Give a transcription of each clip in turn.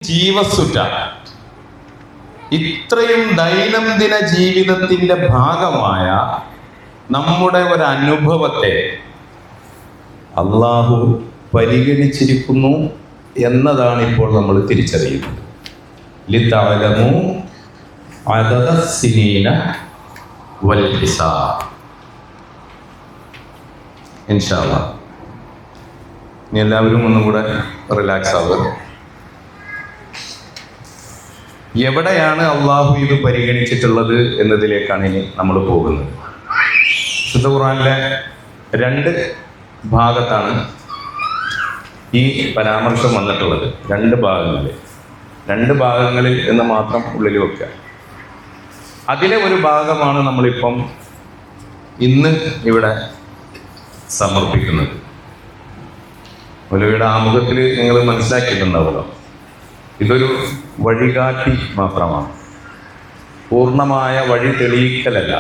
ജീവസുറ്റാണ്. ഇത്രയും ദൈനംദിന ജീവിതത്തിന്റെ ഭാഗമായ നമ്മുടെ ഒരു അനുഭവത്തെ അള്ളാഹു പരിഗണിച്ചിരിക്കുന്നു എന്നതാണ് ഇപ്പോൾ നമ്മൾ തിരിച്ചറിയുന്നത്. ലിതഅലമു അദദ സിനീന വൽ ഹിസാബ്. ഇൻഷാ അല്ലാഹ് ഇനി എല്ലാവരും ഒന്നും കൂടെ റിലാക്സ് ആവുക. എവിടെയാണ് അള്ളാഹു ഇത് പരിഗണിച്ചിട്ടുള്ളത് എന്നതിലേക്കാണ് ഇനി നമ്മൾ പോകുന്നത്. വിശുദ്ധ ഖുർആനിലെ 2 ഭാഗത്താണ് ഈ പരാമർശം വന്നിട്ടുള്ളത്. 2 ഭാഗങ്ങളിൽ എന്ന് മാത്രം ഉള്ളിൽ വെക്കുക. അതിലെ ഒരു ഭാഗമാണ് നമ്മളിപ്പം ഇന്ന് ഇവിടെ സമർപ്പിക്കുന്നത്. മൗലവിയുടെ ആമുഖത്തിൽ നിങ്ങൾ മനസ്സിലാക്കിയിട്ടുണ്ടാവുമല്ലോ, ഇതൊരു വഴികാട്ടി മാത്രമാണ്, പൂർണ്ണമായ വഴി തെളിയിക്കലല്ല.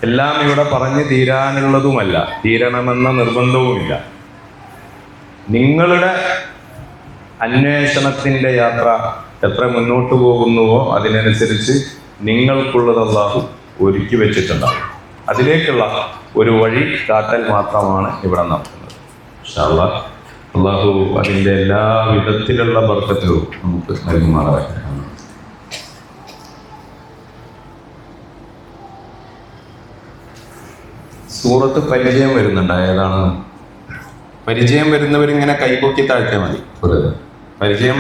എല്ലാം ഇവിടെ പറഞ്ഞു തീരാനുള്ളതുമല്ല, തീരണമെന്ന നിർബന്ധവുമില്ല. നിങ്ങളുടെ അന്വേഷണത്തിൻ്റെ യാത്ര എത്ര മുന്നോട്ട് പോകുന്നുവോ അതിനനുസരിച്ച് നിങ്ങൾക്കുള്ളത് അല്ലാഹു ഒരുക്കി വെച്ചിട്ടുണ്ടാവും. അതിലേക്കുള്ള ഒരു വഴി കാട്ടൽ മാത്രമാണ് ഇവിടെ നടത്തുന്നത്. ഇൻഷാ അല്ലാഹ് അല്ലാഹു അതിൻ്റെ എല്ലാ വിധത്തിലുള്ള ബർക്കത്തും നമുക്ക് നൽകുമാറാകട്ടെ. സൂറത്ത് പരിചയം വരുന്നുണ്ട്. ഏതാണ് പരിചയം വരുന്നവരിങ്ങനെ കൈപൊക്കി താഴ്ത്തിയാൽ മതി. പരിചയം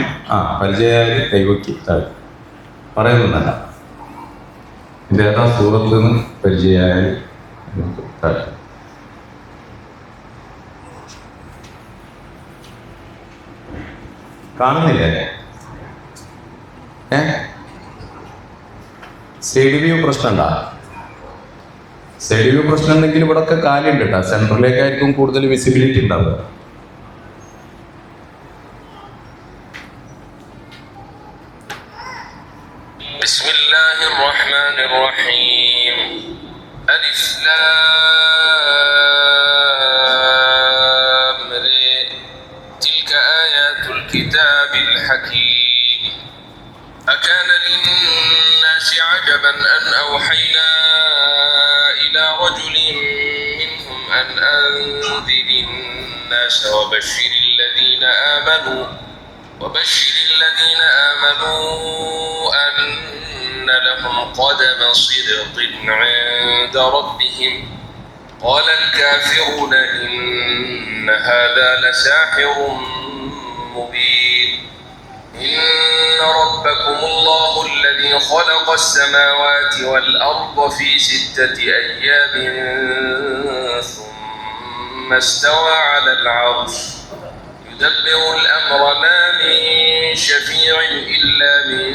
പരിചയമായി കൈപൊക്കി താഴ്ത്തി പറയുന്നുണ്ടല്ല. ഇതിൻ്റെ ഏതാ സൂറത്ത് നിന്ന് പരിചയമായി താഴ്ത്തി. കാണുന്നില്ലേ? സൈഡ് വ്യൂ പ്രശ്നമുണ്ടാ? സൈഡ് വ്യൂ പ്രശ്നം ഉണ്ടെങ്കിൽ ഇവിടെ ഒക്കെ കാലുണ്ട് കേട്ടോ. സെൻട്രലിലേക്കായിരിക്കും കൂടുതൽ വിസിബിലിറ്റി ഉണ്ടാവുക. ബിസ്മില്ലാഹിർ റഹ്മാനിർ റഹീം. അലിഫ് ലാം റ. തിൽക ആയാതുൽ കിതാബിൽ ഹകീം. അകാന ലിന്നാസി അജബൻ അൻ ഔഹൈനാ إلى رجل منهم أن أنذر الناس وبشر الذين آمنوا أن لهم قدم صدق عند ربهم. قال الكافرون إن هذا لساحر مبين. إن ربكم الله الذي خلق السماوات والأرض في 6 أيام ثم استوى على العرش يدبر الأمر ما من شفيع إلا من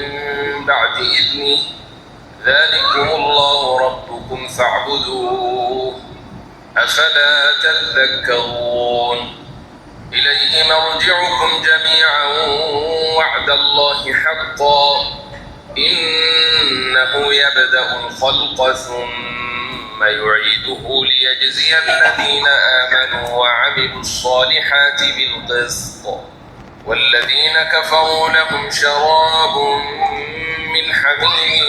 بعد إذنه ذلكم الله ربكم فاعبدوه أفلا تذكرون. إليه مرجعكم جميعا وعد الله حقا إنه يبدأ الخلق ثم يعيده ليجزي الذين آمنوا وعملوا الصالحات بالقسط والذين كفروا لهم شراب من حميم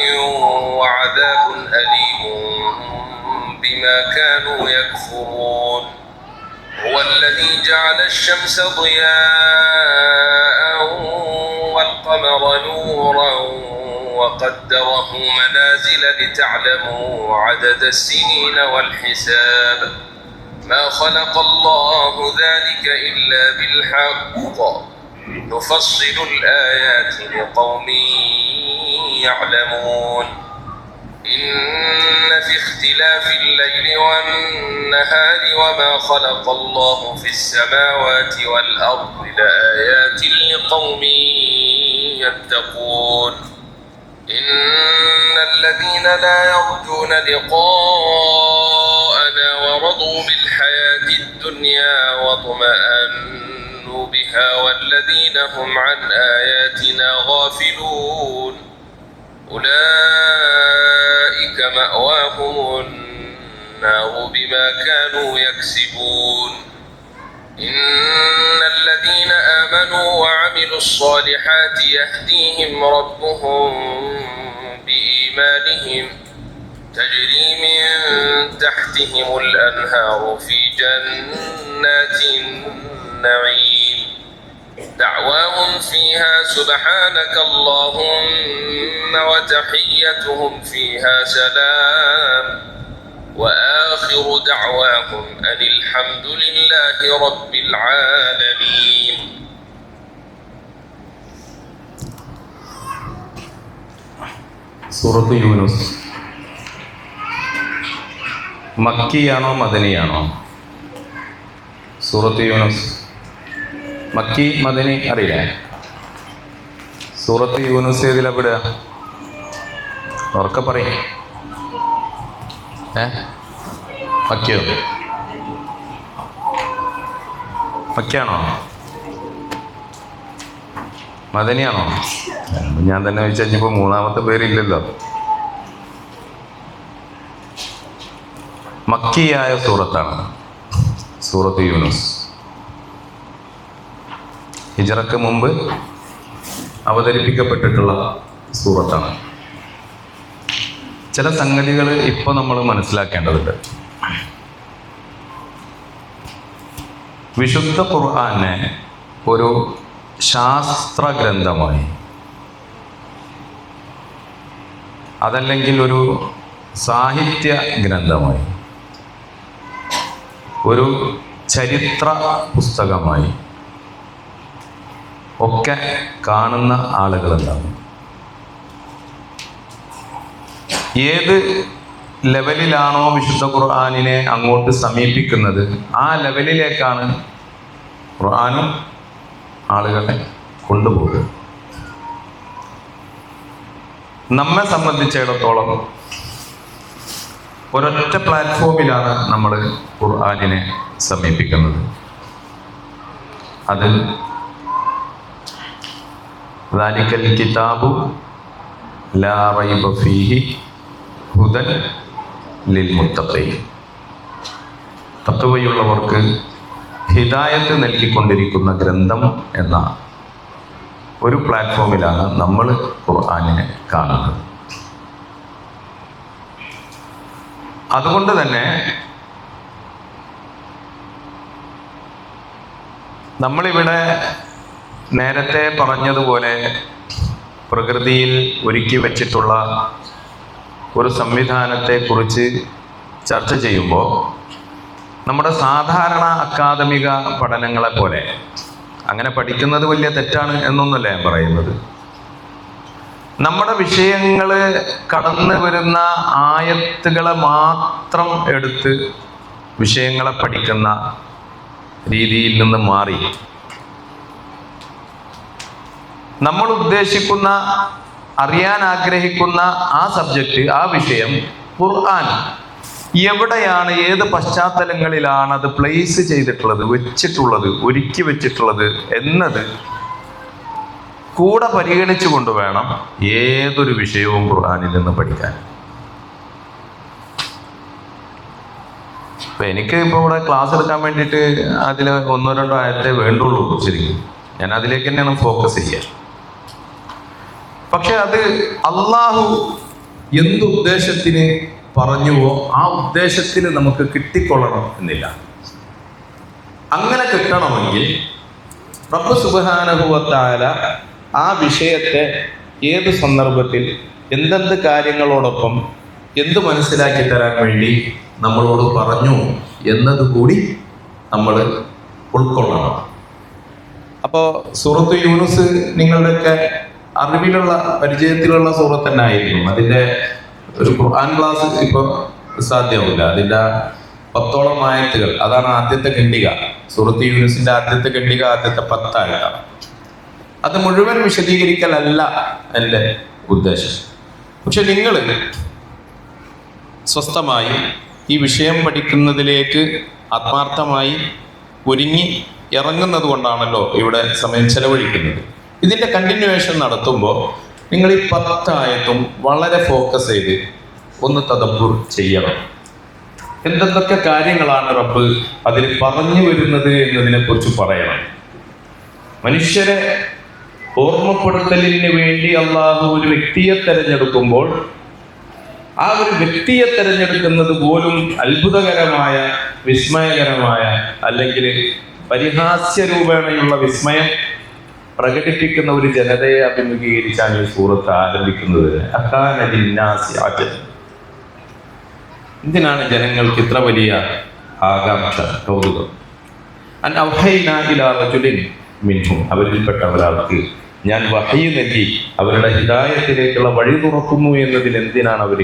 وعذاب أليم بما كانوا يكفرون. هو الذي جعل الشمس ضياء والقمر نورا وقدره منازل لتعلموا عدد السنين والحساب. ما خلق الله ذلك إلا بالحق نفصل الآيات لقوم يعلمون. إن في اختلاف الليل والنهار وما خلق الله في السماوات والأرض لآيات لقوم يتقون. إن الذين لا يرجون لقاءنا ورضوا بالحياة الدنيا واطمأنوا بها والذين هم عن آياتنا غافلون أولئك مأواهم النار بما كانوا يكسبون. إن الذين آمنوا وعملوا الصالحات يهديهم ربهم بإيمانهم تجري من تحتهم الأنهار في جنات النعيم دعواهم فيها سبحانك اللهم وتحيتهم فيها سلام وآخر دعواهم أن الحمد لله رب العالمين. സൂറത്ത് യൂനുസ് മക്കിയാണോ മദനിയാണോ? സൂറത്ത് യൂനുസ് മക്കി മദനി അറിയില്ലേ? സൂറത്ത് യൂനുസ് ഏതിലാ പെടുക? ഉറക്കെ പറയും. മക്കിയോ? മക്കിയാണോ മദനിയാണോ? ഞാൻ തന്നെ ചോദിച്ചു കഴിഞ്ഞപ്പോൾ മൂന്നാമത്തെ പേരില്ലല്ലോ. മക്കിയായ സൂറത്താണ് സൂറത്ത് യൂനുസ്. ഹിജ്റക്ക് മുമ്പ് അവതരിപ്പിക്കപ്പെട്ടിട്ടുള്ള സൂറത്താണ്. ചില സംഗതികൾ ഇപ്പോൾ നമ്മൾ മനസ്സിലാക്കേണ്ടതുണ്ട്. വിശുദ്ധ ഖുർആനെ ഒരു ശാസ്ത്ര ഗ്രന്ഥമായി, അതല്ലെങ്കിൽ ഒരു സാഹിത്യ ഗ്രന്ഥമായി, ഒരു ചരിത്ര പുസ്തകമായി ഒക്കെ കാണുന്ന ആളുകളുണ്ടാവും. ഏത് ലെവലിലാണോ വിശുദ്ധ ഖുർആനിനെ അങ്ങോട്ട് സമീപിക്കുന്നത്, ആ ലെവലിലേക്കാണ് ഖുർആനും ആളുകളെ കൊണ്ടുപോകുക. നമ്മെ സംബന്ധിച്ചിടത്തോളം ഒരൊറ്റ പ്ലാറ്റ്ഫോമിലാണ് നമ്മൾ ഖുർആനിനെ സമീപിക്കുന്നത്. അത് ദാലിക്കൽ കിതാബു ലാ റൈബ ഫീഹി ഹുദൻ ലിൽ മുത്തഖീൻ. തഖ്വയുള്ളവർക്ക് ഹിദായത്ത് നൽകിക്കൊണ്ടിരിക്കുന്ന ഗ്രന്ഥം എന്ന ഒരു പ്ലാറ്റ്ഫോമിലാണ് നമ്മൾ ഖുർആനിനെ കാണുന്നത്. അതുകൊണ്ട് തന്നെ നമ്മളിവിടെ നേരത്തെ പറഞ്ഞതുപോലെ പ്രകൃതിയിൽ ഒരുക്കി വച്ചിട്ടുള്ള ഒരു സംവിധാനത്തെക്കുറിച്ച് ചർച്ച ചെയ്യുമ്പോൾ നമ്മുടെ സാധാരണ അക്കാദമിക പഠനങ്ങളെപ്പോലെ അങ്ങനെ പഠിക്കുന്നത് വലിയ തെറ്റാണ് എന്നൊന്നുമല്ല ഞാൻ പറയുന്നത്. നമ്മുടെ വിഷയങ്ങൾ കടന്നു വരുന്ന ആയത്തുകളെ മാത്രം എടുത്ത് വിഷയങ്ങളെ പഠിക്കുന്ന രീതിയിൽ നിന്ന് മാറി നമ്മൾ ഉദ്ദേശിക്കുന്ന, അറിയാൻ ആഗ്രഹിക്കുന്ന ആ സബ്ജക്റ്റ്, ആ വിഷയം, ഖുർആൻ എവിടെയാണ്, ഏത് പശ്ചാത്തലങ്ങളിലാണ് അത് പ്ലേസ് ചെയ്തിട്ടുള്ളത്, വെച്ചിട്ടുള്ളത്, ഒരുക്കി വെച്ചിട്ടുള്ളത് എന്നത് കൂടെ പരിഗണിച്ചു കൊണ്ട് വേണം ഏതൊരു വിഷയവും ഖുർആനിൽ നിന്ന് പഠിക്കാൻ. ഇപ്പം എനിക്ക് ഇപ്പോൾ ഇവിടെ ക്ലാസ് എടുക്കാൻ വേണ്ടിയിട്ട് അതിൽ 1-2 ആയത്തേ വേണ്ടുള്ളൂ. ശരിക്കും ഞാൻ അതിലേക്ക് തന്നെയാണ് ഫോക്കസ് ചെയ്യുക. പക്ഷെ അത് അള്ളാഹു എന്തുദ്ദേശത്തിന് പറഞ്ഞുവോ ആ ഉദ്ദേശത്തിന് നമുക്ക് കിട്ടിക്കൊള്ളണം എന്നില്ല. അങ്ങനെ കിട്ടണമെങ്കിൽ റബ്ബ് സുബ്ഹാനഹു വ തആല ആ വിഷയത്തെ ഏത് സന്ദർഭത്തിൽ എന്തെന്ത് കാര്യങ്ങളോടൊപ്പം എന്ത് മനസ്സിലാക്കി തരാൻ വേണ്ടി നമ്മളോട് പറഞ്ഞു എന്നതുകൂടി നമ്മൾ ഉൾക്കൊള്ളണം. അപ്പോൾ സൂറത്ത് യൂനുസ് നിങ്ങളുടെയൊക്കെ അറിവിലുള്ള പരിചയത്തിലുള്ള സൂറത്ത് തന്നെ ആയിരുന്നു. അതിൻ്റെ ഒരു ഖുർആൻ ക്ലാസ് ഇപ്പോൾ സാധ്യമാവില്ല. അതിൻ്റെ 10ഓളം ആയത്തുകൾ, അതാണ് ആദ്യത്തെ ഖണ്ഡിക. സൂറത്ത് യൂനുസിൻ്റെ ആദ്യത്തെ ഖണ്ഡിക, ആദ്യത്തെ 10 ആയത്താണ്. അത് മുഴുവൻ വിശദീകരിക്കലല്ല എൻ്റെ ഉദ്ദേശം. പക്ഷെ നിങ്ങൾ സ്വസ്ഥമായി ഈ വിഷയം പഠിക്കുന്നതിലേക്ക് ആത്മാർത്ഥമായി ഒരുങ്ങി ഇറങ്ങുന്നത് കൊണ്ടാണല്ലോ ഇവിടെ സമയം ചെലവഴിക്കുന്നത്. ഇതിൻ്റെ കണ്ടിന്യൂവേഷൻ നടത്തുമ്പോൾ നിങ്ങൾ ഈ 10 ആയത്തും വളരെ ഫോക്കസ് ചെയ്ത് ഒന്ന് തദബ്ബുർ ചെയ്യണം. എന്തെന്തൊക്കെ കാര്യങ്ങളാണ് റബ്ബ് അതിൽ പറഞ്ഞു വരുന്നത് എന്നതിനെ കുറിച്ച് പറയണം. മനുഷ്യരെ ഓർമ്മപ്പെടുത്തലിന് വേണ്ടി അള്ളാഹു ഒരു വ്യക്തിയെ തെരഞ്ഞെടുക്കുമ്പോൾ ആ ഒരു വ്യക്തിയെ തെരഞ്ഞെടുക്കുന്നത് പോലും അത്ഭുതകരമായ, വിസ്മയകരമായ, അല്ലെങ്കിൽ പരിഹാസ്യരൂപേണയുള്ള വിസ്മയം പ്രകടിപ്പിക്കുന്ന ഒരു ജനതയെ അഭിമുഖീകരിച്ചാണ് ഈ സൂറത്ത് ആരംഭിക്കുന്നത്. അകാന ലിന്നാസി അജബ്. എന്തിനാണ് ജനങ്ങൾക്ക് ഇത്ര വലിയ ആകാംക്ഷ, കൗതുകം? അൻ ഔഹൈനാ ഇലാ റജുലിൻ മിൻഹും. അവരിൽപ്പെട്ട ഒരാൾക്ക് ഞാൻ വഹയി നൽകി അവരുടെ ഹിദായത്തിലേക്കുള്ള വഴി തുറക്കുന്നു എന്നതിൽ എന്തിനാണ് അവർ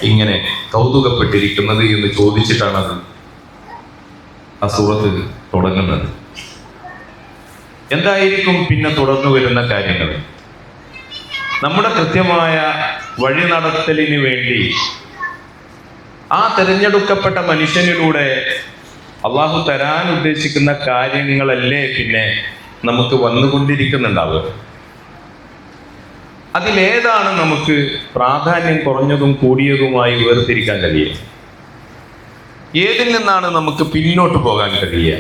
ഇങ്ങനെ കൗതുകപ്പെട്ടിരിക്കുന്നത് എന്ന് ചോദിച്ചിട്ടാണ് അത് ആ സൂറത്ത് തുടങ്ങുന്നത്. എന്തായിരിക്കും പിന്നെ തുടർന്നു വരുന്ന കാര്യങ്ങൾ? നമ്മുടെ കൃത്യമായ വഴി നടത്തലിന് വേണ്ടി ആ തിരഞ്ഞെടുക്കപ്പെട്ട മനുഷ്യനിലൂടെ അള്ളാഹു തരാൻ ഉദ്ദേശിക്കുന്ന കാര്യങ്ങളല്ലേ പിന്നെ നമുക്ക് വന്നുകൊണ്ടിരിക്കുന്നുണ്ടാവുക. അതിലേതാണ് നമുക്ക് പ്രാധാന്യം കുറഞ്ഞതും കൂടിയതുമായി വേർതിരിക്കാൻ കഴിയുക? ഏതിൽ നിന്നാണ് നമുക്ക് പിന്നോട്ട് പോകാൻ കഴിയുക?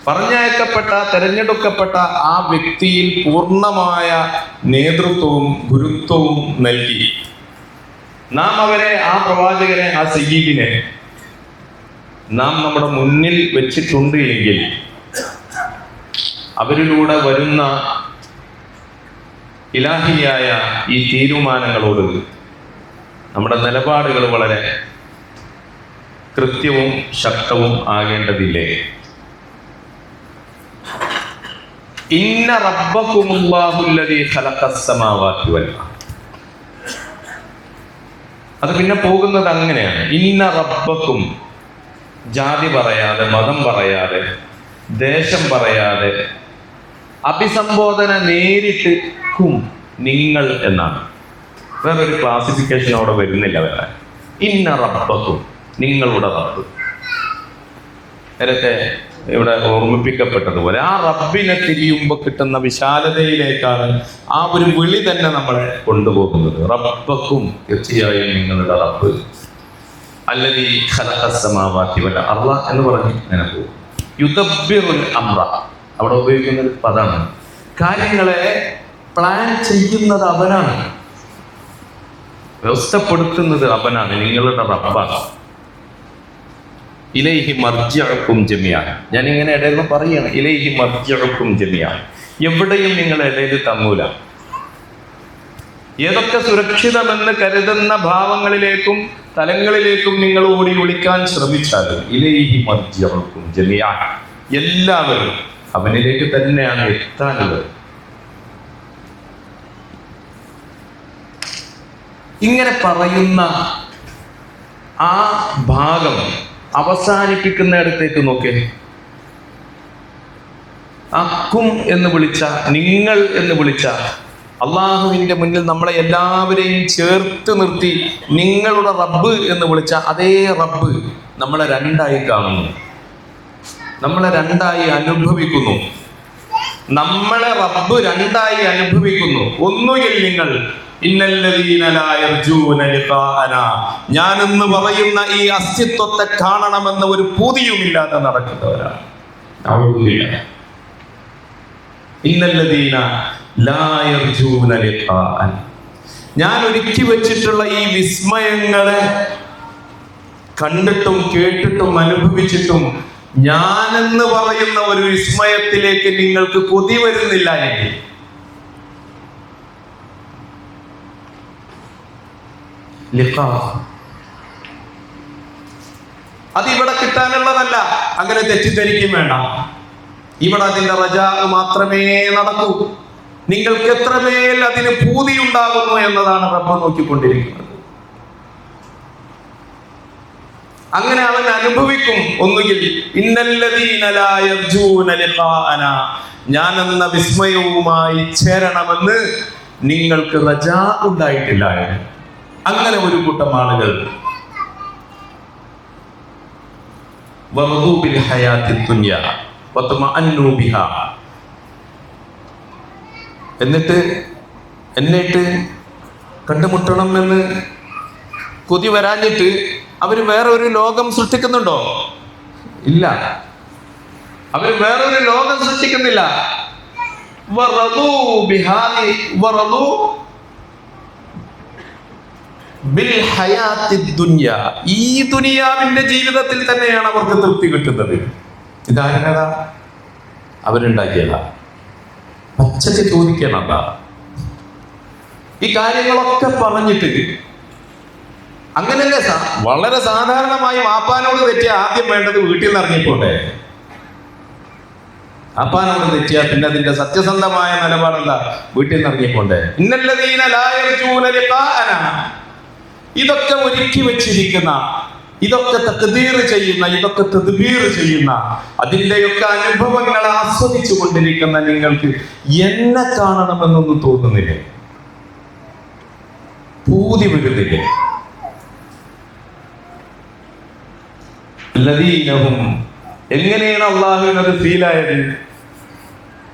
പറഞ്ഞയക്കപ്പെട്ട, തെരഞ്ഞെടുക്കപ്പെട്ട ആ വ്യക്തിയിൽ പൂർണ്ണമായ നേതൃത്വവും ഗുരുത്വവും നൽകി നാം അവരെ, ആ പ്രവാചകനെ, ആ സയ്യിദിനെ നാം നമ്മുടെ മുന്നിൽ വെച്ചിട്ടുണ്ട് എങ്കിൽ അവരിലൂടെ വരുന്ന ഇലാഹിയായ ഈ തീരുമാനങ്ങളോട് നമ്മുടെ നിലപാടുകൾ വളരെ കൃത്യവും ശക്തവും ആകേണ്ടതില്ലേ? ഇന്ന റബ്ബക്കുമുല്ലാഹുല്ലദീ ഖലഖസ് സമാവാതി വൽ അർദ്. അത് പിന്നെ പോകുന്നത് അങ്ങനെയാണ്. ഇന്ന റബ്ബക്കും, ജാതി പറയാതെ, മതം പറയാതെ, ദേശം പറയാതെ, അഭിസംബോധന നേരിട്ട് കും, നിങ്ങൾ എന്നാണ്. വേറൊരു ക്ലാസിഫിക്കേഷൻ അവിടെ വരുന്നില്ല. വേറെ ഇന്ന റബ്ബക്കും, നിങ്ങളുടെ റബ്ബ്. നേരത്തെ ഇവിടെ ഓർമ്മിപ്പിക്കപ്പെട്ടതുപോലെ ആ റബ്ബിനെ തിരിയുമ്പോൾ കിട്ടുന്ന വിശാലതയിലേക്കാണ് ആ ഒരു വിളി തന്നെ നമ്മളെ കൊണ്ടുപോകുന്നത്. റബ്ബക്കും, തീർച്ചയായും നിങ്ങളുടെ റബ്ബ്. അല്ലദീ ഖലഖസ് സമാവാതി വൽ അർദ് എന്ന് പറഞ്ഞ് അങ്ങനെ പോകും. യുദബ്ബിറുൽ അംറ അവിടെ ഉപയോഗിക്കുന്ന ഒരു പദമാണ്. കാര്യങ്ങളെ പ്ലാൻ ചെയ്യുന്നത് അവനാണ്, വ്യവസ്ഥപ്പെടുത്തുന്നത് അവനാണ്, നിങ്ങളുടെ റബ്ബാണ്. ഇലൈഹി മർജിഉക്കും ജമിഅൻ. ഞാൻ ഇങ്ങനെ ഇടയിൽ പറയുകയാണ്, ഇലൈഹി മർജിഉക്കും ജമിഅൻ. എവിടെയും നിങ്ങൾ ഇടയിൽ തങ്ങൂല. ഏതൊക്കെ സുരക്ഷിതമെന്ന് കരുതുന്ന ഭാവങ്ങളിലേക്കും തലങ്ങളിലേക്കും നിങ്ങൾ ഓടി ഒളിക്കാൻ ശ്രമിച്ചാലും ഇലൈഹി മർജിഉക്കും ജമിഅൻ, എല്ലാവരും അവനിലേക്ക് തന്നെയാണ് എത്താനുള്ളത്. ഇങ്ങനെ പറയുന്ന ആ ഭാഗം അവസാനിപ്പിക്കുന്നിടത്തേക്ക് നോക്കേ. അക്കും എന്ന് വിളിച്ച, നിങ്ങൾ എന്ന് വിളിച്ച അള്ളാഹുവിന്റെ മുന്നിൽ നമ്മളെ എല്ലാവരെയും ചേർത്ത് നിർത്തി നിങ്ങളുടെ റബ്ബ് എന്ന് വിളിച്ച അതേ റബ്ബ് നമ്മളെ രണ്ടായി കാണുന്നു, നമ്മളെ രണ്ടായി അനുഭവിക്കുന്നു. നമ്മളെ റബ്ബ് രണ്ടായി അനുഭവിക്കുന്നു. ഒന്നുകിൽ നിങ്ങൾ ഇന്നല്ലദീന ലാ യർജൂന ലിഖാഅനാ, ഞാനെന്ന് പറയുന്ന ഈ അസ്തിത്വത്തെ കാണണമെന്ന ഒരു പൂതിയുമില്ലാതെ നടക്കുന്നവരാണ്. ഇന്നല്ലദീന ലാ യർജൂന ലിഖാഅന, ഞാൻ ഒരുക്കി വെച്ചിട്ടുള്ള ഈ വിസ്മയങ്ങളെ കണ്ടിട്ടും കേട്ടിട്ടും അനുഭവിച്ചിട്ടും ഞാനെന്ന് പറയുന്ന ഒരു വിസ്മയത്തിലേക്ക് നിങ്ങൾക്ക് കൊതി വരുന്നില്ല എങ്കിൽ അതിവിടെ കിട്ടാനുള്ളതല്ല. അങ്ങനെ തെറ്റിദ്ധരിക്കും വേണ്ട. ഇവിടെ അതിന്റെ റജാ മാത്രമേ നടക്കൂ. നിങ്ങൾക്ക് എത്രമേൽ അതിന് പൂതി ഉണ്ടാകുന്നു എന്നതാണ് റബ്ബ് നോക്കിക്കൊണ്ടിരിക്കുന്നത്. അങ്ങനെ അവൻ അനുഭവിക്കും. ഒന്നുകിൽ ഇന്നല്ലദീന ലാ യർജൂന ലിഖാഅന, ഞാനെന്ന വിസ്മയവുമായി ചേരണമെന്ന് നിങ്ങൾക്ക് റജാ ഉണ്ടായിട്ടില്ല. അങ്ങനെ ഒരു കൂട്ടം ആളുകൾ വറദൂ ബിൽ ഹയാത്തി ദുനിയ വതമഅന്നു ബിഹാ, എന്നിട്ട് കണ്ടുമുട്ടണം എന്ന് കൊതി വരാഞ്ഞിട്ട് അവര് വേറെ ഒരു ലോകം സൃഷ്ടിക്കുന്നുണ്ടോ? ഇല്ല, അവര് വേറൊരു ലോകം സൃഷ്ടിക്കുന്നില്ല. ഈ ദുനിയാവിന്റെ ജീവിതത്തിൽ തന്നെയാണ് അവർക്ക് തൃപ്തി കിട്ടുന്നത്. ഇതാരതാ? അവരുണ്ടാക്കിയതാ. പച്ചക്ക് ചോദിക്കണതാ. ഈ കാര്യങ്ങളൊക്കെ പറഞ്ഞിട്ട് അങ്ങനല്ലേ വളരെ സാധാരണമായി വാപ്പാനോട് തെറ്റിയ ആദ്യം വേണ്ടത് വീട്ടിൽ നിന്ന് ഇറങ്ങിപ്പോണ്ടേ. വാപ്പാനോട് തെറ്റിയാ പിന്നെ അതിന്റെ സത്യസന്ധമായ നിലപാടെന്താ? വീട്ടിൽ നിന്ന് ഇറങ്ങിപ്പോണ്ടേ. ഇന്നല്ലദീന ലാ യർജൂന ലിഖാഅന, ഇതൊക്കെ ഒരുക്കി വെച്ചിരിക്കുന്ന, ഇതൊക്കെ തഖ്ദീർ ചെയ്യുന്ന, ഇതൊക്കെ തദ്ബീർ ചെയ്യുന്ന, അതിന്റെയൊക്കെ അനുഭവങ്ങൾ ആസ്വദിച്ചു കൊണ്ടിരിക്കുന്ന നിങ്ങൾക്ക് എന്നെ കാണണമെന്നൊന്നും തോന്നുന്നില്ലേ? പൂതി വരുന്നില്ലേ? ലദീനഹും, എങ്ങനെയാണ് അള്ളാഹുവിനത് ഫീലായത്?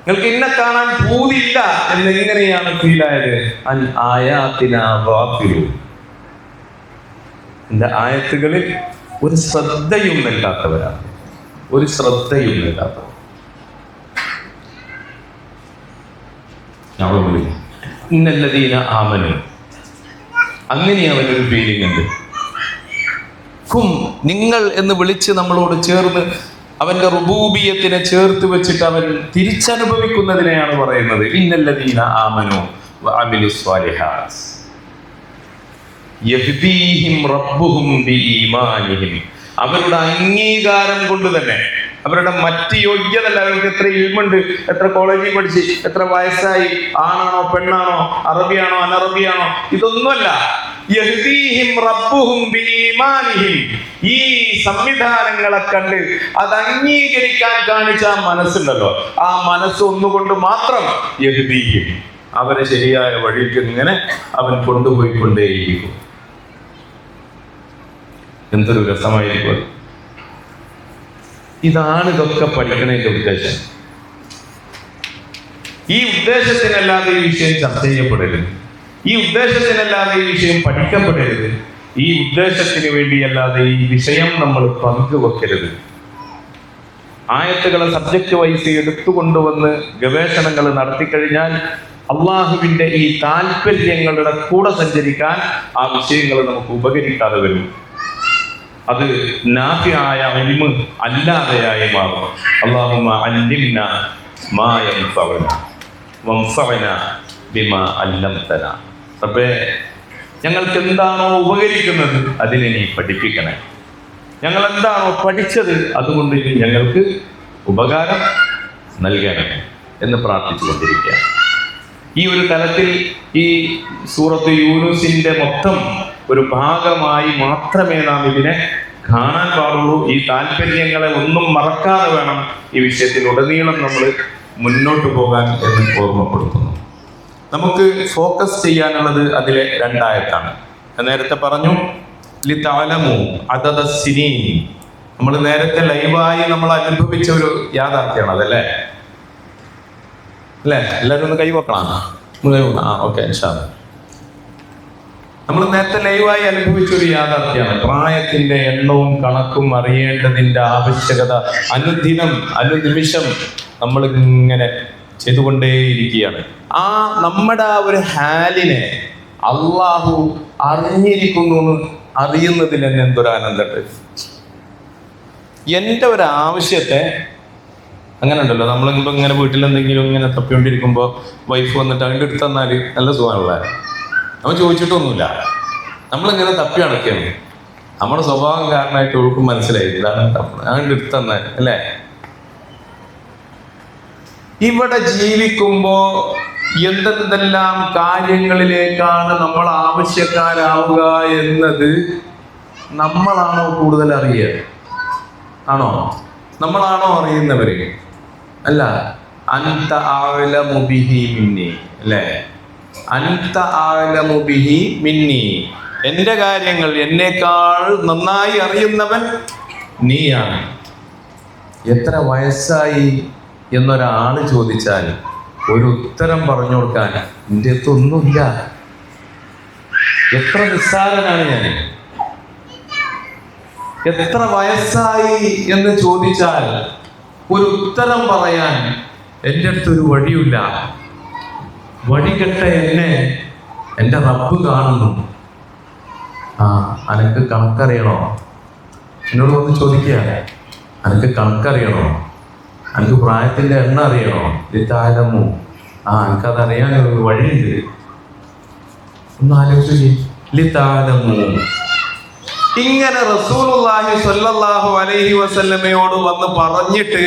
നിങ്ങൾക്ക് എന്നെ കാണാൻ പൂതിയില്ല എന്ന് എങ്ങനെയാണ് ഫീലായത്? അൻ ആയാതിനാ ഗാഫിലൂൻ, എന്റെ ആയത്തുകളിൽ ഒരു ശ്രദ്ധയും നൽകാത്തവരാണ്. ഒരു ശ്രദ്ധയും നൽകാത്തവർ. ഇന്നല്ലദീന ആമനു, അങ്ങനെ അവനൊരു ഫീലിംഗ് ഉണ്ട്. ഖും, നിങ്ങൾ എന്ന് വിളിച്ച് നമ്മളോട് ചേർന്ന് അവന്റെ റുബൂബിയത്തിനെ ചേർത്ത് വെച്ചിട്ട് അവൻ തിരിച്ചനുഭവിക്കുന്നതിനെയാണ് പറയുന്നത്. ഇന്നല്ലദീന ആമനു വഅമിലുസ് സ്വാലിഹാത്ത് യഹ്ദീഹിം റബ്ബുഹും ബിഈമാനിഹിം, അവരുടെ അംഗീകാരം കൊണ്ട് തന്നെ, അവരുടെ മറ്റ് യോഗ്യതല്ല, അവർക്ക് എത്ര ഇൽമുണ്ട്, എത്ര കോളേജിൽ പഠിച്ച്, എത്ര വയസ്സായി, ആണാണോ പെണ്ണാണോ, അറബിയാണോ അനറബിയാണോ, ഇതൊന്നുമല്ല. യഹ്ദീഹിം റബ്ബുഹും ബിഈമാനിഹിം, ഈ സംവിധാനങ്ങളെ കണ്ട് അത് അംഗീകരിക്കാൻ കാണിച്ച ആ മനസ്സുണ്ടല്ലോ, ആ മനസ്സ് ഒന്നുകൊണ്ട് മാത്രം യഹ്ദീഹിം, അവരെ ശരിയായ വഴിക്ക് ഇങ്ങനെ അവൻ കൊണ്ടുപോയിക്കൊണ്ടേയിരിക്കും. എന്തൊരു രസമായിരിക്കും. ഇതാണ് ഇതൊക്കെ പഠിക്കണതിന്റെ ഉദ്ദേശം. ഈ ഉദ്ദേശത്തിനല്ലാതെ ഈ വിഷയം ചർച്ച ചെയ്യപ്പെടരുത്. ഈ ഉദ്ദേശത്തിനല്ലാതെ ഈ വിഷയം പഠിക്കപ്പെടരുത്. ഈ ഉദ്ദേശത്തിന് വേണ്ടിയല്ലാതെ ഈ വിഷയം നമ്മൾ പങ്കുവെക്കരുത്. ആയത്തുകളെ സബ്ജക്റ്റ് വൈസ് എടുത്തുകൊണ്ടുവന്ന് ഗവേഷണങ്ങൾ നടത്തിക്കഴിഞ്ഞാൽ അള്ളാഹുവിന്റെ ഈ താല്പര്യങ്ങളുടെ കൂടെ സഞ്ചരിക്കാൻ ആ വിഷയങ്ങൾ നമുക്ക് ഉപകരിക്കാതെ വരും. അത് നാഫിയായ ഇൽമ് അല്ലാതെയായി മാറും. അല്ലാഹുമ്മ അല്ലിംനാ മാ യൻഫഉനാ വൻഫഉനാ ബിമാ അല്ലംതനാ. റബ്ബേ, ഞങ്ങൾക്ക് എന്താണോ ഉപകരിക്കുന്നത് അതിനെ നീ പഠിപ്പിക്കണേ. ഞങ്ങൾ എന്താണോ പഠിച്ചത് അതുകൊണ്ട് ഇനി ഞങ്ങൾക്ക് ഉപകാരം നൽകണേ എന്ന് പ്രാർത്ഥിച്ചുകൊണ്ടിരിക്കുക. ഈ ഒരു തലത്തിൽ ഈ സൂറത്ത് യൂനുസിന്റെ മൊത്തം ഒരു ഭാഗമായി മാത്രമേ നാം ഇതിനെ കാണാൻ പാടുള്ളൂ. ഈ താല്പര്യങ്ങളെ ഒന്നും മറക്കാതെ വേണം ഈ വിഷയത്തിൽ ഉടനീളം നമ്മൾ മുന്നോട്ട് പോകാൻ എന്ന് ഓർമ്മപ്പെടുത്തുന്നു. നമുക്ക് ഫോക്കസ് ചെയ്യാനുള്ളത് അതിലെ 2 ആയത്താണ്. നേരത്തെ പറഞ്ഞു ലിതഅലമു അദദ സിനീൻ. നമ്മൾ നേരത്തെ ലൈവായി നമ്മൾ അനുഭവിച്ച ഒരു യാഥാർത്ഥ്യമാണ് അതല്ലേ? അല്ലേ? എല്ലാവരും ഒന്ന് കൈവക്കണം. ഓക്കെ, നമ്മൾ നേരത്തെ ലൈവായി അനുഭവിച്ച ഒരു യാഥാർത്ഥ്യമാണ്. പ്രായത്തിന്റെ എണ്ണവും കണക്കും അറിയേണ്ടതിന്റെ ആവശ്യകത അനുദിനം അനുനിമിഷം നമ്മൾ ഇങ്ങനെ ചെയ്തുകൊണ്ടേയിരിക്കുകയാണ്. ആ നമ്മുടെ ആ ഒരു ഹാലിനെ അള്ളാഹു അറിഞ്ഞിരിക്കുന്നു എന്ന് അറിയുന്നതിൽ തന്നെ എന്തൊരു ആനന്ദമുണ്ട്. എൻ്റെ ഒരു ആവശ്യത്തെ അങ്ങനെ ഉണ്ടല്ലോ, നമ്മളിപ്പോൾ ഇങ്ങനെ വീട്ടിൽ എന്തെങ്കിലും ഇങ്ങനെ തപ്പിക്കൊണ്ടിരിക്കുമ്പോൾ വൈഫ് വന്നിട്ട് അങ്ങോട്ട് എടുത്തു തന്നാൽ നല്ല സുഖമാണുള്ള. അവൻ ചോദിച്ചിട്ടൊന്നുമില്ല, നമ്മളിങ്ങനെ തപ്പി അടക്കുകയാണ്. നമ്മുടെ സ്വഭാവം കാരണമായിട്ട് ഒഴുക്കും മനസ്സിലായി ഇതാണ് അങ്ങോട്ട് എടുത്തു തന്നാൽ അല്ലേ? ഇവിടെ ജീവിക്കുമ്പോ എന്തെല്ലാം കാര്യങ്ങളിലേക്കാണ് നമ്മൾ ആവശ്യക്കാരാവുക എന്നത് നമ്മളാണോ കൂടുതൽ അറിയുക? ആണോ? നമ്മളാണോ അറിയുന്നവര്? അല്ല, അൻത അഅലമു ബിഹി മിന്നി, അല്ലേ? അൻത അഅലമു ബിഹി മിന്നി, എന്റെ കാര്യങ്ങൾ എന്നേക്കാൾ നന്നായി അറിയുന്നവൻ നീയാണ്. എത്ര വയസ്സായി എന്നൊരാള് ചോദിച്ചാൽ ഒരു ഉത്തരം പറഞ്ഞു കൊടുക്കാൻ എൻ്റെ അടുത്തൊന്നുമില്ല. എത്ര നിസ്സാരനാണ് ഞാൻ. എത്ര വയസ്സായി എന്ന് ചോദിച്ചാൽ ഒരു ഉത്തരം പറയാൻ എൻ്റെ അടുത്തൊരു വഴിയില്ല. വഴികെട്ട എന്നെ എൻ്റെ റബ്ബ് കാണുന്നു. അനക്ക് കണക്കറിയണോ? എന്നോട് വന്ന് ചോദിക്കുക, അനക്ക് കണക്കറിയണോ? അനക്ക് പ്രായത്തിൻ്റെ എണ്ണ അറിയണോ? ലിത്താലമു, എനിക്കതറിയാനൊരു വഴിയുണ്ട്. ഒന്ന് ആലോചിച്ച് ലിത്താലമു. ഇങ്ങനെ റസൂലുള്ളാഹി സ്വല്ലല്ലാഹു അലൈഹി വസല്ലമയോട് വന്ന് പറഞ്ഞിട്ട്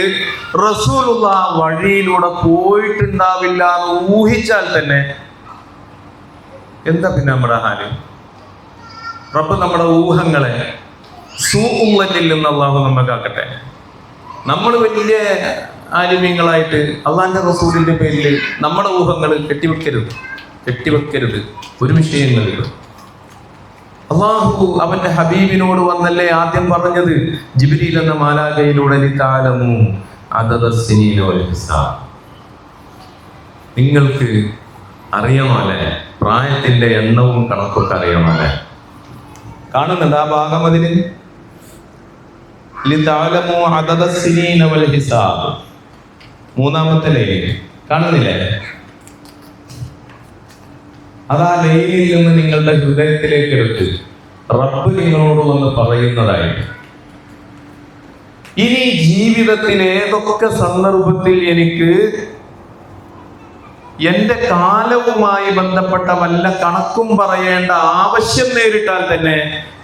റസൂലുള്ളാഹ് വഴിയിലൂടെ പോയിട്ടുണ്ടാവില്ല എന്ന് ഊഹിച്ചാൽ തന്നെ എന്താ പിന്നെ നമ്മുടെ ഹാല്? റബ്ബ് നമ്മുടെ ഊഹങ്ങളെ സൂഉമ്മത്തിൽ നിന്ന് അള്ളാഹു നമ്മക്കാക്കട്ടെ. നമ്മൾ വലിയ ആലിമീങ്ങളായിട്ട് അള്ളാഹിന്റെ റസൂലിന്റെ പേരിൽ നമ്മുടെ ഊഹങ്ങൾ കെട്ടിവെക്കരുത് ഒരു വിഷയങ്ങളിലും. അള്ളാഹു അവന്റെ ഹബീബിനോട് വന്നല്ലേ ആദ്യം പറഞ്ഞത് ജിബ്രീൽ എന്ന മാലാഖയിലൂടെ ലിതാലമു അദദസ്സിനീന വൽ ഹിസാബ്. നിങ്ങൾക്ക് അറിയണമല്ലേ, പ്രായത്തിന്റെ എണ്ണവും കണക്കൊക്കെ അറിയണമല്ലേ. കാണുന്നുണ്ട് ആ ഭാഗം അതിന് ലിതാലമു അദദസ്സിനീന വൽ ഹിസാബ്. മൂന്നാമത്തെ ലൈൻ കാണുന്നില്ലേ? അതാ ലൈനിൽ നിന്ന് നിങ്ങളുടെ ഹൃദയത്തിലേക്ക് എടുത്ത് റബ്ബ് നിങ്ങളോട് വന്ന് പറയുന്നതായിട്ട്. ഇനി ജീവിതത്തിൽ ഏതൊക്കെ സന്ദർഭത്തിൽ എനിക്ക് എന്റെ കാലവുമായി ബന്ധപ്പെട്ട വല്ല കണക്കും പറയേണ്ട ആവശ്യം നേരിട്ടാൽ തന്നെ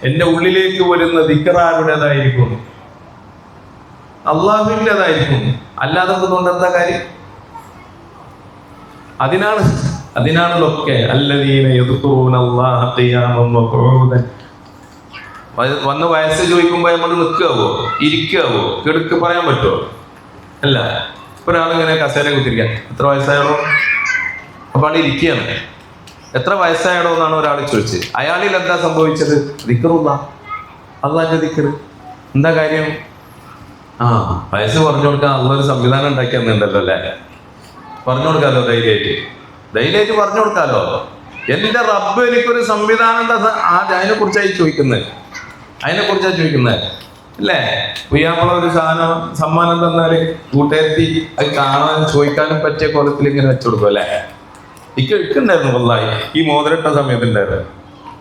എന്റെ ഉള്ളിലേക്ക് വരുന്ന ദിക്ർ ആരുടേതായിരിക്കും? അള്ളാഹുവിൻ്റെതായിരിക്കും. അല്ലാതെ കൊണ്ട് എന്താ കാര്യം? അതിനാണ് ഇതൊക്കെ അല്ലദീന യദ്കുറൂനല്ലാഹ ഖിയാമൻ വഖുഊദൻ. വന്ന് വയസ്സ് ചോദിക്കുമ്പോൾ നമ്മൾ നിൽക്കാവോ, ഇരിക്കാവോ, കിടക്ക് പറയാൻ പറ്റുമോ? അല്ല. ഒരാളിങ്ങനെ കസേര കുത്തിരിക്കാൻ എത്ര വയസ്സായടോ? അപ്പൊ ആൾ ഇരിക്കുകയാണ്. എത്ര വയസ്സായടോ എന്നാണ് ഒരാൾ ചോദിച്ചത്. അയാളിൽ എന്താ സംഭവിച്ചത്? ദിക്റുള്ള, അള്ളാന്റെ ദിക്ർ. എന്താ കാര്യം? വയസ്സ് പറഞ്ഞു കൊടുക്കാൻ അള്ളൊരു സംവിധാനം ഉണ്ടാക്കി തന്നിട്ടുണ്ടല്ലോ അല്ലേ? പറഞ്ഞു കൊടുക്കാലോ, ധൈര്യമായിട്ട് പറഞ്ഞു കൊടുക്കാലോ. എന്റെ റബ്ബ് എനിക്കൊരു സംവിധാനം അതിനെ കുറിച്ചായി ചോദിക്കുന്നത്, അല്ലേ? പുയ്യാമ്പള ഒരു സാധനം സമ്മാനം തന്നാല് കൂട്ടുകാരി അത് കാണാൻ ചോദിക്കാനും പറ്റിയ കോലത്തിൽ ഇങ്ങനെ വെച്ചു കൊടുക്കും അല്ലേ? ഇക്കുണ്ടായിരുന്നു വല്ലാഹി. ഈ മോതിരട്ട സമയത്തുണ്ടായിരുന്നു.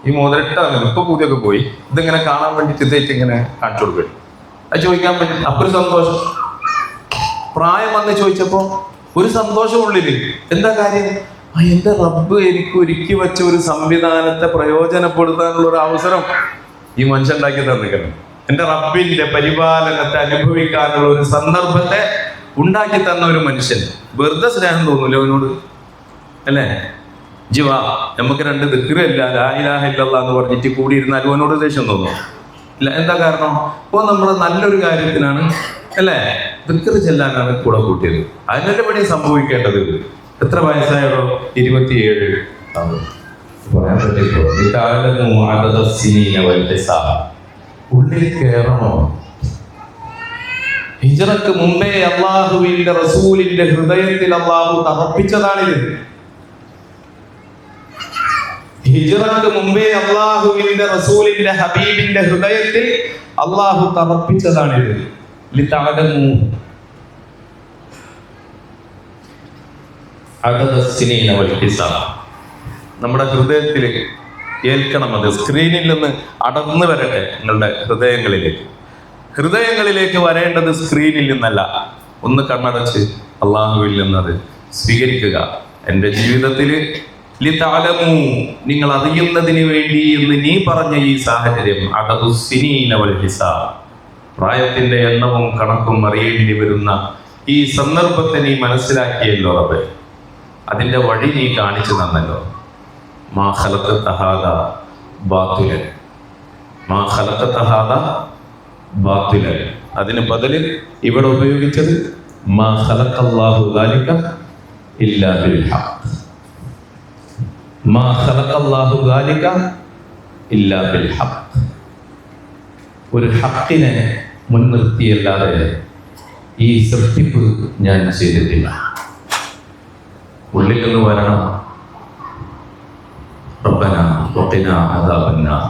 ഈ മോതിരട്ട ഇപ്പൊ പുതിയൊക്കെ പോയി ഇതിങ്ങനെ കാണാൻ വേണ്ടിട്ട് ഇതേറ്റ് ഇങ്ങനെ കാണിച്ചു കൊടുക്കും. അത് ചോദിക്കാൻ വേണ്ടി അപ്പൊ ഒരു സന്തോഷം. പ്രായം വന്ന് ചോദിച്ചപ്പോ ഒരു സന്തോഷം ഉള്ളില്. എന്താ കാര്യം? എന്റെ റബ്ബ് എനിക്ക് ഒരുക്കി വെച്ച ഒരു സംവിധാനത്തെ പ്രയോജനപ്പെടുത്താനുള്ള ഒരു അവസരം ഈ മനുഷ്യൻ ഉണ്ടാക്കി തന്നിരിക്കണം. എന്റെ റബ്ബിന്റെ പരിപാലനത്തെ അനുഭവിക്കാനുള്ള ഒരു സന്ദർഭത്തെ ഉണ്ടാക്കി തന്ന ഒരു മനുഷ്യൻ. വെറുതെ സ്നേഹം തോന്നൂല അവനോട്, അല്ലേ? ജിവാ നമുക്ക് രണ്ട് ദിക്റില്ല ലാ ഇലാഹ ഇല്ലല്ലാഹ് എന്ന് പറഞ്ഞിട്ട് കൂടിയിരുന്നാൽ അവനോട് ദേഷ്യം തോന്നും. ഇല്ല. എന്താ കാരണം? ഇപ്പോൾ നമ്മൾ നല്ലൊരു കാര്യത്തിനാണ്, അല്ലേ, ദിക്ർ ചെല്ലാനാണ് കൂടെ കൂട്ടിയത്. അതിനെ പണി സംഭവിക്കേണ്ടത്. എത്ര വയസ്സായതോ? 27. പറയാൻ പറ്റിപ്പോ ഉള്ളിൽ കയറണോ? ഹിജ്റക്ക് മുമ്പേ അള്ളാഹുവിന്റെ റസൂലിന്റെ ഹൃദയത്തിൽ അള്ളാഹു തറപ്പിച്ചതാണിത്. ഹിജ്റക്ക് മുമ്പേ അള്ളാഹുവിന്റെ റസൂലിന്റെ ഹബീബിന്റെ ഹൃദയത്തിൽ അള്ളാഹു തറപ്പിച്ചതാണിത്. ലിതഅലമു അദദസ്സിനീന വൽ ഹിസാബ്. നമ്മുടെ ഹൃദയത്തിൽ ഏൽക്കണം. അത് സ്ക്രീനിൽ നിന്ന് അടർന്നു വരട്ടെ നിങ്ങളുടെ ഹൃദയങ്ങളിലേക്ക് വരേണ്ടത് സ്ക്രീനിൽ നിന്നല്ല. ഒന്ന് കണ്ണടച്ച് അള്ളാഹുവിൽ നിന്നത് സ്വീകരിക്കുക. എൻ്റെ ജീവിതത്തിൽ ലിതഅലമു, നിങ്ങൾ അറിയുന്നതിന് വേണ്ടി എന്ന് നീ പറഞ്ഞ ഈ സാഹചര്യം, അദദുസ്സിനീന വൽ ഹിസാബ്, പ്രായത്തിന്റെ എണ്ണവും കണക്കും അറിയേണ്ടി വരുന്ന ഈ സന്ദർഭത്തെ നീ മനസ്സിലാക്കിയല്ലോ റബ്ബേ. അതിന്റെ വഴി നീ കാണിച്ചു തന്നല്ലോ. മാ ഖലഖത ഹാദാ ബാതിലൻ, മാ ഖലഖത ഹാദാ ബാതിലൻ. അതിന് ബദലിൽ ഇവിടെ ഉപയോഗിച്ചത് മാ ഖലഖല്ലാഹു ദാലിക ഇല്ലാ ബിൽ ഹഖ്, മാ ഖലഖല്ലാഹു ദാലിക ഇല്ലാ ബിൽ ഹഖ്. ഒരു ഹക്കിനെ മുൻനിർത്തിയല്ലാതെ ഈ സൃഷ്ടിപ്പ് ഞാൻ ചെയ്തിട്ടില്ല. ഉള്ളിൽ നിന്ന് വരണം. റബ്ബനാ വഖിനാ അദാബന്നാർ,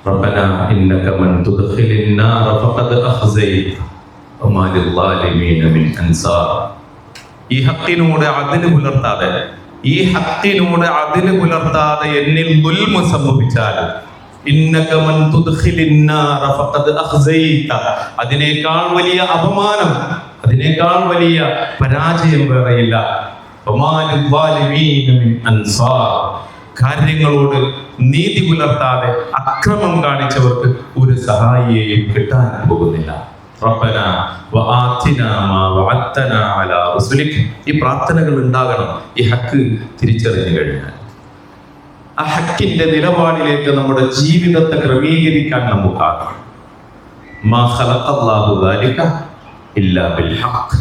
റബ്ബനാ ഇന്നക മൻ തുദ്ഖിലിൻ നാറ ഫഖദ് അഖ്സൈത വമാ ലിദ്ദാലിമീന മിൻ അൻസാർ. ഈ ഹക്കിനോട് അതിന് പുലർത്താതെ എന്നിൽ ദുൽമ സംഭവിച്ചാൽ ഇന്നക മൻ തുദ്ഖിലിൻ നാറ ഫഖദ് അഖ്സൈത, അതിനേക്കാൾ വലിയ അപമാനം, അതിനേക്കാൾ വലിയ പരാജയം വേറെയില്ല. വമാ ലിദ്ദാലിമീന മിൻ അൻസാർ, കാര്യങ്ങളോട് നീതി പുലർത്താതെ അക്രമം കാണിച്ചവർക്ക് ഒരു സഹായിയെയും കിട്ടാൻ പോകുന്നില്ല. റബ്ബനാ വആതിനാ മാ വഅദ്തനാ അലാ റസുലിക്. ഈ പ്രാർത്ഥനകൾ ഉണ്ടാകണം ഈ ഹക്ക് തിരിച്ചറിഞ്ഞു കഴിഞ്ഞാൽ. ആ ഹക്കിന്റെ നിലപാടിലേക്ക് നമ്മുടെ ജീവിതത്തെ ക്രമീകരിക്കാൻ നമുക്കാകണം. മാ ഖലഖല്ലാഹു ദാലിക ഇല്ലാ ബിൽ ഹഖ്.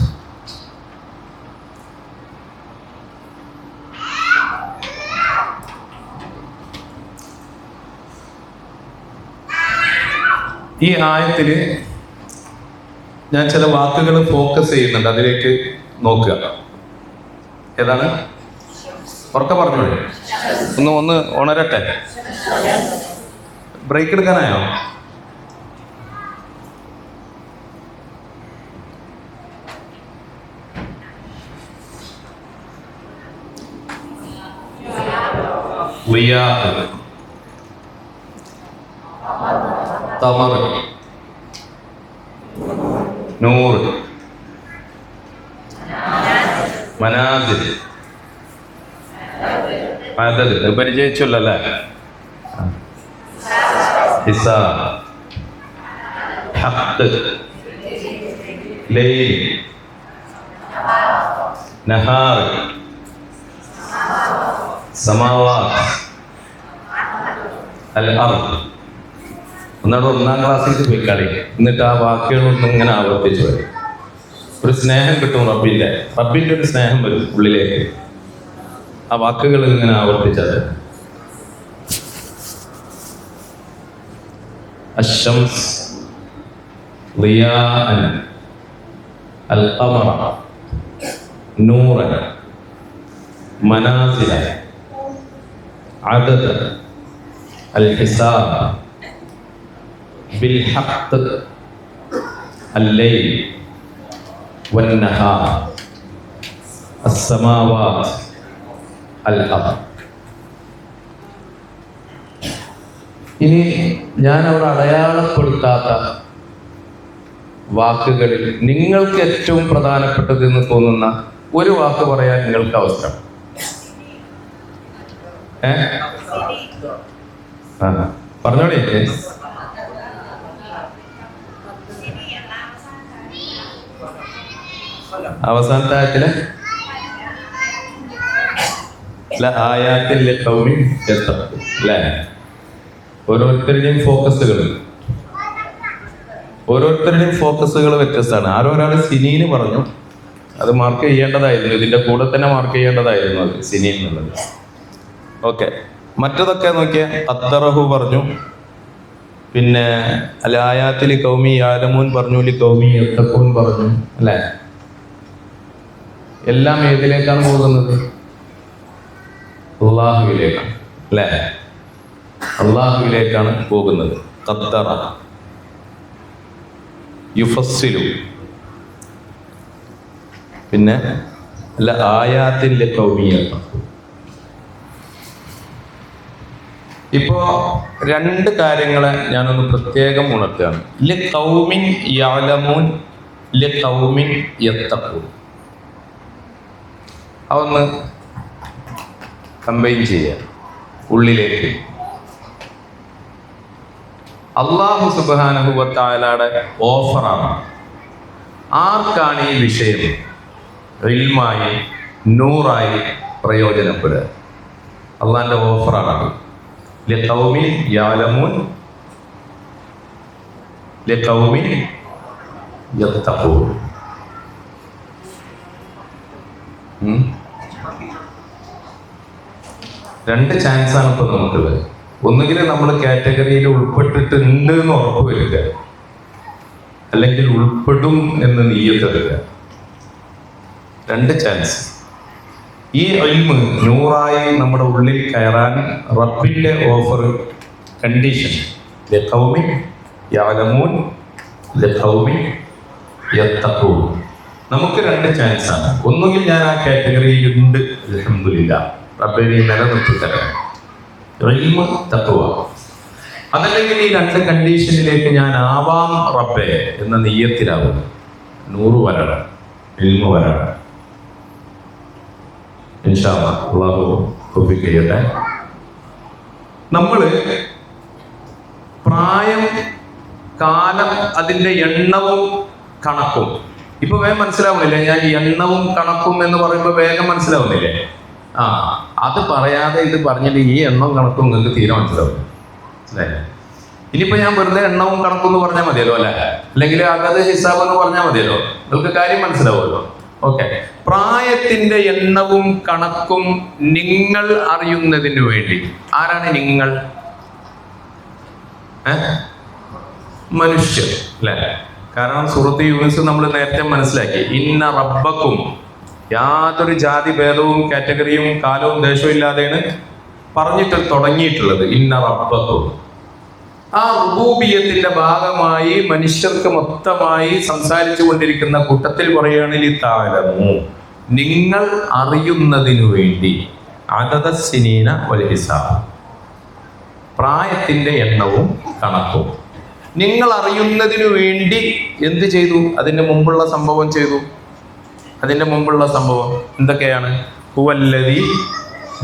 ഈ ആയത്തില് ഞാൻ ചില വാക്കുകൾ ഫോക്കസ് ചെയ്യുന്നുണ്ട്, അതിലേക്ക് നോക്കുക. ഏതാണ്? ഉറക്കെ പറഞ്ഞോളൂ, ഒന്ന് ഉണരട്ടെ. ബ്രേക്ക് എടുക്കാനായോ? തമർ, നൂർ, മനാസിൽ, അദദ് പരിചയിച്ചല്ലോ അല്ലേ? ഹിസാബ്, ഹഖ്, ലൈൽ, നഹാർ, സമാവാത്ത്, അൽ അർദ്. ഒന്നാമത് 1-ാം ക്ലാസ്സിലേക്ക് പോയി കളി, എന്നിട്ട് ആ വാക്കുകളൊന്നും ഇങ്ങനെ ആവർത്തിച്ചു വരും. ഒരു സ്നേഹം കിട്ടും, റബ്ബിന്റെ ഒരു സ്നേഹം വരും ഉള്ളിലേക്ക്. ആ വാക്കുകൾ ഇങ്ങനെ ആവർത്തിച്ചത്. അശ്ശംസ് ളിയാഅൻ, അൽ ഖമറ നൂറൻ, മനാസില, അദദ, അൽ ഹിസാബ്, ബിൽ ഹഖ്, അൽ ലൈൽ വൻ നഹാർ, അസ്സമാവാത്ത്, അൽ അർദ്. ഇനി ഞാൻ അവിടെ അടയാളപ്പെടുത്താത്ത വാക്കുകളിൽ നിങ്ങൾക്ക് ഏറ്റവും പ്രധാനപ്പെട്ടത് എന്ന് തോന്നുന്ന ഒരു വാക്ക് പറയാൻ നിങ്ങൾക്ക് അവസരം. പറഞ്ഞോളേ. അവസാനത്തെ ആയത്തില് ഓരോരുത്തരുടെയും ഫോക്കസുകൾ വ്യത്യസ്തമാണ്. ഒരാൾ സിനീന് പറഞ്ഞു, അത് മാർക്ക് ചെയ്യേണ്ടതായിരുന്നു, ഇതിന്റെ കൂടെ തന്നെ മാർക്ക് ചെയ്യേണ്ടതായിരുന്നു അത് സിനി എന്നുള്ളത്. ഓക്കെ, മറ്റതൊക്കെ നോക്കിയ അത്തറഹു പറഞ്ഞു, പിന്നെ അലായാത്തിൽ കൗമി യാലമൂൻ പറഞ്ഞു, കൗമി യത്തഖൂൻ പറഞ്ഞു, അല്ലേ? എല്ലാം ഏതിലേക്കാണ് പോകുന്നത്? അള്ളാഹുവിലേക്കാണ്, അല്ലേ? അള്ളാഹുവിലേക്കാണ് പോകുന്നത്. ഖദ്ദറ യുഫസ്സിലു, പിന്നെ അല്ല ആയാത്തിന്റെ കൗമിയത്ത. ഇപ്പോ 2 കാര്യങ്ങളെ ഞാനൊന്ന് പ്രത്യേകം ഉണർത്തുകയാണ്. ലിഖൗമിൻ യഅലമൂൻ, ലിഖൗമിൻ യത്തഖൂൻ. അതൊന്ന് കമ്പൈൻ ചെയ്യാം ഉള്ളിലേക്ക്. അല്ലാഹു സുബ്ഹാനഹു വ തആലയുടെ ഓഫറാണ്. ആർക്കാണ് ഈ വിഷയം ഇൽമായി നൂറായി പ്രയോജനപ്പെടുക? അള്ളാഹിന്റെ ഓഫറാണ്. ലിഖൗമിൻ യഅലമൂൻ, ലിഖൗമിൻ യത്തഖൂൻ. 2 ചാൻസാണ് ഇപ്പൊ നമുക്കുള്ളത്. ഒന്നുകിൽ നമ്മൾ കാറ്റഗറിയിൽ ഉൾപ്പെട്ടിട്ടുണ്ട് എന്ന് ഉറപ്പ് വരുക, അല്ലെങ്കിൽ ഉൾപ്പെടും എന്ന് നീയത്തെടുക്കുക. 2 ചാൻസ്. ഈ ഇൽമ് നൂറായി നമ്മുടെ ഉള്ളിൽ കയറാൻ റബ്ബിന്റെ ഓഫർ, കണ്ടീഷൻ ലിഖൗമിൻ യഅലമൂൻ ലിഖൗമിൻ യത്തഖൂൻ. നമുക്ക് 2 ചാൻസ് ആണ്. ഒന്നുകിൽ ഞാൻ ആ കാറ്റഗറിയിൽ ഉണ്ട്, അൽഹംദുലില്ലാഹ്, റബ്ബേ നീ നിലനിർത്തി തരണം, ഇൽമ് തഖ്വ. അതല്ലെങ്കിൽ ഈ 2 കണ്ടീഷനിലേക്ക് ഞാൻ ആവാം റബ്ബേ എന്ന നിയ്യത്തിലാവും. 100 വരണം, ഇൽമ് വരണം. ഇൻഷാ അല്ലാഹ് അല്ലാഹു തൗഫീഖ് ചെയ്യട്ടെ. നമ്മള് പ്രായം, കാലം, അതിന്റെ എണ്ണവും കണക്കും ഇപ്പൊ വേഗം മനസ്സിലാവുന്നില്ലേ? ഞാൻ ഈ എണ്ണവും കണക്കും എന്ന് പറയുമ്പോൾ വേഗം മനസ്സിലാവുന്നില്ലേ? അത് പറയാതെ ഇത് പറഞ്ഞിട്ട് ഈ എണ്ണവും കണക്കും നിങ്ങൾക്ക് തീരെ മനസ്സിലാവും, അല്ലേ? ഇനിയിപ്പോ ഞാൻ വെറുതെ എണ്ണവും കണക്കും എന്ന് പറഞ്ഞാൽ മതിയല്ലോ, അല്ലെ? അല്ലെങ്കിൽ അതത് ഹിസാബ് എന്ന് പറഞ്ഞാൽ മതിയല്ലോ, നിങ്ങൾക്ക് കാര്യം മനസ്സിലാവുമല്ലോ. ഓക്കെ. പ്രായത്തിന്റെ എണ്ണവും കണക്കും നിങ്ങൾ അറിയുന്നതിന് വേണ്ടി. ആരാണ് നിങ്ങൾ? മനുഷ്യർ, അല്ലെ? കാരണം സൂറത്ത് യൂനുസ് നമ്മൾ നേരത്തെ മനസ്സിലാക്കി, ഇന്ന റബ്ബക്കും, യാതൊരു ജാതി ഭേദവും കാറ്റഗറിയും കാലവും ദേശവും ഇല്ലാതെയാണ് പറഞ്ഞിട്ട് തുടങ്ങിയിട്ടുള്ളത്. ഇന്ന റബ്ബക്കും. ആ റുബൂബിയത്തിന്റെ ഭാഗമായി മനുഷ്യർക്ക് മൊത്തമായി സംസാരിച്ചു കൊണ്ടിരിക്കുന്ന കൂട്ടത്തിൽ പറയുകയാണെങ്കിൽ താലമു, നിങ്ങൾ അറിയുന്നതിനു വേണ്ടി, അദദ സിനീന വൽ ഹിസാബ്, പ്രായത്തിന്റെ എണ്ണവും കണക്കും നിങ്ങൾ അറിയുന്നതിനു വേണ്ടി എന്ത് ചെയ്തു? അതിന്റെ മുമ്പുള്ള സംഭവം ചെയ്തു. അതിന്റെ മുമ്പുള്ള സംഭവം എന്തൊക്കെയാണ്? ഹുവല്ലദീ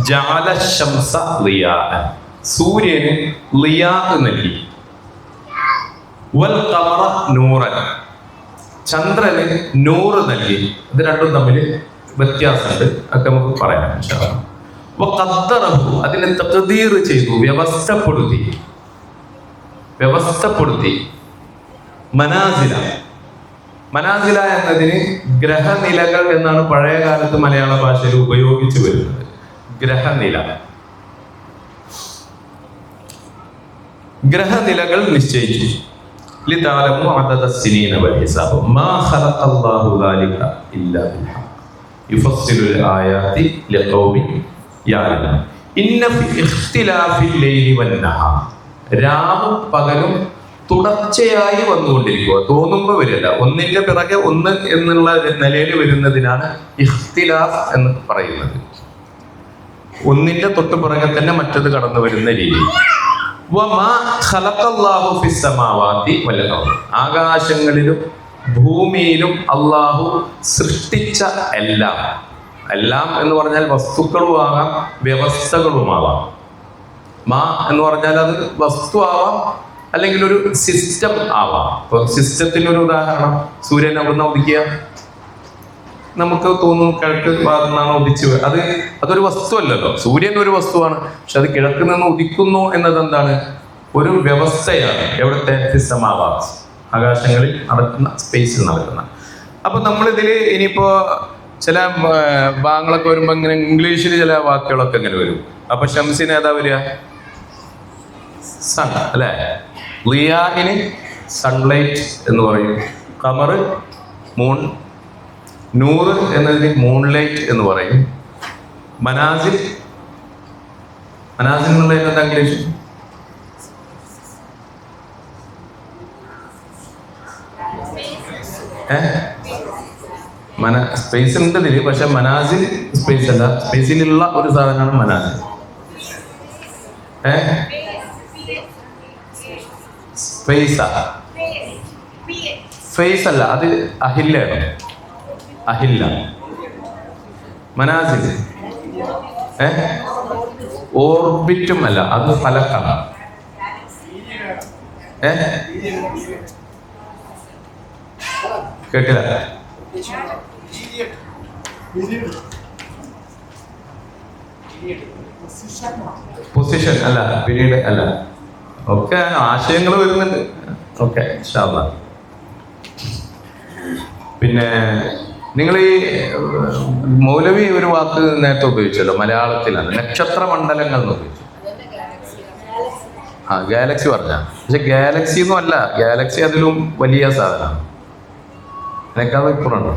ജഅല ശംസ ളിയാഅൻ, സൂര്യന് ളിയാ നൽകി. വൽ ഖമറ നൂറൻ, ചന്ദ്രന് നൂറ് നൽകി. ഇത് രണ്ടും തമ്മിൽ വ്യത്യാസമുണ്ട്, ഒക്കെ നമുക്ക് പറയാം ഇൻഷാ അല്ലാഹ്. വഖദ്ദറഹു, അതിനെ തഖ്ദീർ ചെയ്തു, വ്യവസ്ഥപ്പെടുത്തി. മനാസില, മനാസില എന്നതിന് ഗ്രഹനിലകൾ എന്നാണ് പഴയ കാലത്ത് മലയാള ഭാഷയിൽ ഉപയോഗിച്ചു വരുന്നത്. ഗ്രഹനിലകൾ നിശ്ചയിച്ചു. ലിതഅലമു അദദ സിനീന വൽ ഹിസാബ് മാ ഖലഖല്ലാഹു ദാലിക ഇല്ലാ ബിൽഹഖ് യുഫസ്സിലുൽ ആയാതി ലിഖൗമിൻ യഅലമൂൻ. ഇന്ന ഫി ഇഖ്തിലാഫിൽ ലൈലി വൻ നഹാർ, രാവും പകലും തുടർച്ചയായി വന്നുകൊണ്ടിരിക്കുക. തോന്നുമ്പോൾ വരില്ല, ഒന്നിന്റെ പിറകെ ഒന്ന് എന്നുള്ള നിലയിൽ വരുന്നതിനാണ് ഇഖ്തിലാഫ് എന്ന് പറയുന്നത്. ഒന്നിന്റെ തൊട്ട് പുറകെ തന്നെ മറ്റത് കടന്നു വരുന്ന രീതി. വമാ ഖലഖല്ലാഹു ഫിസ്സമാവാതി വൽ അർദ്, ആകാശങ്ങളിലും ഭൂമിയിലും അള്ളാഹു സൃഷ്ടിച്ച എല്ലാം എന്ന് പറഞ്ഞാൽ വസ്തുക്കളും ആകാം, വ്യവസ്ഥകളുമാവാം. മാ എന്ന് പറഞ്ഞാൽ അത് വസ്തു ആവാം, അല്ലെങ്കിൽ ഒരു സിസ്റ്റം ആവാം. ഇപ്പൊ സിസ്റ്റത്തിനൊരു ഉദാഹരണം, സൂര്യൻ അവിടുന്ന് ഉദിക്കുക, നമുക്ക് തോന്നും കിഴക്ക് ഭാഗത്തു നിന്നാണ് ഉദിച്ചു. അതൊരു വസ്തു അല്ലല്ലോ. സൂര്യൻ ഒരു വസ്തുവാണ്, പക്ഷെ അത് കിഴക്ക് നിന്ന് ഉദിക്കുന്നു എന്നത് എന്താണ്? ഒരു വ്യവസ്ഥയാണ്. എവിടുത്തെ? ഫിസ്സമാവാത്ത്, ആകാശങ്ങളിൽ നടക്കുന്ന, സ്പേസിൽ നടക്കുന്ന. അപ്പൊ നമ്മളിതില് ഇനിയിപ്പോ ചില ഭാഗങ്ങളൊക്കെ വരുമ്പോ ഇങ്ങനെ ഇംഗ്ലീഷിൽ ചില വാക്കുകളൊക്കെ ഇങ്ങനെ വരും. അപ്പൊ ഷംസിന് ഏതാ വരിക? സൺ, അല്ലെ? ളിയാഇന് സൺലൈറ്റ് എന്ന് പറയും. ഖമർ മൂൺ, നൂറ് എന്നതിന് മൂൺലൈറ്റ് എന്ന് പറയും. മനാസിൽ എന്നുള്ള എന്താ ഇംഗ്ലീഷ്? സ്പേസ് ഉണ്ട് ഇതില്, പക്ഷെ മനാസിൽ സ്പേസ് അല്ല. സ്പേസിലുള്ള ഒരു സാധനമാണ് മനാസിൽ. ഫേസ് അല്ല, അത് അഹില്ലാണ്. അഹില്ല മനാസിൽ. ഓർബിറ്റും അല്ല, അത് ഫലക്കാണ്. കേട്ടില്ല? പൊസിഷൻ അല്ല, പീരീഡ് അല്ല. ഒക്കെ ആശയങ്ങൾ വരുന്നുണ്ട്. ഓക്കെ, ഇൻഷാ അല്ലാഹ്. പിന്നെ നിങ്ങൾ ഈ മൗലവി ഒരു വാക്ക് നേരത്തെ ഉപയോഗിച്ചല്ലോ, മലയാളത്തിലാണ്, നക്ഷത്ര മണ്ഡലങ്ങൾ എന്ന് ഉപയോഗിച്ചു. ഗാലക്സി പറഞ്ഞ, പക്ഷെ ഗാലക്സി ഒന്നും അല്ല. ഗാലക്സി അതിലും വലിയ സാധനമാണ്. അതിനേക്കാൾ ഇപ്പുറമുണ്ടോ?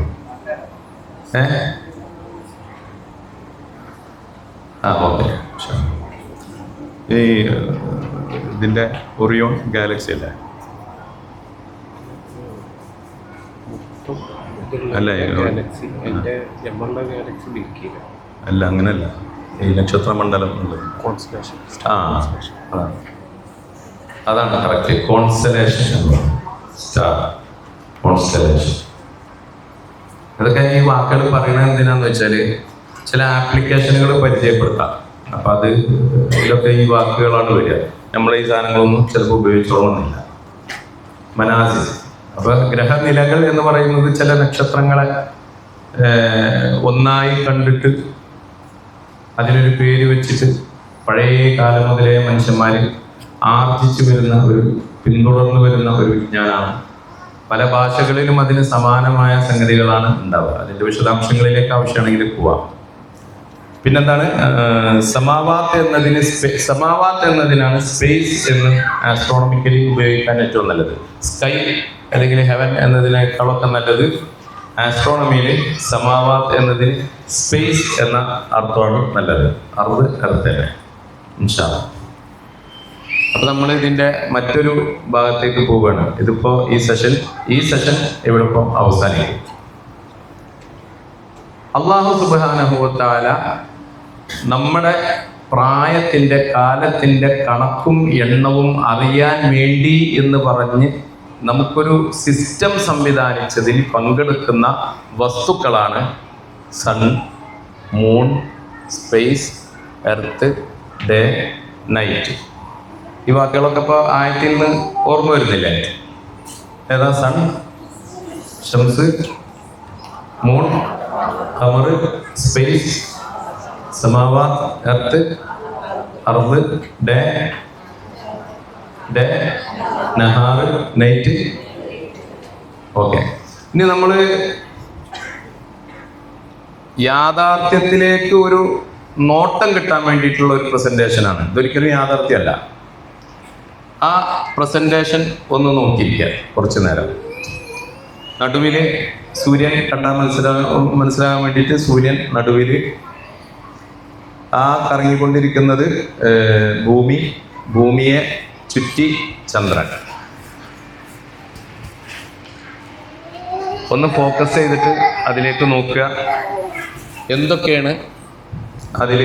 ഓക്കെ. ഈ ഇതിൻ്റെ ഒറിയോൺ ഗാലക്സി അല്ലേ? അല്ല അല്ല, അങ്ങനെയല്ല. ഈ നക്ഷത്രമണ്ഡലം ഉള്ളത് അതാണ് കറക്റ്റ്. Constellation, star constellation. ഇതൊക്കെ ഈ വാക്കുകൾ പറയുന്നത് എന്തിനാന്ന് വെച്ചാൽ ചില ആപ്ലിക്കേഷനുകൾ പരിചയപ്പെടുത്താം. അപ്പം അത് ഇതിലൊക്കെ ഈ വാക്കുകളാണ് വരിക. നമ്മൾ ഈ സാധനങ്ങളൊന്നും ചിലപ്പോൾ ഉപയോഗിച്ചോളണമെന്നില്ല. മനാസിൽ അപ്പൊ ഗ്രഹനിലകൾ എന്ന് പറയുന്നത് ചില നക്ഷത്രങ്ങളെ ഒന്നായി കണ്ടിട്ട് അതിനൊരു പേര് വെച്ചിട്ട് പഴയ കാലം മുതലേ മനുഷ്യന്മാർ ആർജിച്ചു വരുന്ന പിന്തുടർന്നു വരുന്ന ഒരു വിജ്ഞാനമാണ്. പല ഭാഷകളിലും അതിന് സമാനമായ സംഗതികളാണ് ഉണ്ടാവുക. അതിന്റെ വിശദാംശങ്ങളിലേക്ക് ആവശ്യമാണെങ്കിൽ പോവാം. പിന്നെന്താണ് സമാവാത്ത് എന്നതിനാണ് സ്പേസ് എന്ന് ആസ്ട്രോണമിക്കലി ഉപയോഗിക്കാൻ ഏറ്റവും നല്ലത്. സ്കൈ അല്ലെങ്കിൽ ഹെവൻ എന്നതിനേക്കാളൊക്കെ നല്ലത് ആസ്ട്രോണമിയിൽ സമാവാത്ത് എന്നതിന് സ്പേസ് എന്ന അർത്ഥമാണ് നല്ലത്. അർത്ഥല്ലേ ഇൻഷാ അല്ലാഹ്. അപ്പൊ നമ്മൾ ഇതിന്റെ മറ്റൊരു ഭാഗത്തേക്ക് പോവുകയാണ്. ഇതിപ്പോ ഈ സെഷൻ ഇവിടെ ഇപ്പോ അവസാനിക്കും. അല്ലാഹു സുബ്ഹാനഹു വ തആല നമ്മുടെ പ്രായത്തിന്റെ കാലത്തിന്റെ കണക്കും എണ്ണവും അറിയാൻ വേണ്ടി എന്ന് പറഞ്ഞ് നമുക്കൊരു സിസ്റ്റം സംവിധാനിച്ചതിൽ പങ്കെടുക്കുന്ന വസ്തുക്കളാണ് sun, moon, space, earth, day, night. ഈ വാക്കുകളൊക്കെ ഇപ്പോൾ ആയത്തിൽ നിന്ന് ഓർമ്മ വരുന്നില്ലേ? ഏതാ? സൺ, ഷംസ്, മൂൺ, ഖമർ, സ്പേസ്, സമാവാത്ത്, എർത്ത്, അർദ്, ഡേ, നഹാർ, നൈറ്റ്. ഓക്കെ. ഇനി നമ്മൾ യാഥാർത്ഥ്യത്തിലേക്ക് ഒരു നോട്ടം കിട്ടാൻ വേണ്ടിയിട്ടുള്ള ഒരു പ്രസന്റേഷനാണ്. ഇതൊരിക്കലും യാഥാർത്ഥ്യമല്ല. ആ പ്രസന്റേഷൻ ഒന്ന് നോക്കിയിരിക്കുക കുറച്ചു നേരം. നടുവിൽ സൂര്യൻ കണ്ടാൽ മനസ്സിലാകാൻ വേണ്ടിയിട്ട് സൂര്യൻ നടുവിൽ, ആ കറങ്ങിക്കൊണ്ടിരിക്കുന്നത് ഭൂമിയെ ചുറ്റി ചന്ദ്രൻ. ഒന്ന് ഫോക്കസ് ചെയ്തിട്ട് അതിലേക്ക് നോക്കുക. എന്തൊക്കെയാണ് അതിൽ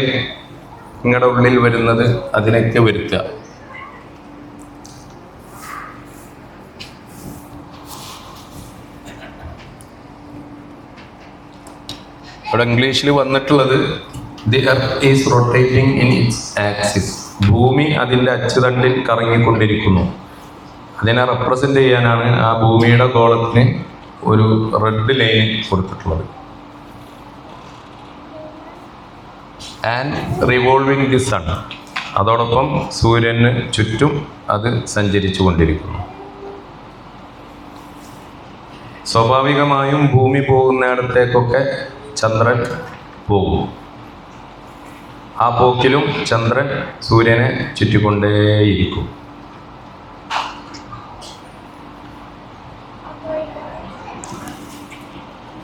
നിങ്ങളുടെ ഉള്ളിൽ വരുന്നത് അതിനൊക്കെ വരുത്തുക. ഇവിടെ ഇംഗ്ലീഷിൽ വന്നിട്ടുള്ളത് the earth is rotating in its axis. ഭൂമി അതിൻ്റെ അച്ചുതണ്ടിൽ കറങ്ങിക്കൊണ്ടിരിക്കുന്നു. അതിനെ റെപ്രസെന്റ് ചെയ്യാനാണ് ആ ഭൂമിയുടെ ഗോളത്തിന് ഒരു റെഡ് ലൈൻ കൊടുത്തിട്ടുള്ളത്. And revolving the sun. അതോടൊപ്പം സൂര്യന് ചുറ്റും അത് സഞ്ചരിച്ചു കൊണ്ടിരിക്കുന്നു. സ്വാഭാവികമായും ഭൂമി പോകുന്നിടത്തേക്കൊക്കെ ചന്ദ്രൻ പോകും. ആ പോക്കിലും ചന്ദ്രൻ സൂര്യനെ ചുറ്റിക്കൊണ്ടേയിരിക്കും.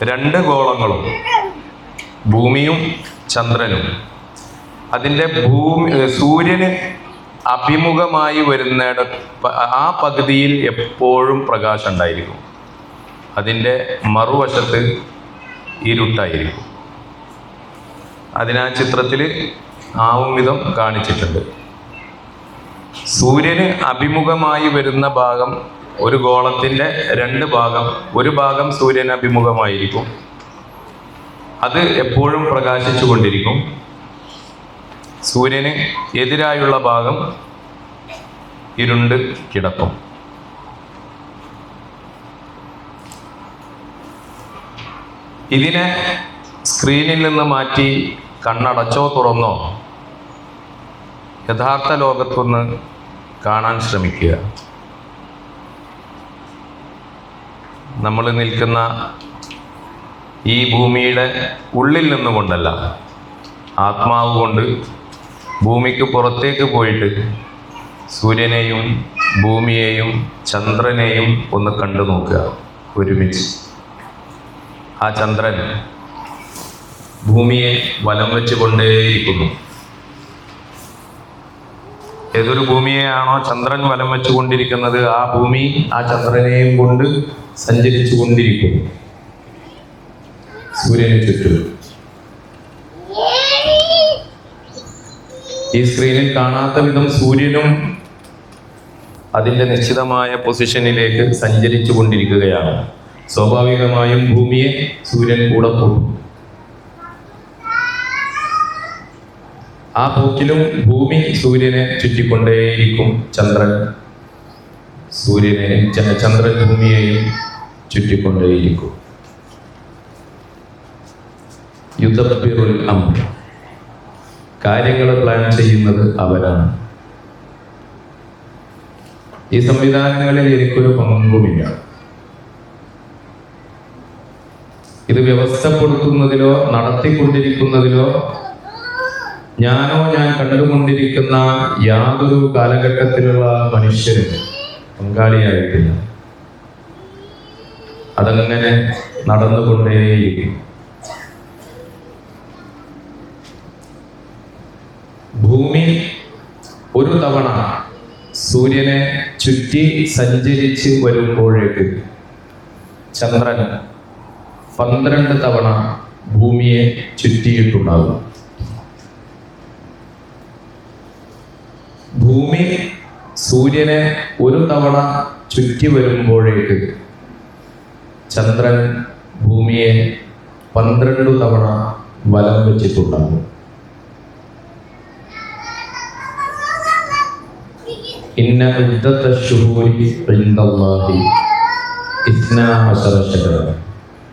രണ്ട് ഗോളങ്ങളും ഭൂമിയും ചന്ദ്രനും അതിൻ്റെ സൂര്യന് അഭിമുഖമായി വരുന്നിട ആ പകുതിയിൽ എപ്പോഴും പ്രകാശം ഉണ്ടായിരിക്കും. അതിൻ്റെ മറുവശത്ത് ഇരുട്ടായിരിക്കും. അതിനാ ചിത്രത്തിൽ ആവും വിധം കാണിച്ചിട്ടുണ്ട്. സൂര്യന് അഭിമുഖമായി വരുന്ന ഭാഗം, ഒരു ഗോളത്തിൻ്റെ രണ്ട് ഭാഗം, ഒരു ഭാഗം സൂര്യന് അഭിമുഖമായിരിക്കും. അത് എപ്പോഴും പ്രകാശിച്ചു കൊണ്ടിരിക്കും. സൂര്യന് എതിരായുള്ള ഭാഗം ഇരുണ്ട് കിടക്കും. ഇതിനെ സ്ക്രീനിൽ നിന്ന് മാറ്റി കണ്ണടച്ചോ തുറന്നോ യഥാർത്ഥ ലോകത്തൊന്ന് കാണാൻ ശ്രമിക്കുക. നമ്മൾ നിൽക്കുന്ന ഈ ഭൂമിയുടെ ഉള്ളിൽ നിന്നുകൊണ്ടല്ല, ആത്മാവ് കൊണ്ട് ഭൂമിക്ക് പുറത്തേക്ക് പോയിട്ട് സൂര്യനെയും ഭൂമിയെയും ചന്ദ്രനെയും ഒന്ന് കണ്ടു നോക്കുക ഒരുമിച്ച്. ആ ചന്ദ്രൻ ഭൂമിയെ വലം വെച്ചുകൊണ്ടേയിരിക്കുന്നു. ഏതൊരു ഭൂമിയെയാണോ ചന്ദ്രൻ വലം വെച്ചുകൊണ്ടിരിക്കുന്നത്, ആ ഭൂമി ആ ചന്ദ്രനെയും കൊണ്ട് സഞ്ചരിച്ചു കൊണ്ടിരിക്കും സൂര്യന് ചുറ്റും. ഈ സ്ക്രീനിൽ കാണാത്ത വിധം സൂര്യനും അതിൻ്റെ നിശ്ചിതമായ പൊസിഷനിലേക്ക് സഞ്ചരിച്ചു കൊണ്ടിരിക്കുകയാണ്. സ്വാഭാവികമായും ഭൂമിയെ സൂര്യൻ കൂടെ പോകും. ആ പോക്കിലും ഭൂമി സൂര്യനെ ചുറ്റിക്കൊണ്ടേയിരിക്കും. ചന്ദ്രൻ ഭൂമിയെയും ചുറ്റിക്കൊണ്ടേയിരിക്കും. യുദബ്ബിറുൽ അംർ, കാര്യങ്ങൾ പ്ലാൻ ചെയ്യുന്നത് അവരാണ്. ഈ സംവിധാനങ്ങളിൽ എനിക്കൊരു പങ്കുമില്ല. ഇത് വ്യവസ്ഥപ്പെടുത്തുന്നതിലോ നടത്തിക്കൊണ്ടിരിക്കുന്നതിലോ ഞാൻ കണ്ടുകൊണ്ടിരിക്കുന്ന യാതൊരു കാലഘട്ടത്തിലുള്ള മനുഷ്യരും പങ്കാളിയായിട്ടില്ല. അതങ്ങനെ നടന്നുകൊണ്ടേയിരിക്കും. ഭൂമി ഒരു തവണ സൂര്യനെ ചുറ്റി സഞ്ചരിച്ച് വരുമ്പോഴേക്ക് ചന്ദ്രൻ 12 തവണ ഭൂമിയെ ചുറ്റിയിട്ടുണ്ടാകും. ഭൂമി സൂര്യനെ ഒരു തവണ ചുറ്റി വരുമ്പോഴേക്ക് ചന്ദ്രൻ ഭൂമിയെ 12 തവണ വലം വെച്ചിട്ടുണ്ടാകും. ഇന്ന ഇദ്ദത്തശ്ശുഹൂരി ഇൻദല്ലാഹി 12 ശഹ്റൻ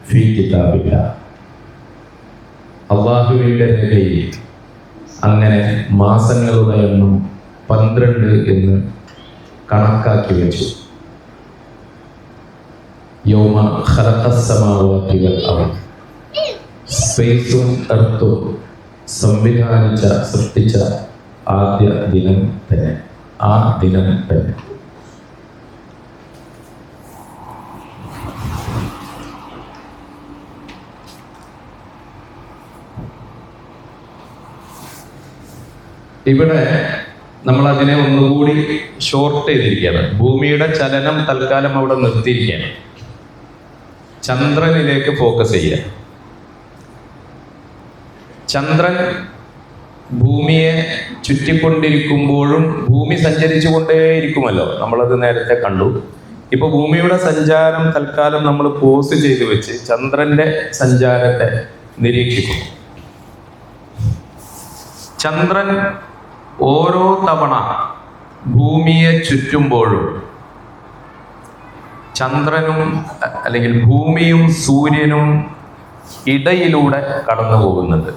ഫീ കിതാബില്ലാഹ്. അല്ലാഹുവിന്റെ രേഖയിൽ അങ്ങനെ മാസങ്ങളുടെ എണ്ണം 12 എന്ന് കണക്കാക്കി വെച്ചു. യൗമ ഖലഖസ്സമാവാതി വൽ അർദ്, സ്പേസും എർത്തും സൃഷ്ടിച്ച ആദ്യ ദിനം തന്നെ, ആ ദിനം തന്നെ. ഇവിടെ നമ്മൾ അതിനെ ഒന്നുകൂടി ഷോർട്ട് ചെയ്തിരിക്കുകയാണ്. ഭൂമിയുടെ ചലനം തൽക്കാലം അവിടെ നിർത്തിയിരിക്കുകയാണ്. ചന്ദ്രനിലേക്ക് ഫോക്കസ് ചെയ്യുക. ചന്ദ്രൻ ഭൂമിയെ ചുറ്റിക്കൊണ്ടിരിക്കുമ്പോഴും ഭൂമി സഞ്ചരിച്ചു കൊണ്ടേയിരിക്കുമല്ലോ, നമ്മളത് നേരത്തെ കണ്ടു. ഇപ്പൊ ഭൂമിയുടെ സഞ്ചാരം തൽക്കാലം നമ്മൾ പോസ് ചെയ്ത് വെച്ച് ചന്ദ്രന്റെ സഞ്ചാരത്തെ നിരീക്ഷിക്കും. ചന്ദ്രൻ ഓരോ തവണ ഭൂമിയെ ചുറ്റുമ്പോഴും ചന്ദ്രനും അല്ലെങ്കിൽ ഭൂമിയും സൂര്യനും ഇടയിലൂടെ കടന്നു പോകുന്നുണ്ട്.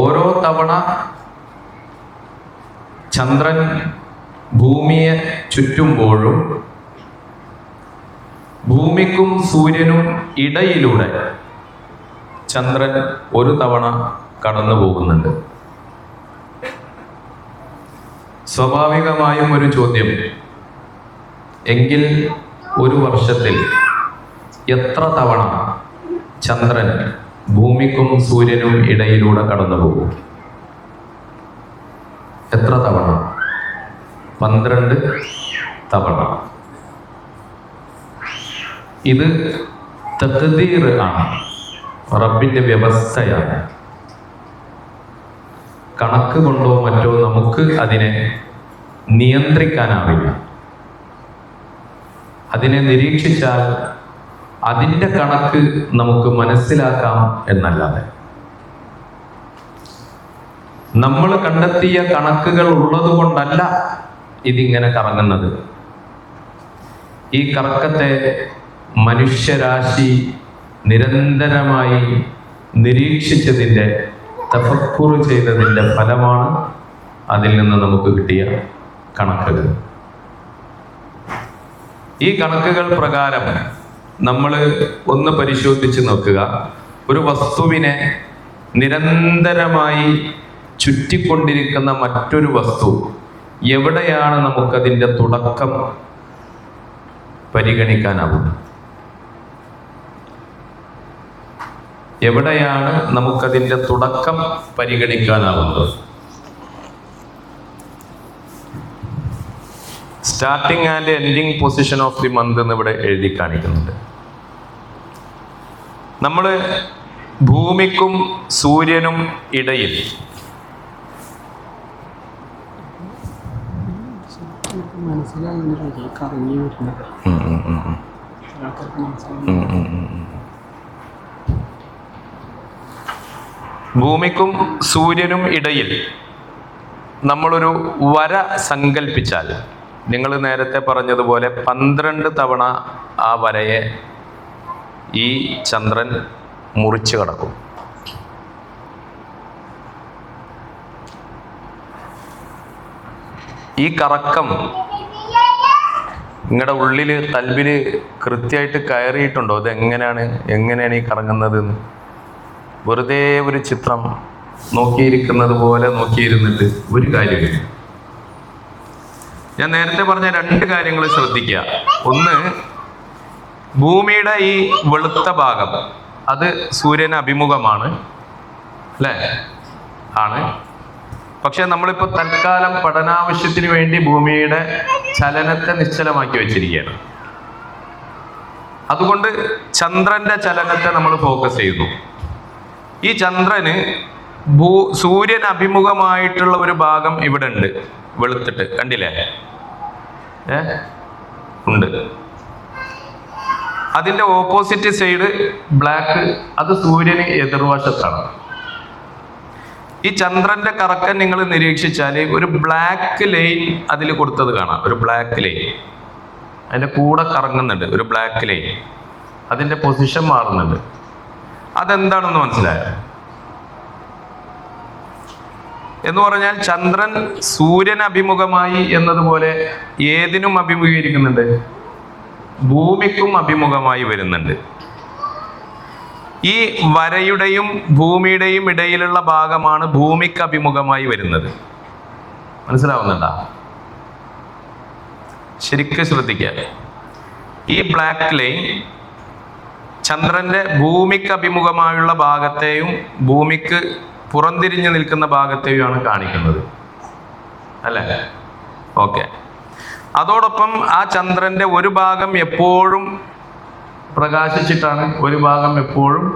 ഓരോ തവണ ചന്ദ്രൻ ഭൂമിയെ ചുറ്റുമ്പോഴും ഭൂമിക്കും സൂര്യനും ഇടയിലൂടെ ചന്ദ്രൻ ഒരു തവണ കടന്നു പോകുന്നുണ്ട്. സ്വാഭാവികമായും ഒരു ചോദ്യം, എങ്കിൽ ഒരു വർഷത്തിൽ എത്ര തവണ ചന്ദ്രൻ ഭൂമിക്കും സൂര്യനും ഇടയിലൂടെ കടന്നു പോകും? എത്ര തവണ? 12 തവണ. ഇത് തഖ്ദീർ ആണ്, റബ്ബിന്റെ വ്യവസ്ഥയാണ്. കണക്ക് കൊണ്ടോ മറ്റോ നമുക്ക് അതിനെ നിയന്ത്രിക്കാനാവില്ല. അതിനെ നിരീക്ഷിച്ചാൽ അതിൻ്റെ കണക്ക് നമുക്ക് മനസ്സിലാക്കാം എന്നല്ലാതെ. നമ്മൾ കണ്ടെത്തിയ കണക്കുകൾ ഉള്ളത് കൊണ്ടല്ല ഇതിങ്ങനെ കറങ്ങുന്നത്. ഈ കറക്കത്തെ മനുഷ്യരാശി നിരന്തരമായി നിരീക്ഷിച്ചതിൻ്റെ, തഫക്കുർ ചെയ്തതിൻ്റെ ഫലമാണ് അതിൽ നിന്ന് നമുക്ക് കിട്ടിയ കണക്കുകൾ. ഈ കണക്കുകൾ പ്രകാരം നമ്മൾ ഒന്ന് പരിശോധിച്ച് നോക്കുക. ഒരു വസ്തുവിനെ നിരന്തരമായി ചുറ്റിക്കൊണ്ടിരിക്കുന്ന മറ്റൊരു വസ്തു എവിടെയാണ് നമുക്കതിൻ്റെ തുടക്കം പരിഗണിക്കാനാവുന്നത്? എവിടെയാണ് നമുക്കതിൻ്റെ തുടക്കം പരിഗണിക്കാനാവുന്നത്? Starting and ending position of the month എന്ന് ഇവിടെ എഴുതി കാണിക്കുന്നുണ്ട്. നമ്മൾ ഭൂമിക്കും സൂര്യനും ഇടയിൽ ഭൂമിക്കും സൂര്യനും ഇടയിൽ നമ്മളൊരു വര സങ്കല്പിച്ചാൽ, നിങ്ങൾ നേരത്തെ പറഞ്ഞതുപോലെ 12 തവണ ആ വരയെ ഈ ചന്ദ്രൻ മുറിച്ചു കടക്കും. ഈ കറക്കം നിങ്ങളുടെ ഉള്ളിൽ കൽബിൽ കൃത്യമായിട്ട് കയറിയിട്ടുണ്ടോ? ഇത് എങ്ങനെയാണ് ഈ കറങ്ങുന്നത് എന്ന്? വെറുതെ ഒരു ചിത്രം നോക്കിയിരിക്കുന്നത് പോലെ നോക്കിയിരുന്നിട്ട് ഒരു കാര്യമില്ല. ഞാൻ നേരത്തെ പറഞ്ഞ 2 കാര്യങ്ങൾ ശ്രദ്ധിക്കുക. ഒന്ന്, ഭൂമിയുടെ ഈ വെളുത്ത ഭാഗം അത് സൂര്യന് അഭിമുഖമാണ് അല്ലേ? ആണ്. പക്ഷെ നമ്മളിപ്പോൾ തൽക്കാലം പഠനാവശ്യത്തിന് വേണ്ടി ഭൂമിയുടെ ചലനത്തെ നിശ്ചലമാക്കി വെച്ചിരിക്കുകയാണ്. അതുകൊണ്ട് ചന്ദ്രന്റെ ചലനത്തെ നമ്മൾ ഫോക്കസ് ചെയ്യുന്നു. ഈ ചന്ദ്രന് സൂര്യൻ അഭിമുഖമായിട്ടുള്ള ഒരു ഭാഗം ഇവിടെ ഉണ്ട്, വെളുത്തിട്ട് കണ്ടില്ലേ? ഉണ്ട്. അതിന്റെ ഓപ്പോസിറ്റ് സൈഡ് ബ്ലാക്ക്, അത് സൂര്യന് എതിർവശത്താണ്. ഈ ചന്ദ്രന്റെ കറക്കം നിങ്ങൾ നിരീക്ഷിച്ചാൽ ഒരു ബ്ലാക്ക് ലൈൻ അതിൽ കൊടുത്തത് കാണാം. ഒരു ബ്ലാക്ക് ലൈൻ അതിന്റെ കൂടെ കറങ്ങുന്നുണ്ട്, ഒരു ബ്ലാക്ക് ലൈൻ. അതിന്റെ പൊസിഷൻ മാറുന്നുണ്ട്. അതെന്താണെന്ന് മനസ്സിലായോ? എന്ന് പറഞ്ഞാൽ ചന്ദ്രൻ സൂര്യൻ അഭിമുഖമായി എന്നതുപോലെ ഏതിനും അഭിമുഖീകരിക്കുന്നുണ്ട്? ഭൂമിക്കും അഭിമുഖമായി വരുന്നുണ്ട്. ഈ വരയുടെയും ഭൂമിയുടെയും ഇടയിലുള്ള ഭാഗമാണ് ഭൂമിക്ക് അഭിമുഖമായി വരുന്നത്. മനസ്സിലാവുന്നുണ്ടോ? ശരിക്കും ശ്രദ്ധിക്കുക. ഈ ബ്ലാക്ക് ലൈൻ ചന്ദ്രന്റെ ഭൂമിക്ക് അഭിമുഖമായുള്ള ഭാഗത്തെയും ഭൂമിക്ക് പുറംതിരിഞ്ഞു നിൽക്കുന്ന ഭാഗത്തെയുമാണ് കാണിക്കുന്നത് അല്ലേ? ഓക്കെ. അതോടൊപ്പം ആ ചന്ദ്രന്റെ ഒരു ഭാഗം എപ്പോഴും പ്രകാശിച്ചിട്ടാണ്, ഒരു ഭാഗം എപ്പോഴും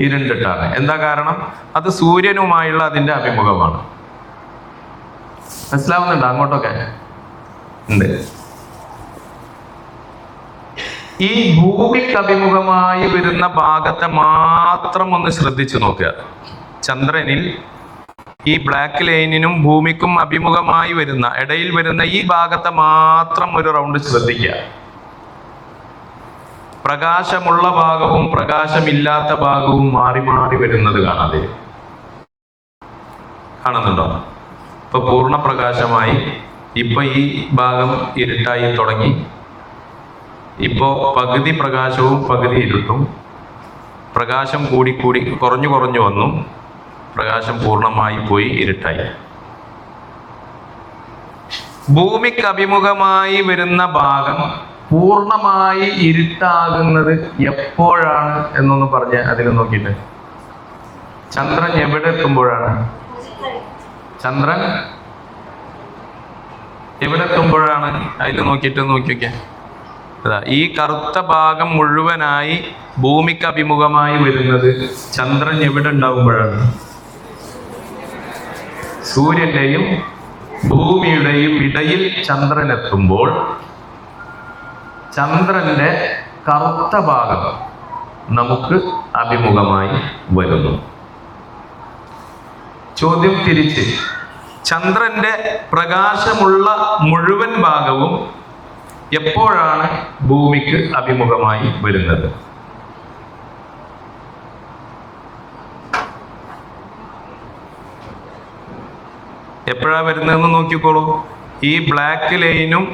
ഇരുണ്ടിട്ടാണ്. എന്താ കാരണം? അത് സൂര്യനുമായുള്ള അതിന്റെ അഭിമുഖമാണ്. മനസ്സിലാവുന്നുണ്ടോ? അങ്ങോട്ടൊക്കെ ഉണ്ട്. ഈ ഭൂമിക്ക് അഭിമുഖമായി വരുന്ന ഭാഗത്തെ മാത്രം ഒന്ന് ശ്രദ്ധിച്ചു നോക്കുക. ചന്ദ്രനിൽ ഈ ബ്ലാക്ക് ലൈനിനും ഭൂമിക്കും അഭിമുഖമായി വരുന്ന, ഇടയിൽ വരുന്ന ഈ ഭാഗത്തെ മാത്രം ഒരു റൗണ്ട് ശ്രദ്ധിക്കുക. പ്രകാശമുള്ള ഭാഗവും പ്രകാശമില്ലാത്ത ഭാഗവും മാറി മാറി വരുന്നത് കാണാതെ കാണുന്നുണ്ടോ? ഇപ്പൊ പൂർണ്ണ പ്രകാശമായി, ഇപ്പൊ ഈ ഭാഗം ഇരുട്ടായി തുടങ്ങി. ഇപ്പോ പകുതി പ്രകാശവും പകുതി ഇരുട്ടും. പ്രകാശം കൂടി കൂടി കുറഞ്ഞു വന്നു. പ്രകാശം പൂർണ്ണമായി പോയി, ഇരുട്ടായി. ഭൂമിക്ക് അഭിമുഖമായി വരുന്ന ഭാഗം പൂർണ്ണമായി ഇരുട്ടാകുന്നത് എപ്പോഴാണ് എന്നൊന്ന് പറഞ്ഞ് അതിൽ നോക്കിയിട്ട്. ചന്ദ്രൻ എവിടെ എത്തുമ്പോഴാണ്? ചന്ദ്രൻ എവിടെ എത്തുമ്പോഴാണ്? അതിൽ നോക്കിയിട്ട് നോക്കിയൊക്കെ. ഈ കറുത്ത ഭാഗം മുഴുവനായി ഭൂമിക്ക് അഭിമുഖമായി വരുന്നത് ചന്ദ്രൻ എവിടെ ഉണ്ടാകുമ്പോഴാണ്? സൂര്യന്റെയും ഭൂമിയുടെയും ഇടയിൽ ചന്ദ്രൻ എത്തുമ്പോൾ ചന്ദ്രന്റെ കറുത്ത ഭാഗം നമുക്ക് അഭിമുഖമായി വരുന്നു. ചോദ്യം തിരിച്ച്, ചന്ദ്രന്റെ പ്രകാശമുള്ള മുഴുവൻ ഭാഗവും എപ്പോഴാണ് ഭൂമിക്ക് അഭിമുഖമായി വരുന്നത്? എപ്പോഴാ വരുന്നതെന്ന് നോക്കിക്കോളൂ. ഈ ബ്ലാക്ക് ലൈനും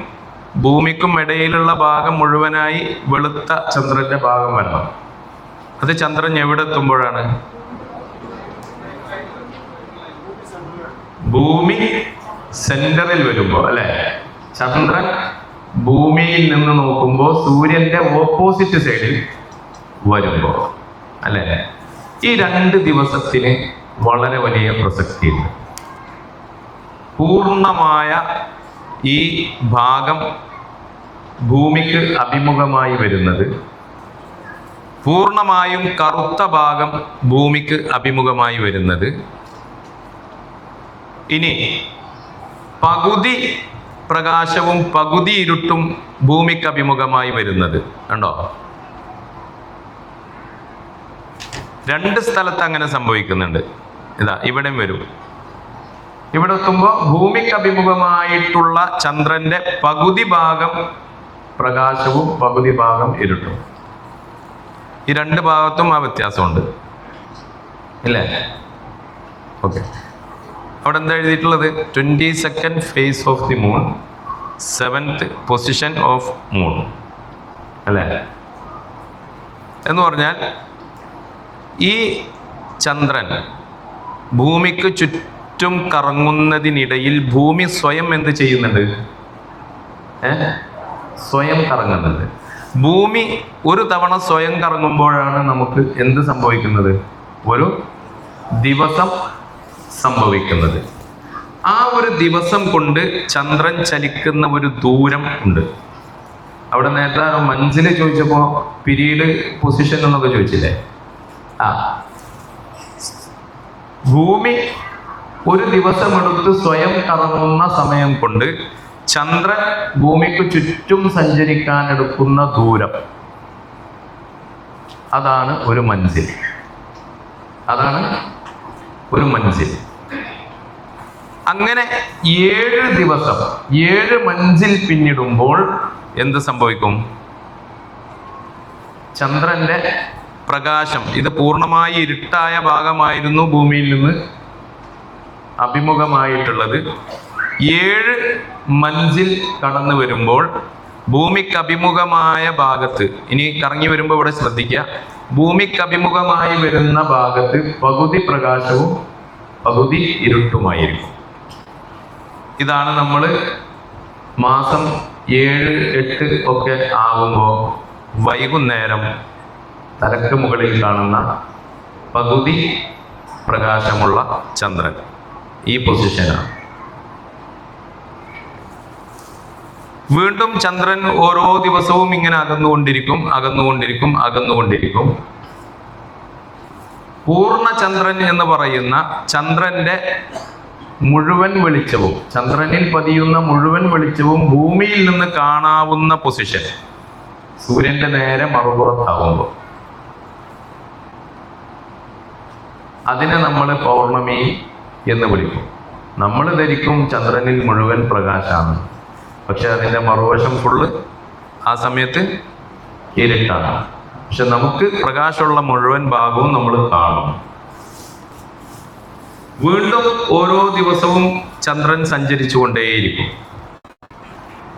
ഭൂമിക്കും ഇടയിലുള്ള ഭാഗം മുഴുവനായി വെളുത്ത ചന്ദ്രന്റെ ഭാഗം വരണം. അത് ചന്ദ്രൻ എവിടെ എത്തുമ്പോഴാണ്? ഭൂമി സെന്ററിൽ വരുമ്പോ അല്ലെ? ചന്ദ്രൻ ഭൂമിയിൽ നിന്ന് നോക്കുമ്പോൾ സൂര്യന്റെ ഓപ്പോസിറ്റ് സൈഡിൽ വരുമ്പോ അല്ലെ? ഈ 2 ദിവസത്തിന് വളരെ വലിയ പ്രസക്തിയുണ്ട്. പൂർണ്ണമായ ഈ ഭാഗം ഭൂമിക്ക് അഭിമുഖമായി വരുന്നത്, പൂർണ്ണമായും കറുത്ത ഭാഗം ഭൂമിക്ക് അഭിമുഖമായി വരുന്നത്, ഇനി പകുതി പ്രകാശവും പകുതി ഇരുട്ടും ഭൂമിക്ക് അഭിമുഖമായി വരുന്നത് കണ്ടോ? 2 സ്ഥലത്ത് അങ്ങനെ സംഭവിക്കുന്നുണ്ട്. ഇതാ ഇവിടെയും വരും. ഇവിടെ എത്തുമ്പോൾ ഭൂമിക്ക് അഭിമുഖമായിട്ടുള്ള ചന്ദ്രന്റെ പകുതി ഭാഗം പ്രകാശവും പകുതി ഭാഗം ഇരുട്ടും. ഈ 2 ഭാഗത്തും ആ വ്യത്യാസമുണ്ട് ഇല്ലേ? ഓക്കെ, അവിടെ എന്താ എഴുതിയിട്ടുള്ളത്? 22nd phase of the moon, 7th position of moon അല്ലേ? എന്ന് പറഞ്ഞാൽ ഈ ചന്ദ്രൻ ഭൂമിക്ക് ചുറ്റും കറങ്ങുന്നതിനിടയിൽ ഭൂമി സ്വയം എന്ത് ചെയ്യുന്നുണ്ട്? സ്വയം കറങ്ങുന്നുണ്ട്. ഭൂമി ഒരു തവണ സ്വയം കറങ്ങുമ്പോഴാണ് നമുക്ക് എന്ത് സംഭവിക്കുന്നത്? ഒരു ദിവസം സംഭവിക്കുന്നത്. ആ ഒരു ദിവസം കൊണ്ട് ചന്ദ്രൻ ചലിക്കുന്ന ഒരു ദൂരം ഉണ്ട്. അവിടെ നേരത്തെ മഞ്ചില് ചോദിച്ചപ്പോ പീരീഡ് പൊസിഷൻ എന്നൊക്കെ ചോദിച്ചില്ലേ? ഭൂമി ഒരു ദിവസം എടുത്ത് സ്വയം കറങ്ങുന്ന സമയം കൊണ്ട് ചന്ദ്രൻ ഭൂമിക്ക് ചുറ്റും സഞ്ചരിക്കാൻ എടുക്കുന്ന ദൂരം, അതാണ് ഒരു മഞ്ചിൽ. അതാണ് ഒരു മഞ്ചിൽ. അങ്ങനെ 7 ദിവസം 7 മഞ്ചിൽ പിന്നിടുമ്പോൾ എന്ത് സംഭവിക്കും? ചന്ദ്രന്റെ പ്രകാശം, ഇത് പൂർണ്ണമായി ഇരുട്ടായ ഭാഗമായിരുന്നു ഭൂമിയിൽ നിന്ന് അഭിമുഖമായിട്ടുള്ളത്. 7 മഞ്ചിൽ കടന്നു വരുമ്പോൾ ഭൂമിക്ക് അഭിമുഖമായ ഭാഗത്ത്, ഇനി കറങ്ങി വരുമ്പോൾ ഇവിടെ ശ്രദ്ധിക്കുക, ഭൂമിക്ക് അഭിമുഖമായി വരുന്ന ഭാഗത്ത് പകുതി പ്രകാശവും പകുതി ഇരുട്ടുമായിരിക്കും. ഇതാണ് നമ്മൾ മാസം 7, 8 ഒക്കെ ആകുമ്പോൾ വൈകുന്നേരം തലക്ക് മുകളിൽ കാണുന്ന പകുതി പ്രകാശമുള്ള ചന്ദ്രൻ. ഈ പൊസിഷനാണ്. വീണ്ടും ചന്ദ്രൻ ഓരോ ദിവസവും ഇങ്ങനെ അകന്നുകൊണ്ടിരിക്കും. പൂർണ്ണ ചന്ദ്രൻ എന്ന് പറയുന്ന ചന്ദ്രന്റെ മുഴുവൻ വെളിച്ചവും, ചന്ദ്രനിൽ പതിയുന്ന മുഴുവൻ വെളിച്ചവും ഭൂമിയിൽ നിന്ന് കാണാവുന്ന പൊസിഷൻ സൂര്യന്റെ നേരെ മറുപുറത്താവുമ്പോൾ അതിനെ നമ്മൾ പൗർണമി എന്ന് വിളിക്കും. നമ്മൾ ധരിക്കും ചന്ദ്രനിൽ മുഴുവൻ പ്രകാശമാണ്, പക്ഷെ അതിൻ്റെ മറുവശം ഫുള്ള് ആ സമയത്ത് ഇരുട്ടാണ്. പക്ഷെ നമുക്ക് പ്രകാശമുള്ള മുഴുവൻ ഭാഗവും നമ്മൾ കാണും. വീണ്ടും ഓരോ ദിവസവും ചന്ദ്രൻ സഞ്ചരിച്ചു കൊണ്ടേയിരിക്കും,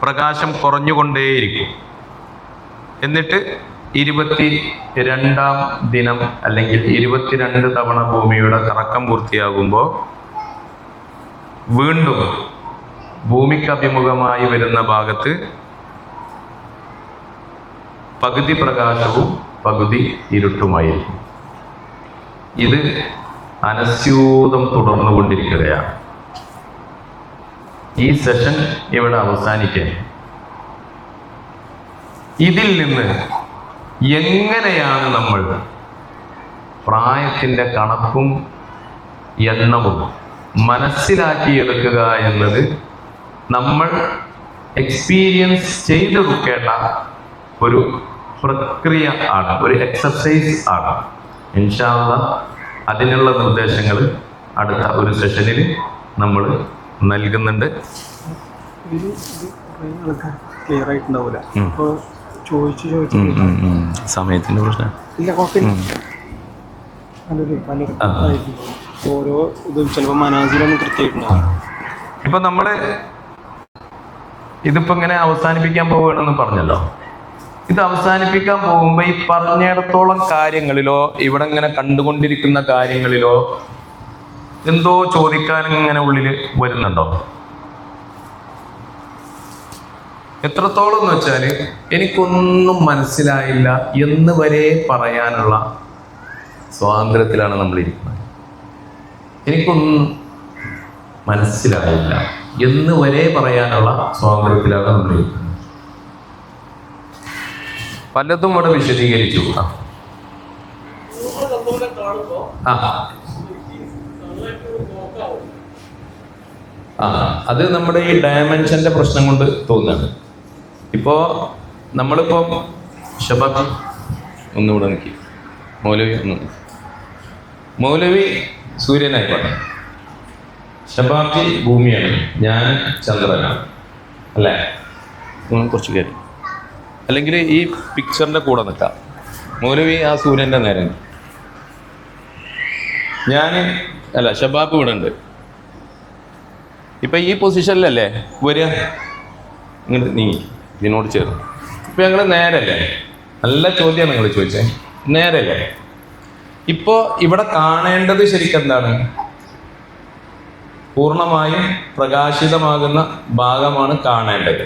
പ്രകാശം കുറഞ്ഞുകൊണ്ടേയിരിക്കും. എന്നിട്ട് 22-ാം ദിനം അല്ലെങ്കിൽ 22 തവണ ഭൂമിയുടെ കറക്കം പൂർത്തിയാകുമ്പോൾ വീണ്ടും ഭൂമിക്ക് അഭിമുഖമായി വരുന്ന ഭാഗത്ത് പകുതി പ്രകാശവും പകുതി ഇരുട്ടുമായിരിക്കും. ഇത് അനസ്യൂതം തുടർന്നുകൊണ്ടിരിക്കുകയാണ്. ഈ സെഷൻ ഇവിടെ അവസാനിക്കാൻ, ഇതിൽ നിന്ന് എങ്ങനെയാണ് നമ്മൾ പ്രായത്തിൻ്റെ കണക്കും എണ്ണവും മനസ്സിലാക്കിയെടുക്കുക എന്നത് നമ്മൾ എക്സ്പീരിയൻസ് ചെയ്തെടുക്കേണ്ട ഒരു പ്രക്രിയ ആണ്, ഒരു എക്സർസൈസ് ആണ്. ഇൻഷാ അല്ലാഹ് അതിനുള്ള നിർദ്ദേശങ്ങൾ അടുത്ത ഒരു സെഷനിൽ നമ്മൾ നൽകുന്നുണ്ട്. ക്ലിയർ ആയിട്ടുണ്ടാവില്ല, അപ്പോൾ ചോദിച്ചു സമയത്തിൻ്റെ പ്രശ്നം ഇല്ല, കുഴപ്പമില്ല. ഓരോ ഇതും ചിലപ്പോൾ മനാസിലൊന്നും കൃത്യമായിട്ടുണ്ടാവും. ഇപ്പം നമ്മൾ ഇതിപ്പോൾ ഇങ്ങനെ അവസാനിപ്പിക്കാൻ പോവുകയാണെന്ന് പറഞ്ഞല്ലോ. ഇത് അവസാനിപ്പിക്കാൻ പോകുമ്പോൾ ഈ പറഞ്ഞിടത്തോളം കാര്യങ്ങളിലോ ഇവിടെ ഇങ്ങനെ കണ്ടുകൊണ്ടിരിക്കുന്ന കാര്യങ്ങളിലോ എന്തോ ചോദിക്കാൻ ഇങ്ങനെ ഉള്ളിൽ വരുന്നുണ്ടോ? എത്രത്തോളം എന്ന് വെച്ചാൽ എനിക്കൊന്നും മനസ്സിലായില്ല എന്ന് വരെ പറയാനുള്ള സ്വാതന്ത്ര്യത്തിലാണ് നമ്മളിരിക്കുന്നത്. എനിക്കൊന്നും മനസ്സിലായില്ല എന്ന് വരെ പറയാനുള്ള സ്വാതന്ത്ര്യത്തിലാണ് നമ്മളിരിക്കുന്നത്. പലതും ഇവിടെ വിശദീകരിച്ചു. അത് നമ്മുടെ ഈ ഡയമെൻഷന്റെ പ്രശ്നം കൊണ്ട് തോന്നുകയാണ്. ഇപ്പോ നമ്മളിപ്പം ഷബാബ് ഒന്നുകൂടെ നിൽക്കി, മൗലവി മൗലവി സൂര്യനായിക്കോട്ടെ, ഷബാബി ഭൂമിയാണ്, ഞാൻ ചന്ദ്രനാണ് അല്ലേ? കുറച്ച് കയറി അല്ലെങ്കിൽ ഈ പിക്ചറിന്റെ കൂടെ നിൽക്കാം. മൗലവി ആ സൂര്യന്റെ നേരെ, ഞാൻ അല്ല ഷബാബ് ഇവിടെ ഉണ്ട്. ഇപ്പൊ ഈ പൊസിഷനിലല്ലേ വരിക, ഇങ്ങോട്ട് നീങ്ങി ഇതിനോട് ചേർന്ന്. ഇപ്പൊ ഞങ്ങൾ നേരല്ലേ? നല്ല ചോദ്യമാണ് നിങ്ങൾ ചോദിച്ചേ, നേരല്ലേ? ഇപ്പോ ഇവിടെ കാണേണ്ടത് ശരിക്കും എന്താണ്? പൂർണ്ണമായും പ്രകാശിതമാകുന്ന ഭാഗമാണ് കാണേണ്ടത്.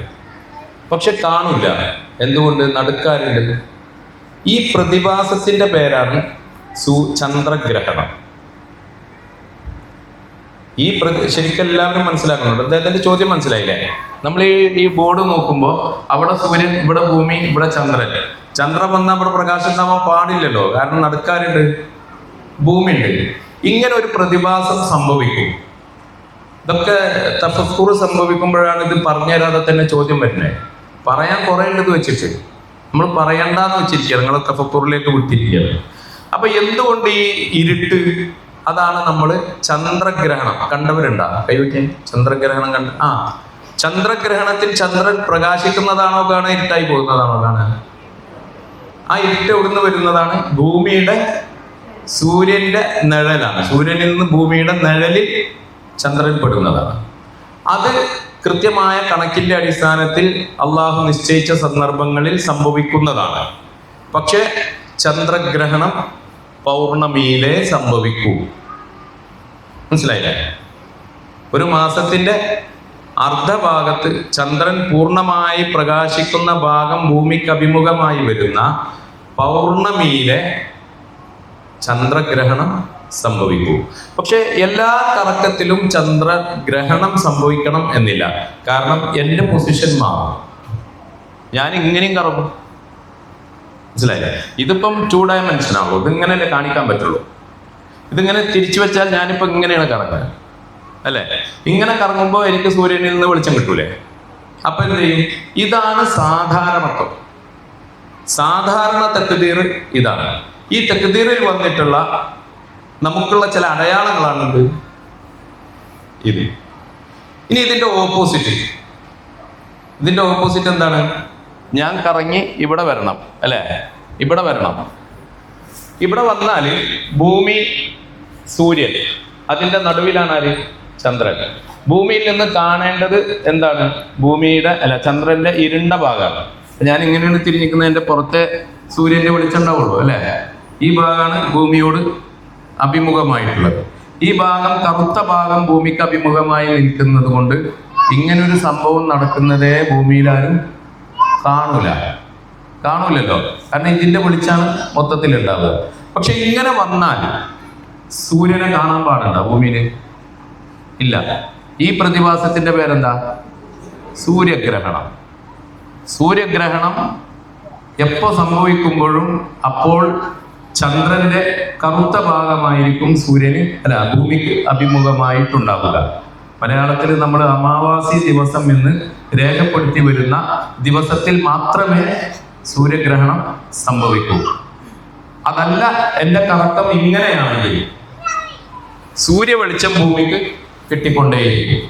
പക്ഷെ കാണില്ല. എന്തുകൊണ്ട്? നടുക്കാരുണ്ട്. ഈ പ്രതിഭാസത്തിന്റെ പേരാണ് ചന്ദ്രഗ്രഹണം. ഈ ശരിക്കും എല്ലാവരും മനസ്സിലാക്കുന്നുണ്ട്. അദ്ദേഹത്തിന്റെ ചോദ്യം മനസ്സിലായില്ലേ? നമ്മൾ ഈ ബോർഡ് നോക്കുമ്പോൾ അവിടെ സൂര്യൻ, ഇവിടെ ഭൂമി, ഇവിടെ ചന്ദ്രൻ. ചന്ദ്രൻ വന്നാൽ ഇവിടെ പ്രകാശം ഉണ്ടാവാൻ പാടില്ലല്ലോ, കാരണം നടുക്കാരുണ്ട്, ഭൂമിയുണ്ട്. ഇങ്ങനെ ഒരു പ്രതിഭാസം സംഭവിക്കും. ഇതൊക്കെ തഫക്കുർ സംഭവിക്കുമ്പോഴാണ് ഇത് പറഞ്ഞു തരാതെ തന്നെ ചോദ്യം വരുന്നത്. പറയാൻ കുറേ ഉള്ളത് വെച്ചിട്ട് നമ്മൾ പറയണ്ടെന്ന് വെച്ചിരിക്കുക, നിങ്ങളെ തഫക്കുറിലേക്ക് വിട്ടിരിക്കുകയാണ്. അപ്പൊ എന്തുകൊണ്ട് ഈ ഇരുട്ട്? അതാണ് നമ്മൾ ചന്ദ്രഗ്രഹണം കണ്ടവരുണ്ടാ? കൈവയ്ക്കാൻ ചന്ദ്രഗ്രഹണം കണ്ട ചന്ദ്രഗ്രഹണത്തിൽ ചന്ദ്രൻ പ്രകാശിക്കുന്നതാണോ കാണാൻ, ഇരുട്ടായി പോകുന്നതാണോ കാണാൻ? ആ ഇരുട്ട് എവിടുന്ന് വരുന്നതാണ്? ഭൂമിയുടെ, സൂര്യന്റെ നിഴലാണ്. സൂര്യനിൽ നിന്ന് ഭൂമിയുടെ നിഴലിൽ ചന്ദ്രൻ പെടുന്നതാണ്. അത് കൃത്യമായ കണക്കിന്റെ അടിസ്ഥാനത്തിൽ അള്ളാഹു നിശ്ചയിച്ച സന്ദർഭങ്ങളിൽ സംഭവിക്കുന്നതാണ്. പക്ഷെ ചന്ദ്രഗ്രഹണം പൗർണമിയിലെ സംഭവിക്കൂ. മനസ്സിലായില്ലേ? ഒരു മാസത്തിന്റെ അർദ്ധഭാഗത്ത് ചന്ദ്രൻ പൂർണ്ണമായി പ്രകാശിക്കുന്ന ഭാഗം ഭൂമിക്ക് അഭിമുഖമായി വരുന്ന പൗർണമിയിലെ ചന്ദ്രഗ്രഹണം സംഭവിക്കൂ. പക്ഷെ എല്ലാ കറക്കത്തിലും ചന്ദ്രഗ്രഹണം സംഭവിക്കണം എന്നില്ല. കാരണം എൻ്റെ പൊസിഷൻ മാറും, ഞാൻ ഇങ്ങനെയും കറങ്ങും. മനസ്സിലായില്ലേ? ഇതിപ്പം 2 ഡയമെൻഷൻ ആണല്ലോ, ഇതിങ്ങനെയല്ലേ കാണിക്കാൻ പറ്റുള്ളൂ. ഇതിങ്ങനെ തിരിച്ചു വെച്ചാൽ ഞാനിപ്പോൾ ഇങ്ങനെയാണ് കറങ്ങുക അല്ലേ? ഇങ്ങനെ കറങ്ങുമ്പോൾ എനിക്ക് സൂര്യനിൽ നിന്ന് വെളിച്ചം കിട്ടൂലേ? അപ്പൊ എന്ത് ചെയ്യും? ഇതാണ് സാധാരണത്വം. സാധാരണ തക്ദീർ ഇതാണ്. ഈ തക്ദീറിൽ വന്നിട്ടുള്ള നമുക്കുള്ള ചില അടയാളങ്ങളാണിത്. ഇത് ഇനി ഇതിന്റെ ഓപ്പോസിറ്റ് എന്താണ്? ഞാൻ കറങ്ങി ഇവിടെ വരണം അല്ലേ? ഇവിടെ വരണം. ഇവിടെ വന്നാൽ ഭൂമി, സൂര്യൻ, അതിന്റെ നടുവിലാണ് ആര്? ചന്ദ്രൻ. ഭൂമിയിൽ നിന്ന് കാണേണ്ടത് എന്താണ്? ഭൂമിയുടെ ചന്ദ്രന്റെ ഇരുണ്ട ഭാഗമാണ്. ഞാൻ ഇങ്ങനെയാണ് തിരിഞ്ഞിരിക്കുന്നതിന്റെ പുറത്തെ സൂര്യന്റെ വെളിച്ചം ഉണ്ടാവുള്ളൂ അല്ലേ? ഈ ഭാഗമാണ് ഭൂമിയോട് അഭിമുഖമായിട്ടുള്ളത്. ഈ ഭാഗം, കറുത്ത ഭാഗം ഭൂമിക്ക് അഭിമുഖമായി നിൽക്കുന്നത് കൊണ്ട് ഇങ്ങനൊരു സംഭവം നടക്കുന്നതേ ഭൂമിയിലാരും കാണൂലല്ലോ. കാരണം ഇതിന്റെ വെളിച്ചാണ് മൊത്തത്തിൽ ഉണ്ടാവുക. പക്ഷെ ഇങ്ങനെ വന്നാൽ സൂര്യനെ കാണാൻ പാടുണ്ടോ ഭൂമിയില്? ഇല്ല. ഈ പ്രതിഭാസത്തിന്റെ പേരെന്താ? സൂര്യഗ്രഹണം. സൂര്യഗ്രഹണം എപ്പോ സംഭവിക്കുമ്പോഴും അപ്പോൾ ചന്ദ്രന്റെ കറുത്ത ഭാഗമായിരിക്കും ഭൂമിക്ക് അഭിമുഖമായിട്ടുണ്ടാവുക. മലയാളത്തിൽ നമ്മൾ അമാവാസി ദിവസം എന്ന് രേഖപ്പെടുത്തി വരുന്ന ദിവസത്തിൽ മാത്രമേ സൂര്യഗ്രഹണം സംഭവിക്കൂ. അതല്ല എൻ്റെ കറക്കം ഇങ്ങനെയാണെങ്കിൽ സൂര്യ വെളിച്ചം ഭൂമിക്ക് കിട്ടിക്കൊണ്ടേയിരിക്കും.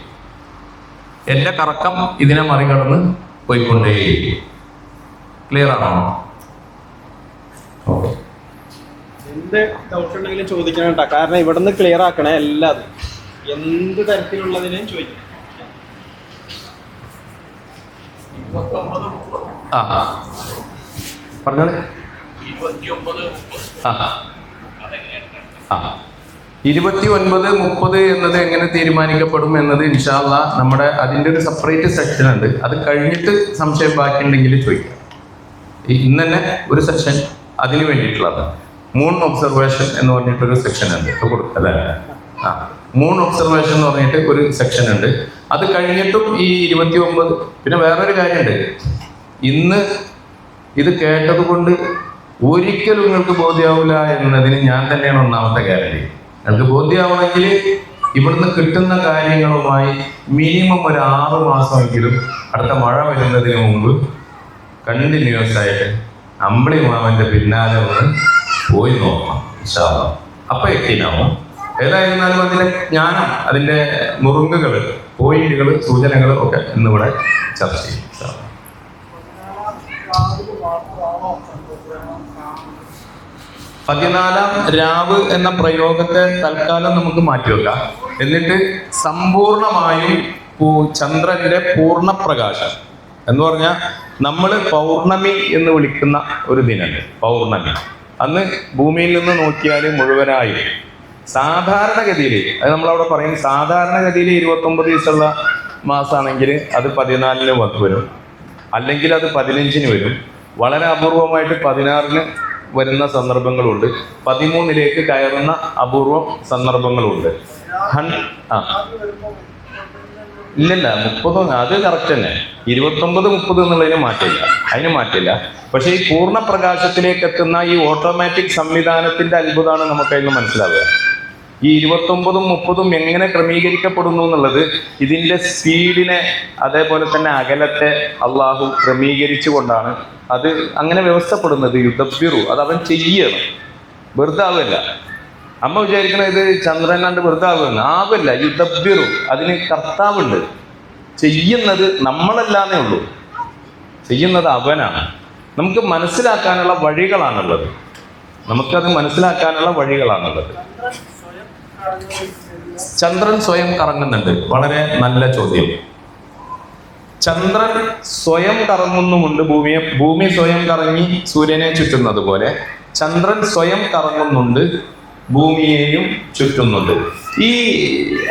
എൻ്റെ കറക്കം ഇതിനെ മറികടന്ന് പോയിക്കൊണ്ടേയിരിക്കും. ക്ലിയർ ആണോ? എന്ത് ഡൗട്ട് ഉണ്ടെങ്കിലും ചോദിക്കണം കേട്ടോ. കാരണം ഇവിടെ നിന്ന് ക്ലിയർ ആക്കണേ എല്ലാതും, എന്ത് തരത്തിലുള്ളതിനും ചോദിക്കണം. പറഞ്ഞോളെ. 29, 30 എന്നത് എങ്ങനെ തീരുമാനിക്കപ്പെടും എന്നത് ഇൻഷാ അല്ലാഹ് നമ്മുടെ അതിൻ്റെ ഒരു സെപ്പറേറ്റ് സെക്ഷൻ ഉണ്ട്. അത് കഴിഞ്ഞിട്ട് സംശയം ബാക്കിയുണ്ടെങ്കിൽ ചോദിക്കാം. ഇന്ന് തന്നെ ഒരു സെക്ഷൻ അതിന് വേണ്ടിയിട്ടുള്ളതാണ്. മൂൺ ഒബ്സർവേഷൻ എന്ന് പറഞ്ഞിട്ടൊരു സെക്ഷൻ ഉണ്ട് അല്ലേ? മൂൺ ഒബ്സർവേഷൻ എന്ന് പറഞ്ഞിട്ട് ഒരു സെക്ഷൻ ഉണ്ട്. അത് കഴിഞ്ഞിട്ടും ഈ 29. പിന്നെ വേറൊരു കാര്യമുണ്ട്, ഇന്ന് ഇത് കേട്ടത് കൊണ്ട് ഒരിക്കലും നിങ്ങൾക്ക് ബോധ്യമാവില്ല എന്നതിന് ഞാൻ തന്നെയാണ് ഒന്നാമത്തെ ഗ്യാരണ്ടി. നിങ്ങൾക്ക് ബോധ്യമാവണമെങ്കിൽ ഇവിടുന്ന് കിട്ടുന്ന കാര്യങ്ങളുമായി മിനിമം ഒരു 6 മാസമെങ്കിലും അടുത്ത മഴ വരുന്നതിന് മുമ്പ് കണ്ടിന്യൂസ് ആയിട്ട് അമ്പിളി മാമന്റെ പിന്നാലെ ഒന്ന് പോയി നോക്കണം. അപ്പൊ എത്തിനാവും. ഏതായിരുന്നാലും അതിന്റെ ജ്ഞാനം, അതിന്റെ നുറുങ്ങുകൾ, പോയിന്റുകൾ, സൂചനകൾ ഒക്കെ ഇന്നിവിടെ ചർച്ച ചെയ്യും. 14-ാം രാവ് എന്ന പ്രയോഗത്തെ തൽക്കാലം നമുക്ക് മാറ്റിവെക്കാം. എന്നിട്ട് സമ്പൂർണമായും ചന്ദ്രന്റെ പൂർണ്ണപ്രകാശം എന്ന് പറഞ്ഞാൽ നമ്മൾ പൗർണമി എന്ന് വിളിക്കുന്ന ഒരു ദിനമുണ്ട്. പൗർണമി അന്ന് ഭൂമിയിൽ നിന്ന് നോക്കിയാൽ മുഴുവനായി സാധാരണഗതിയിൽ, അത് നമ്മളവിടെ പറയും, സാധാരണഗതിയിൽ 29 ദിവസമുള്ള മാസമാണെങ്കിൽ അത് 14-ന് വരും, അല്ലെങ്കിൽ അത് 15-ന് വരും. വളരെ അപൂർവമായിട്ട് 16-ന് വരുന്ന സന്ദർഭങ്ങളുണ്ട്, 13-ലേക്ക് കയറുന്ന അപൂർവം സന്ദർഭങ്ങളുണ്ട്. ഇല്ലല്ല 30 അത് കറക്റ്റ് തന്നെ. 29, 30 എന്നുള്ളതിന് മാറ്റില്ല, അതിന് മാറ്റില്ല. പക്ഷെ ഈ പൂർണ്ണ പ്രകാശത്തിലേക്ക് എത്തുന്ന ഈ ഓട്ടോമാറ്റിക് സംവിധാനത്തിന്റെ അത്ഭുതമാണ് നമുക്കതിന് മനസ്സിലാവുക. ഈ 29-ഉം 30-ഉം എങ്ങനെ ക്രമീകരിക്കപ്പെടുന്നു എന്നുള്ളത് ഇതിന്റെ സ്പീഡിനെ, അതേപോലെ തന്നെ അകലത്തെ അള്ളാഹു ക്രമീകരിച്ചു കൊണ്ടാണ് അത് അങ്ങനെ വ്യവസ്ഥപ്പെടുന്നത്. യുദ്ധബിറു, അത് അവൻ ചെയ്യണം, വെറുതെ ആവില്ല. അമ്മ വിചാരിക്കണ ഇത് ചന്ദ്രൻ കണ്ട് വെറുതെ ആവില്ല. യുദ്ധബിറു, അതിന് കർത്താവുണ്ട്. ചെയ്യുന്നത് നമ്മളല്ലാന്നേ ഉള്ളൂ, ചെയ്യുന്നത് അവനാണ്. നമുക്ക് മനസ്സിലാക്കാനുള്ള വഴികളാണുള്ളത്, നമുക്കത് മനസ്സിലാക്കാനുള്ള വഴികളാണുള്ളത്. ചന്ദ്രൻ സ്വയം കറങ്ങുന്നുണ്ട്. വളരെ നല്ല ചോദ്യം. ചന്ദ്രൻ സ്വയം കറങ്ങുന്നുമുണ്ട് ഭൂമിയെ. ഭൂമി സ്വയം കറങ്ങി സൂര്യനെ ചുറ്റുന്നത് പോലെ ചന്ദ്രൻ സ്വയം കറങ്ങുന്നുണ്ട്, ഭൂമിയെയും ചുറ്റുന്നുണ്ട്. ഈ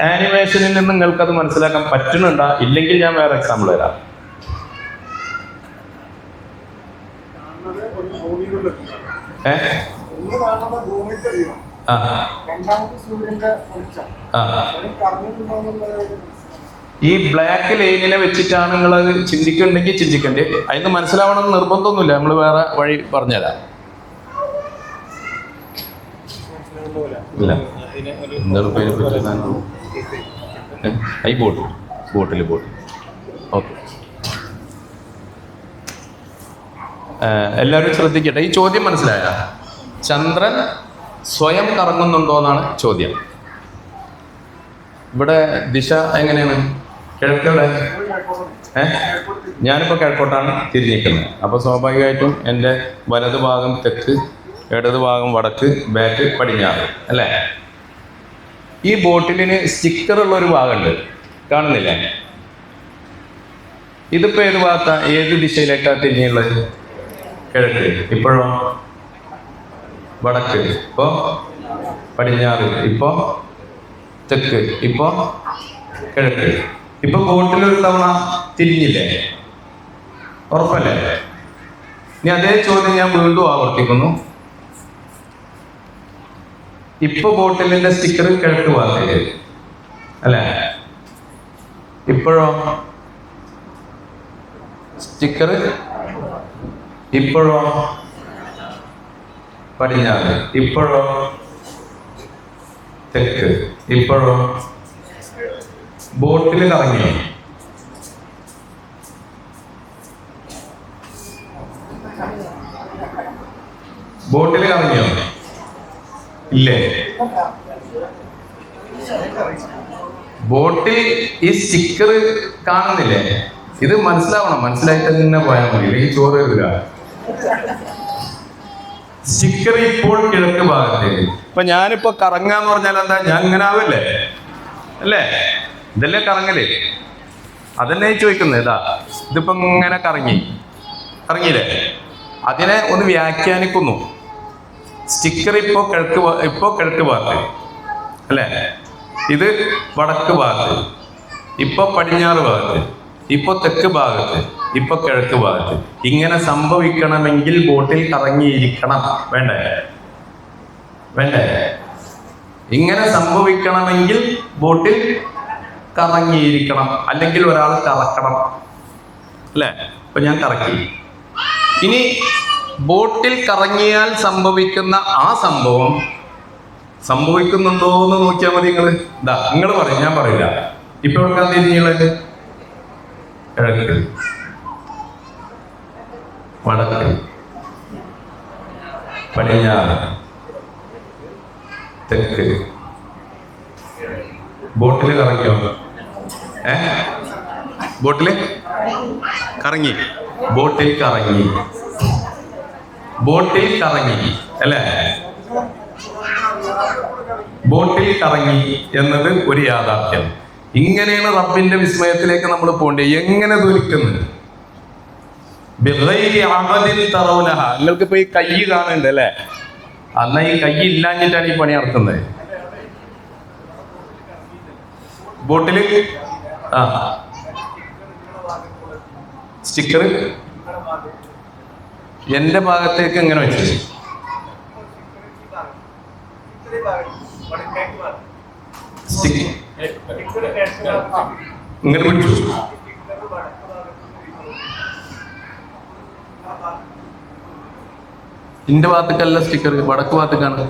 ആനിമേഷനിൽ നിന്ന് നിങ്ങൾക്കത് മനസ്സിലാക്കാൻ പറ്റുന്നുണ്ടോ? ഇല്ലെങ്കിൽ ഞാൻ വേറെ എക്സാമ്പിൾ തരാം. ഈ ബ്ലാക്ക് ലൈനിനെ വെച്ചിട്ടാണ് നിങ്ങൾ അത് ചിന്തിക്കുന്നുണ്ടെങ്കിൽ ചിന്തിക്കണ്ടേ. അതിന് മനസ്സിലാവണമെന്ന് നിർബന്ധമൊന്നുമില്ല, നമ്മൾ വേറെ വഴി പറഞ്ഞുതരാം. ഇല്ല, ഈ ബോട്ടിൽ ഓക്കെ. എല്ലാവരും ശ്രദ്ധിക്കട്ടെ. ഈ ചോദ്യം മനസ്സിലായ? ചന്ദ്രൻ സ്വയം കറങ്ങുന്നുണ്ടോ എന്നാണ് ചോദ്യം. ഇവിടെ ദിശ എങ്ങനെയാണ്? കിഴക്കവിടെ. ഞാനിപ്പോൾ കിഴക്കോട്ടാണ് തിരിഞ്ഞിരിക്കുന്നത്. അപ്പോൾ സ്വാഭാവികമായിട്ടും എൻ്റെ വലതു ഭാഗം തെക്ക്, ഇടത് ഭാഗം വടക്ക്, ബാക്ക് പടിഞ്ഞാറ്, അല്ലേ? ഈ ബോട്ടിലിന് സ്റ്റിക്കറുള്ള ഒരു ഭാഗമുണ്ട്, കാണുന്നില്ലേ? ഇതിപ്പോൾ ഏത് ഭാഗത്താ, ഏത് ദിശയിലേക്കാണ് തിരിഞ്ഞുള്ളത്? കിഴക്ക്. ഇപ്പോഴോ വടക്ക്, ഇപ്പോ പടിഞ്ഞാറ്, ഇപ്പോ തെക്ക്, ഇപ്പോ കിഴക്ക്. ഇപ്പൊ ബോട്ടിലൊരു തവണ തിരിഞ്ഞില്ലേ? ഉറപ്പല്ലേ? ഇനി അതേ ചോദ്യം ഞാൻ വീണ്ടും ആവർത്തിക്കുന്നു. ഇപ്പൊ ബോട്ടിലിന്റെ സ്റ്റിക്കർ കിഴക്ക് ഭാഗത്തേക്ക്, അല്ലേ? ഇപ്പോഴോ സ്റ്റിക്കർ, ഇപ്പോഴോ പടിഞ്ഞാറ്, ഇപ്പോഴോ തെക്ക്, ഇപ്പോഴോ ബോട്ടിൽ കറങ്ങി. ബോട്ടിൽ കറങ്ങിയോ? ഇല്ലേ? ബോട്ടിൽ ഈ സ്റ്റിക്കർ കാണുന്നില്ലേ? ഇത് മനസ്സിലാവണം, മനസ്സിലായിട്ട് തന്നെ പോയാൽ മതി, അല്ലെങ്കിൽ ചോറ് വരില്ല. സ്റ്റിക്കർ ഇപ്പോൾ കിഴക്ക് ഭാഗത്തേക്ക്. ഇപ്പൊ ഞാനിപ്പോ കറങ്ങാന്ന് പറഞ്ഞാൽ എന്താ? ഞാൻ ഇങ്ങനെ ആവല്ലേ, അല്ലേ? ഇതല്ലേ കറങ്ങല്? അതന്നെ ചോദിക്കുന്നത്. ഇതാ, ഇതിപ്പോ ഇങ്ങനെ കറങ്ങിയില്ലേ? അതിനെ ഒന്ന് വ്യാഖ്യാനിക്കുന്നു. സ്റ്റിക്കർ ഇപ്പോ കിഴക്ക് ഭാഗത്ത്, അല്ലേ? ഇത് വടക്ക് ഭാഗത്ത്, ഇപ്പൊ പടിഞ്ഞാറ് ഭാഗത്ത്, ഇപ്പൊ തെക്ക് ഭാഗത്ത്, ഇപ്പൊ കിഴക്ക് ഭാഗത്ത്. ഇങ്ങനെ സംഭവിക്കണമെങ്കിൽ ബോട്ടിൽ കറങ്ങിയിരിക്കണം, വേണ്ടേ? വേണ്ടേ? ഇങ്ങനെ സംഭവിക്കണമെങ്കിൽ ബോട്ടിൽ കറങ്ങിയിരിക്കണം, അല്ലെങ്കിൽ ഒരാൾ കറക്കണം, അല്ലേ? അപ്പൊ ഞാൻ കറക്കി. ഇനി ബോട്ടിൽ കറങ്ങിയാൽ സംഭവിക്കുന്ന ആ സംഭവം സംഭവിക്കുന്നുണ്ടോ എന്ന് നോക്കിയാൽ മതി. നിങ്ങൾ പറയും, ഞാൻ പറയില്ല. ഇപ്പൊ എവിടെക്കാൻ തിരിഞ്ഞുള്ളത്? കിഴക്ക്, വടക്ക്, പടിഞ്ഞാറ്, തെക്ക്. ബോട്ടിൽ കറങ്ങിയോ? ബോട്ടില് കറങ്ങി, ബോട്ടിൽ കറങ്ങി, ബോട്ടിൽ കറങ്ങി, അല്ലേ? ബോട്ടിൽ കറങ്ങി എന്നത് ഒരു യാഥാർത്ഥ്യം. ഇങ്ങനെയാണ് റബ്ബിന്റെ വിസ്മയത്തിലേക്ക് നമ്മൾ പോകേണ്ടത്. എങ്ങനെ ധരിക്കുന്നത്? നിങ്ങൾക്ക് ഇപ്പൊ ഈ കൈ കാണുന്നുണ്ട്, അല്ലേ? അന്ന് ഈ കൈ ഇല്ലാഞ്ഞിട്ടാണ് ഈ പണി നടത്തുന്നത്. ബോട്ടില് സ്റ്റിക്കർ എന്റെ ഭാഗത്തേക്ക് എങ്ങനെ വെച്ചു? ഇങ്ങനെ പിടിച്ചു. എന്റെ ഭാഗത്തേക്കല്ല സ്റ്റിക്കർ, വടക്ക് ഭാഗത്തേക്കാണ്.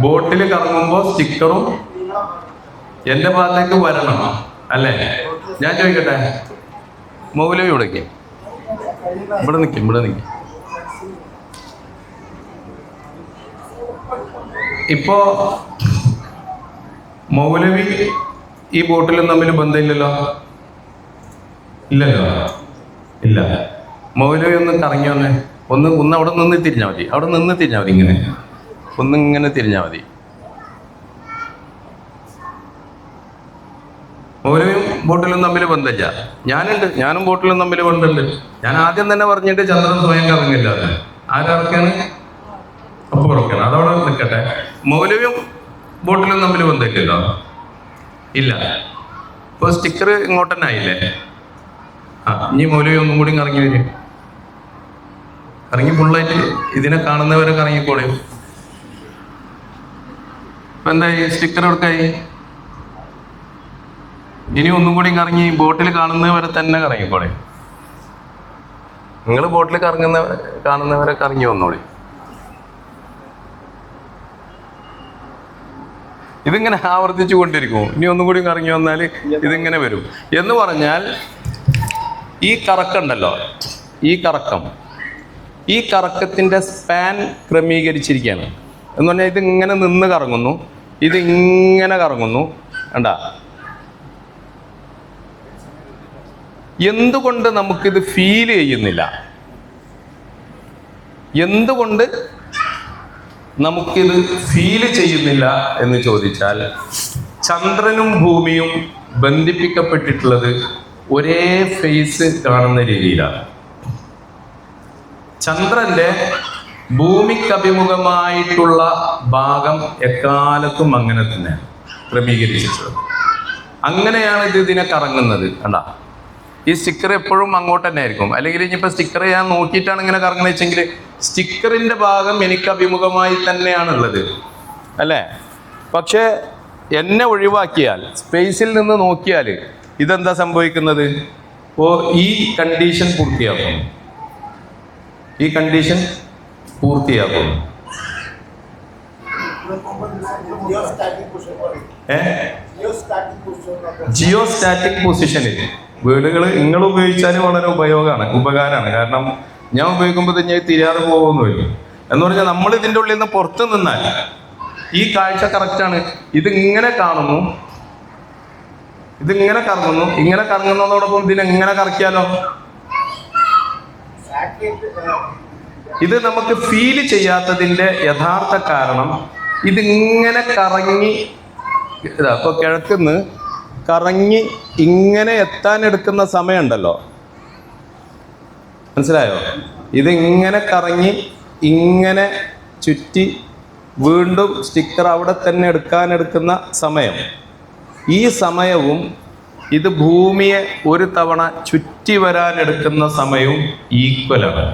ബോട്ടിൽ കറങ്ങുമ്പോ സ്റ്റിക്കറും എന്റെ ഭാഗത്തേക്ക് വരണം, അല്ലേ? ഞാൻ ചോദിക്കട്ടെ, മൗലവി ഇവിടേക്ക് ഇവിടെ നിൽക്കും, ഇവിടെ നിൽക്കും. ഇപ്പോ മൗലവി ഈ ബോട്ടിലും തമ്മിൽ ബന്ധമില്ലല്ലോ, ഇല്ലല്ലോ, ഇല്ല. മൗലവി ഒന്ന് കറങ്ങി വന്നേ, ഒന്ന് അവിടെ നിന്ന് തിരിഞ്ഞാൽ മതി, അവിടെ നിന്ന് തിരിഞ്ഞാൽ മതി, ഇങ്ങനെ ഒന്നിങ്ങനെ തിരിഞ്ഞാൽ മതി. മൗലവിയും ബോട്ടിലും തമ്മിൽ ബന്ധമില്ല. ഞാനും ബോട്ടിലും തമ്മിൽ ബന്ധമുണ്ട്. ഞാൻ ആദ്യം തന്നെ പറഞ്ഞിട്ട് ചന്ദ്രൻ സ്വയം കറങ്ങില്ല. ആരൊക്കെയാണ്? അപ്പൊ ഉറക്കാണ്, അതവിടെ നിൽക്കട്ടെ. മൗലവിയും ബോട്ടിലും തമ്മിൽ ബന്ധമില്ലല്ലോ, ഇല്ല. ഇപ്പൊ സ്റ്റിക്കർ ഇങ്ങോട്ട് തന്നെ ആയില്ലേ? ഇനി മൗലവി ഒന്നും കൂടി കറങ്ങി വരും. കറങ്ങി ഫുള്ളായിട്ട് ഇതിനെ കാണുന്നവരെ കറങ്ങിക്കോളെ. ഇപ്പൊ എന്തായി? സ്റ്റിക്കർ എടുക്കായി. ഇനി ഒന്നും കൂടി കറങ്ങി ബോട്ടിൽ കാണുന്നവരെ തന്നെ കറങ്ങിക്കോളെ. നിങ്ങൾ ബോട്ടിൽ കാണുന്നവരെ കറങ്ങി വന്നോളി. ഇതിങ്ങനെ ആവർത്തിച്ചു കൊണ്ടിരിക്കും. ഇനി ഒന്നും കൂടി കറങ്ങി വന്നാൽ ഇതിങ്ങനെ വരും. എന്ന് പറഞ്ഞാൽ ഈ കറക്കമുണ്ടല്ലോ, ഈ കറക്കത്തിന്റെ സ്പാൻ ക്രമീകരിച്ചിരിക്കുകയാണ്. എന്ന് പറഞ്ഞാൽ ഇതിങ്ങനെ നിന്ന് കറങ്ങുന്നു, ഇതിങ്ങനെ കറങ്ങുന്നു. കണ്ടാ? എന്തുകൊണ്ട് നമുക്കിത് ഫീൽ ചെയ്യുന്നില്ല? എന്തുകൊണ്ട് നമുക്കിത് ഫീൽ ചെയ്യുന്നില്ല എന്ന് ചോദിച്ചാൽ, ചന്ദ്രനും ഭൂമിയും ബന്ധിപ്പിക്കപ്പെട്ടിട്ടുള്ളത് ഒരേ ഫേസ് കാണുന്ന രീതിയിലാണ്. ചന്ദ്രന്റെ ഭൂമിക്ക് അഭിമുഖമായിട്ടുള്ള ഭാഗം എക്കാലത്തും അങ്ങനെ തന്നെ ക്രമീകരിച്ചിട്ടുള്ളത്. അങ്ങനെയാണ് ഇതിനെ കറങ്ങുന്നത്. കണ്ടാ? ഈ സ്റ്റിക്കർ എപ്പോഴും അങ്ങോട്ട് തന്നെ ആയിരിക്കും. അല്ലെങ്കിൽ ഇനിയിപ്പോൾ സ്റ്റിക്കർ ഞാൻ നോക്കിയിട്ടാണ് ഇങ്ങനെ കറങ്ങുന്നത് വെച്ചെങ്കിൽ സ്റ്റിക്കറിന്റെ ഭാഗം എനിക്ക് അഭിമുഖമായി തന്നെയാണുള്ളത്, അല്ലേ? പക്ഷെ എന്നെ ഒഴിവാക്കിയാൽ, സ്പേസിൽ നിന്ന് നോക്കിയാൽ ഇതെന്താ സംഭവിക്കുന്നത്? അപ്പോൾ ഈ കണ്ടീഷൻ പൂർത്തിയാക്കും. ജിയോസ്റ്റാറ്റിക് പൊസിഷനിൽ വീടുകൾ നിങ്ങൾ ഉപയോഗിച്ചാലും വളരെ ഉപകാരമാണ്. കാരണം ഞാൻ ഉപയോഗിക്കുമ്പോൾ തന്നെ തിരിയാതെ പോകുന്നില്ല. എന്ന് പറഞ്ഞാൽ നമ്മൾ ഇതിൻ്റെ ഉള്ളിൽ നിന്ന് പുറത്ത് നിന്നാൽ ഈ കാഴ്ച കറക്റ്റാണ്. ഇതിങ്ങനെ കാണുന്നു, ഇതിങ്ങനെ കറങ്ങുന്നു, ഇങ്ങനെ കറങ്ങുന്നതോടൊപ്പം ഇതിനെങ്ങനെ കറക്കിയാലോ? ഇത് നമുക്ക് ഫീൽ ചെയ്യാത്തതിൻ്റെ യഥാർത്ഥ കാരണം ഇതിങ്ങനെ കറങ്ങി, ഇപ്പൊ കിഴക്കുന്ന് കറങ്ങി ഇങ്ങനെ എത്താനെടുക്കുന്ന സമയമുണ്ടല്ലോ, മനസ്സിലായോ? ഇതിങ്ങനെ കറങ്ങി ഇങ്ങനെ ചുറ്റി വീണ്ടും സ്റ്റിക്കർ അവിടെ തന്നെ എടുക്കുന്ന സമയം, ഈ സമയവും ഇത് ഭൂമിയെ ഒരു തവണ ചുറ്റി വരാൻ എടുക്കുന്ന സമയവും ഈക്വലാണ്.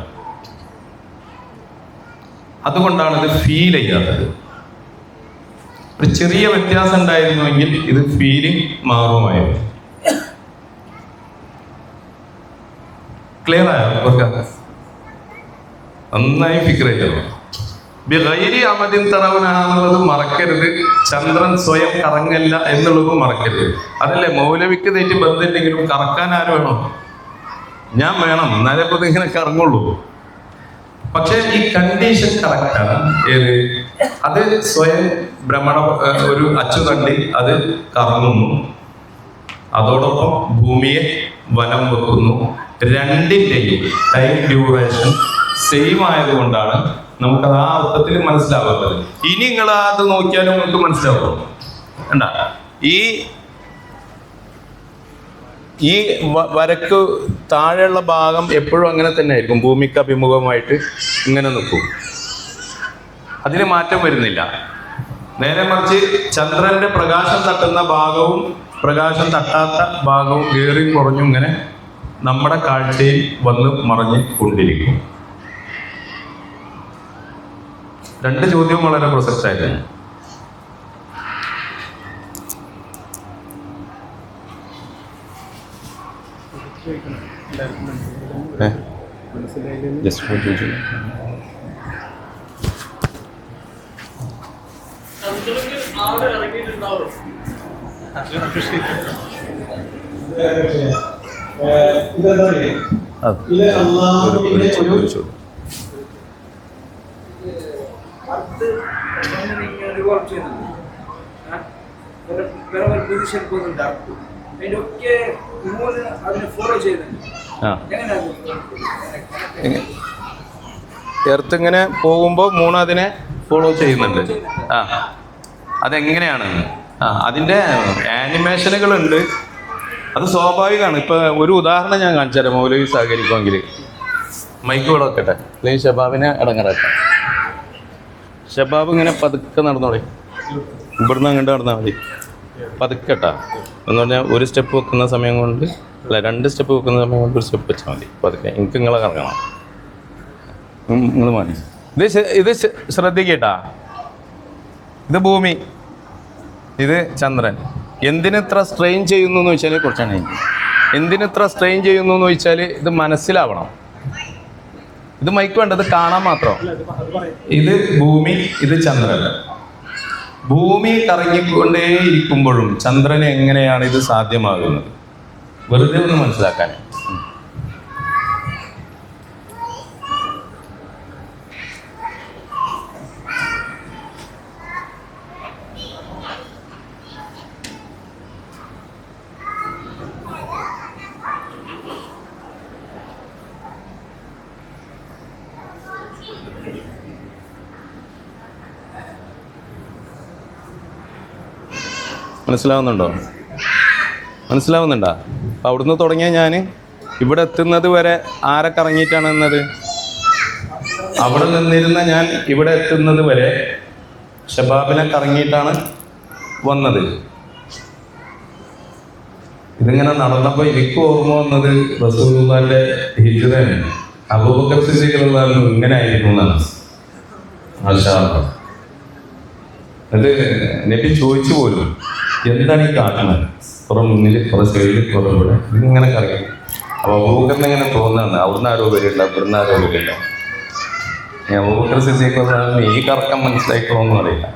അതുകൊണ്ടാണ് ഇത് ഫീൽ ചെയ്യാത്തത്. ഒരു ചെറിയ വ്യത്യാസം ഉണ്ടായിരുന്നുവെങ്കിൽ ഇത് ഫീലിംഗ് മാറുമായിരുന്നു. ക്ലിയർ ആയോ? നന്നായി ഫിക്ർ ചെയ്തോ. ബിഗൈരി അമദിൻ തറവനാണെന്നുള്ളത് മറക്കരുത്. ചന്ദ്രൻ സ്വയം കറങ്ങല്ല എന്നുള്ളത് മറക്കരുത്. അതല്ലേ മൗലവിക്ക് തെറ്റി ബന്ധമില്ലെങ്കിലും കറക്കാൻ ആര് വേണം? ഞാൻ വേണം, എന്നാലേ ഇപ്പൊ ഇങ്ങനെ കറങ്ങുള്ളൂ. പക്ഷെ ഈ കണ്ടീഷൻ കറക്റ്റാണ്. ഏത്? അത് സ്വയം ഭ്രമണ ഒരു അച്ചുതണ്ടി അത് കറങ്ങുന്നു, അതോടൊപ്പം ഭൂമിയെ വലം വെക്കുന്നു. രണ്ടിൻ്റെയും ടൈം ഡ്യൂറേഷൻ സെയിം ആയതുകൊണ്ടാണ് നമുക്കത് ആ അർത്ഥത്തിൽ മനസ്സിലാവാത്തത്. ഇനി നിങ്ങൾ അത് നോക്കിയാലും നിങ്ങൾക്ക് മനസ്സിലാവും. കണ്ട, ഈ വരക്ക് താഴെയുള്ള ഭാഗം എപ്പോഴും അങ്ങനെ തന്നെ ആയിരിക്കും, ഭൂമിക്ക് അഭിമുഖമായിട്ട് ഇങ്ങനെ നിൽക്കും. അതിന് മാറ്റം വരുന്നില്ല. നേരെ മറിച്ച് ചന്ദ്രന്റെ പ്രകാശം തട്ടുന്ന ഭാഗവും പ്രകാശം തട്ടാത്ത ഭാഗവും ഏറിയും കുറഞ്ഞും ഇങ്ങനെ നമ്മുടെ കാഴ്ചയിൽ വന്ന് മറഞ്ഞ് കൊണ്ടിരിക്കും. രണ്ട് ചോദ്യവും വളരെ പ്രസക്തമായിരുന്നു. എർത്ത് ഇങ്ങനെ പോകുമ്പോൾ മൂന്ന് അതിനെ ഫോളോ ചെയ്യുന്നുണ്ട്. അതെങ്ങനെയാണ്? അതിൻ്റെ ആനിമേഷനുകളുണ്ട്. അത് സ്വാഭാവികമാണ്. ഇപ്പൊ ഒരു ഉദാഹരണം ഞാൻ കാണിച്ചു തരാം, മൗലവി സഹകരിക്കുമെങ്കിൽ. മൈക്ക് ഇവിടെ വെക്കട്ടെ, അല്ലെങ്കിൽ ഷബാബിനെ ഇടങ്ങറാക്കാം. ഷബാബ് ഇങ്ങനെ പതുക്കെ നടന്നോളി, ഇവിടുന്ന് അങ്ങോട്ട് നടന്നാൽ മതി. പതുക്കട്ടാ എന്ന് പറഞ്ഞാൽ ഒരു സ്റ്റെപ്പ് വെക്കുന്ന സമയം കൊണ്ട്, അല്ല 2 സ്റ്റെപ്പ് വെക്കുന്ന സമയം കൊണ്ട് ഒരു സ്റ്റെപ്പ് വെച്ചാൽ മതി. പതുക്കെ എനിക്ക് നിങ്ങളെ കറങ്ങണം. നിങ്ങൾ മതി. ഇത് ശ്രദ്ധിക്കട്ടാ. ഇത് ഭൂമി, ഇത് ചന്ദ്രൻ. എന്തിനെത്ര സ്ട്രെയിൻ ചെയ്യുന്നു എന്ന് വെച്ചാൽ കുറച്ചാണ്. എന്തിനെത്ര സ്ട്രെയിൻ ചെയ്യുന്നു എന്ന് വെച്ചാൽ ഇത് മനസ്സിലാവണം. ഇത് മൈക്ക് വേണ്ടത് കാണാൻ മാത്രം. ഇത് ഭൂമി, ഇത് ചന്ദ്രൻ. ഭൂമി കറങ്ങിക്കൊണ്ടേയിരിക്കുമ്പോഴും ചന്ദ്രന് എങ്ങനെയാണ് ഇത് സാധ്യമാകുന്നത്? വെറുതെ ഒന്ന് മനസ്സിലാക്കാൻ. മനസ്സിലാവുന്നുണ്ടോ? അപ്പം അവിടുന്ന് തുടങ്ങിയ ഞാൻ ഇവിടെ എത്തുന്നത് വരെ ആരെ കറങ്ങിയിട്ടാണ് എന്നത്? അവിടെ നിന്നിരുന്ന ഞാൻ ഇവിടെ എത്തുന്നത് വരെ ഷബാബിനെ കറങ്ങിയിട്ടാണ് വന്നത്. ഇതിങ്ങനെ നടന്നപ്പോൾ എനിക്ക് ഓർമ്മ വന്നത് റസൂലുള്ളാഹിന്റെ ഹിജ്റയാണ്. അബൂബക്കർ സിദ്ദീഖ് റളിയല്ലാഹു അൻഹു ഇങ്ങനെ ആയിരുന്നു എന്നാണ്. മാഷാ അല്ലാഹ്. അത് നബി ചോദിച്ചു പോലും, എന്താണ് ഈ കാട്ടുന്നത്? കുറെ മുന്നിൽ, കുറെ സൈഡിൽ, കുറെ ഇവിടെ, ഇതിങ്ങനെ കറങ്ങി. അപ്പോൾ അബൂബക്കറിന് ഇങ്ങനെ തോന്നുന്നതാണ്, അവിടുന്ന് ആരോ വരില്ല, ഇവിടുന്ന് ആരോ വരില്ല. അബൂബക്കർ സിദ്ദീഖ് റളിയല്ലാഹു ഈ കറക്കം മനസ്സിലായിക്കോളൊന്നും അറിയില്ല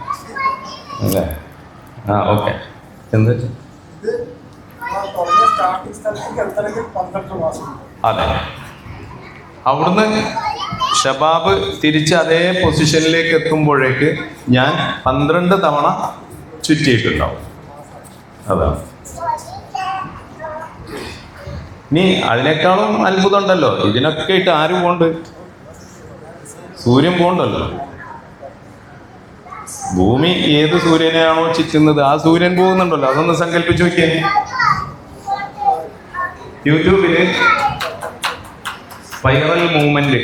അല്ലേ? ഓക്കെ. എന്ത്? അതെ. അവിടുന്ന് ഷബാബ് തിരിച്ച് അതേ പൊസിഷനിലേക്ക് എത്തുമ്പോഴേക്ക് ഞാൻ 12 തവണ ചുറ്റിയിട്ടുണ്ടാവും. അതാണ്. ഇനി അതിനേക്കാളും അത്ഭുതം ഉണ്ടല്ലോ. ഇതിനൊക്കെ ഇട്ട് ആര് പോണ്ട്? സൂര്യൻ പോണ്ടല്ലോ. ഭൂമി ഏത് സൂര്യനെയാണോ ചുറ്റുന്നത് ആ സൂര്യൻ പോകുന്നുണ്ടല്ലോ. അതൊന്ന് സങ്കല്പിച്ചു നോക്കിയേ. യൂട്യൂബില് spiral movement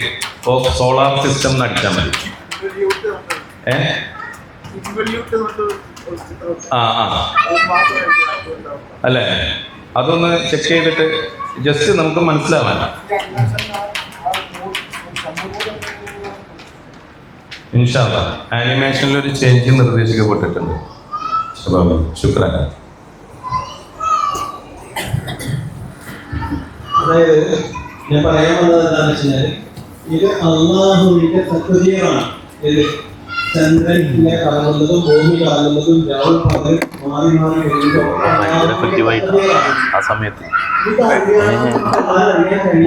of solar system എന്ന് അടിച്ചാൽ മതി. ആ അല്ലേ, അതൊന്ന് ചെക്ക് ചെയ്തിട്ട് ജസ്റ്റ് നമുക്ക് മനസ്സിലാവാൻ. ഇൻഷാ അല്ലാഹ് ആനിമേഷനിൽ ഒരു ചേഞ്ച് നിർദ്ദേശിക്കപ്പെട്ടിട്ടുണ്ട്. ശുക്രാൻ. അതായത് ഞാൻ പറയാൻ വന്നത് എന്താണെന്ന് വെച്ചാൽ ഇത് അള്ളാഹുവിന്റെ തക്വീറാണ്. ഇത് ചന്ദ്രനിലെ കറങ്ങുന്നതും ഭൂമി കറങ്ങുന്നതും രാവും പകൽ മാറി മാറി ആ സമയത്ത്